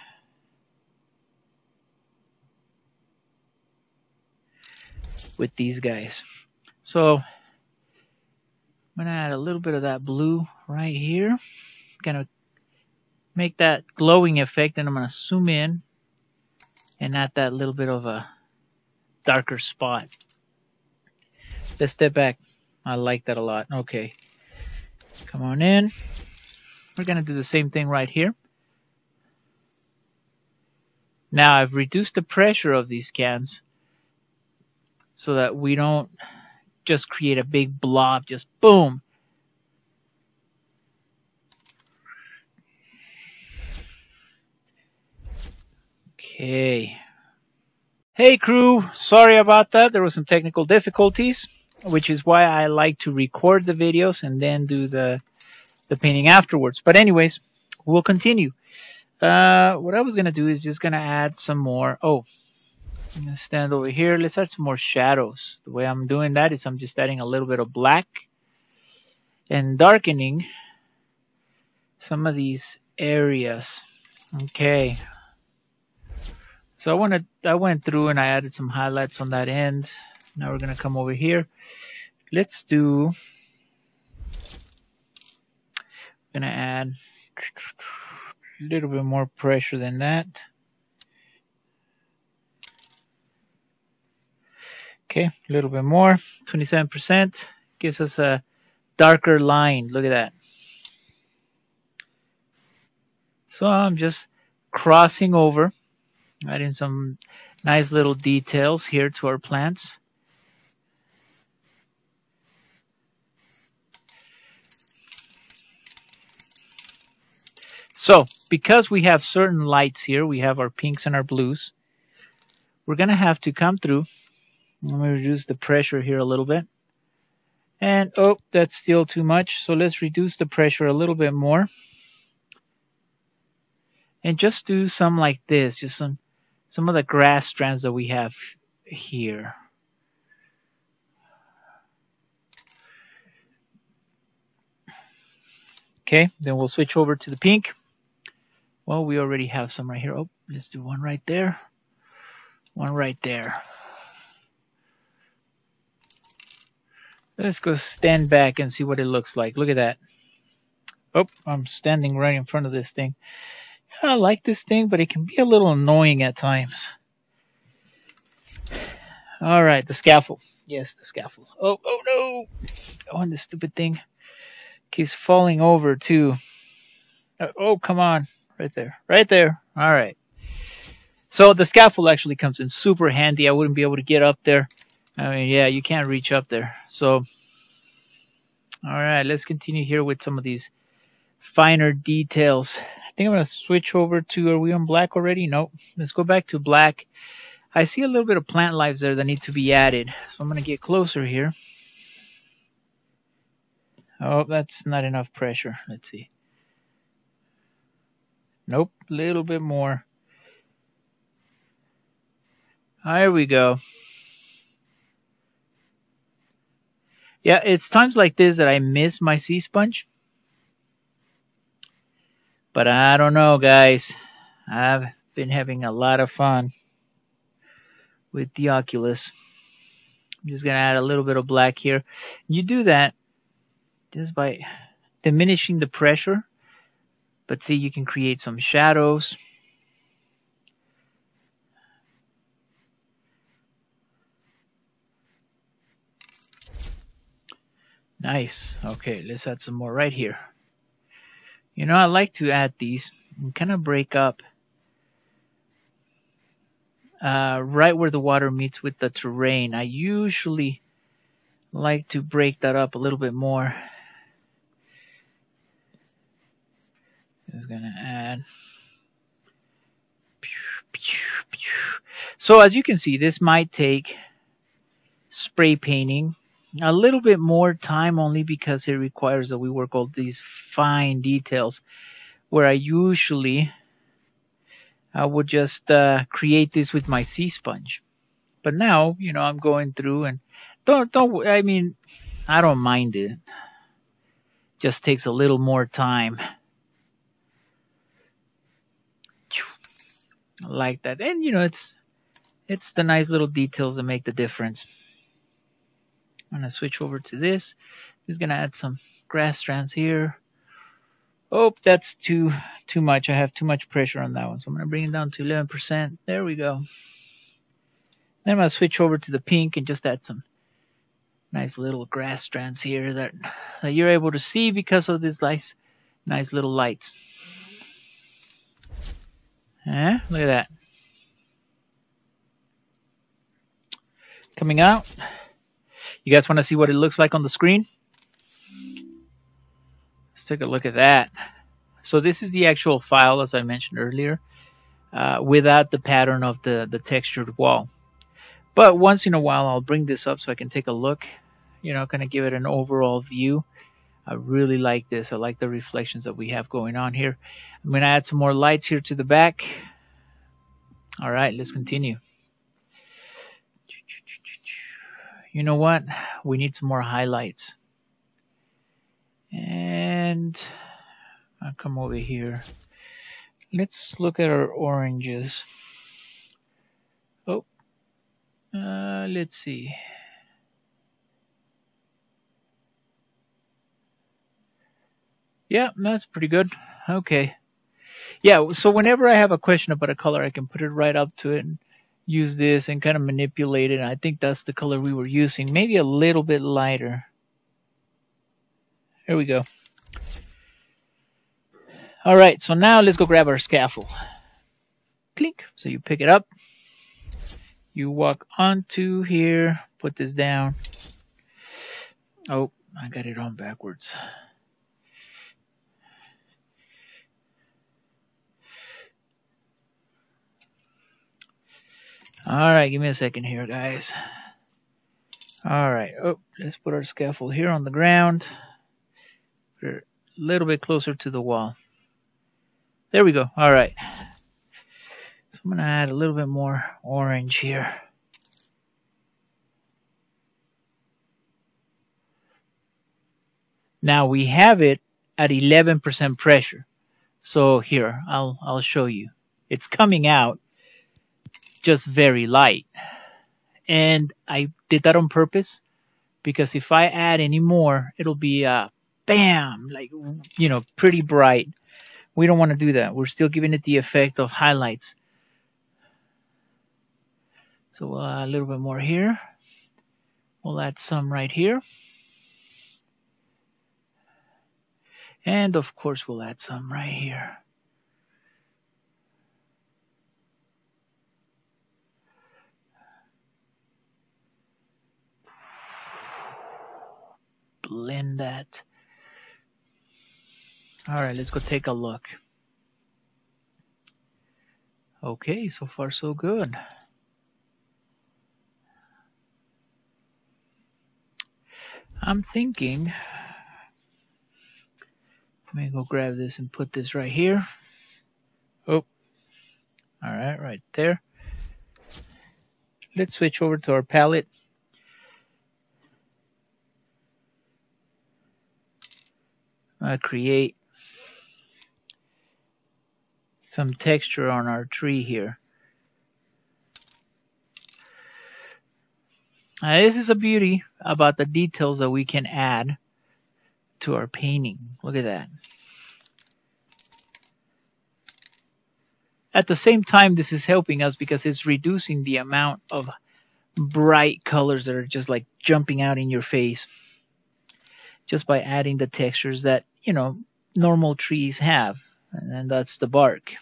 With these guys. So I'm going to add a little bit of that blue right here. Going to make that glowing effect, and I'm going to zoom in and add that little bit of a darker spot. Let's step back. I like that a lot. Okay. Come on in. We're going to do the same thing right here. Now I've reduced the pressure of these cans so that we don't just create a big blob, just boom. Okay. Hey crew, sorry about that. There was some technical difficulties, which is why I like to record the videos and then do the painting afterwards. But anyways, we'll continue. What I was going to do is just going to add some more. Oh, I'm going to stand over here. Let's add some more shadows. The way I'm doing that is I'm just adding a little bit of black and darkening some of these areas. Okay. So I went through and I added some highlights on that end. Now we're going to come over here. Let's do, I'm going to add a little bit more pressure than that. Okay, a little bit more, 27%, gives us a darker line. Look at that. So I'm just crossing over, adding some nice little details here to our plants. So because we have certain lights here, we have our pinks and our blues, we're going to have to come through. Let me reduce the pressure here a little bit. And, oh, that's still too much. So let's reduce the pressure a little bit more. And just do some like this, just some of the grass strands that we have here. Okay, then we'll switch over to the pink. Well, we already have some right here. Oh, let's do one right there. One right there. Let's go stand back and see what it looks like. Look at that. Oh, I'm standing right in front of this thing. I like this thing, but it can be a little annoying at times. All right, the scaffold. Yes, the scaffold. Oh no. Oh, and this stupid thing keeps falling over too. Oh, come on. Right there. Right there. All right. So the scaffold actually comes in super handy. I wouldn't be able to get up there. I mean, yeah, you can't reach up there. So, all right, let's continue here with some of these finer details. I think I'm going to switch over to, are we on black already? Nope. Let's go back to black. I see a little bit of plant lives there that need to be added. So I'm going to get closer here. Oh, that's not enough pressure. Let's see. Nope, a little bit more. There we go. Yeah, it's times like this that I miss my sea sponge. But I don't know, guys. I've been having a lot of fun with the Oculus. I'm just going to add a little bit of black here. You do that just by diminishing the pressure. But see, you can create some shadows. Nice. Okay, let's add some more right here. You know, I like to add these and kind of break up right where the water meets with the terrain. I usually like to break that up a little bit more. Just gonna add. So as you can see, this might take spray painting a little bit more time, only because it requires that we work all these fine details, where I would just create this with my sea sponge. But now, you know, I'm going through and I mean, I don't mind it. Just takes a little more time. I like that. And you know, it's the nice little details that make the difference. I'm going to switch over to this. Just going to add some grass strands here. Oh, that's too much. I have too much pressure on that one. So I'm going to bring it down to 11%. There we go. Then I'm going to switch over to the pink and just add some nice little grass strands here that you're able to see because of this nice little lights. Look at that. Coming out. You guys want to see what it looks like on the screen? Let's take a look at that. So this is the actual file, as I mentioned earlier, without the pattern of the textured wall. But once in a while, I'll bring this up so I can take a look, you know, kind of give it an overall view. I really like this. I like the reflections that we have going on here. I'm going to add some more lights here to the back. All right, let's continue. You know what? We need some more highlights. And I'll come over here. Let's look at our oranges. Oh, let's see. Yeah, that's pretty good. Okay. Yeah, so whenever I have a question about a color, I can put it right up to it and use this and kind of manipulate it. I think that's the color we were using. Maybe a little bit lighter. There we go. All right, so now let's go grab our scaffold. Clink. So you pick it up. You walk onto here. Put this down. Oh, I got it on backwards. All right, give me a second here, guys. All right, oh, let's put our scaffold here on the ground. Put it a little bit closer to the wall. There we go. All right. So I'm going to add a little bit more orange here. Now we have it at 11% pressure. So here, I'll show you. It's coming out just very light. And I did that on purpose because if I add any more, it'll be bam, like, you know, pretty bright. We don't want to do that. We're still giving it the effect of highlights. So a little bit more here. We'll add some right here. And of course, we'll add some right here. Blend that. All right, let's go take a look. Okay, so far so good. I'm thinking, let me go grab this and put this right here. Oh, all right, right there. Let's switch over to our palette. Create some texture on our tree here. This is a beauty about the details that we can add to our painting. Look at that. At the same time, this is helping us because it's reducing the amount of bright colors that are just like jumping out in your face, just by adding the textures that, you know, normal trees have. And that's the bark.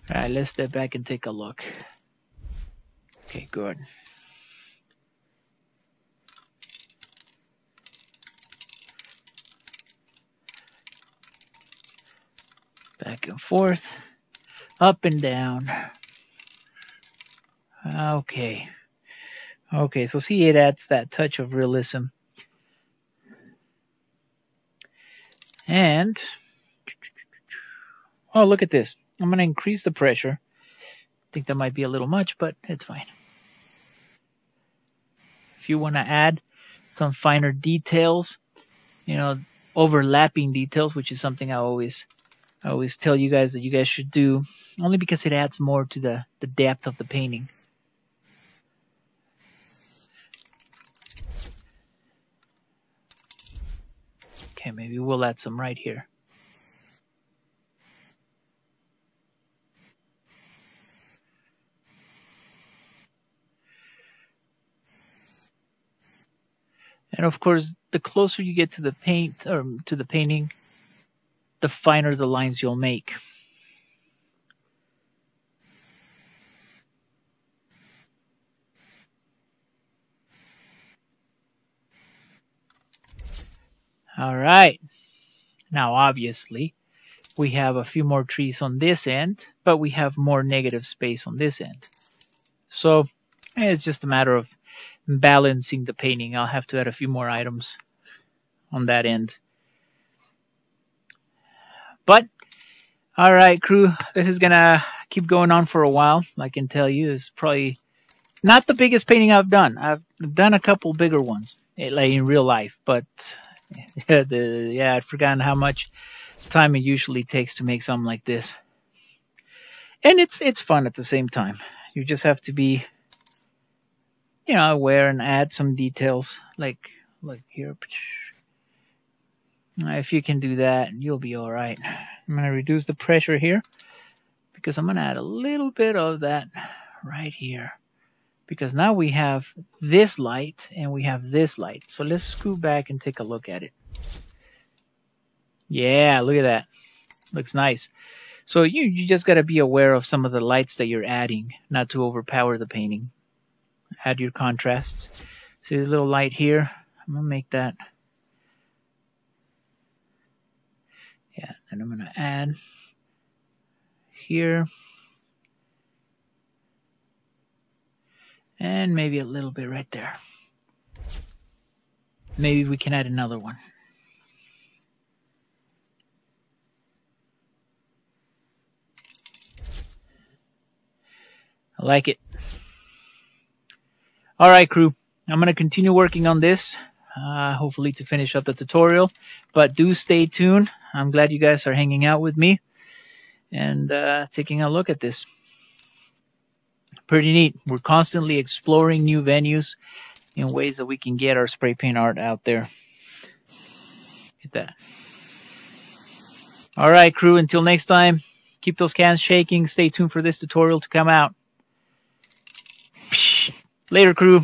All right, let's step back and take a look. Okay, good. Back and forth, up and down. Okay. Okay, so see, it adds that touch of realism. And, oh, look at this. I'm going to increase the pressure. I think that might be a little much, but it's fine. If you want to add some finer details, you know, overlapping details, which is something I always tell you guys that you guys should do, only because it adds more to the depth of the painting. Okay, maybe we'll add some right here. And of course, the closer you get to the paint or to the painting, the finer the lines you'll make. All right. Now, obviously, we have a few more trees on this end, but we have more negative space on this end. So it's just a matter of balancing the painting. I'll have to add a few more items on that end. But, all right, crew, this is going to keep going on for a while. I can tell you, it's probably not the biggest painting I've done. I've done a couple bigger ones, like in real life, but yeah, I'd forgotten how much time it usually takes to make something like this. And it's fun at the same time. You just have to be, you know, aware and add some details, like here. If you can do that, you'll be all right. I'm going to reduce the pressure here because I'm going to add a little bit of that right here. Because now we have this light and we have this light. So let's scoot back and take a look at it. Yeah, look at that. Looks nice. So you just got to be aware of some of the lights that you're adding, not to overpower the painting. Add your contrasts. See this little light here? I'm going to make that. Yeah, and I'm going to add here. And maybe a little bit right there. Maybe we can add another one. I like it. All right, crew. I'm going to continue working on this. hopefully to finish up the tutorial. But do stay tuned. I'm glad you guys are hanging out with me and taking a look at this. Pretty neat. We're constantly exploring new venues in ways that we can get our spray paint art out there. Get that. All right, crew, until next time, keep those cans shaking. Stay tuned for this tutorial to come out. Later, crew.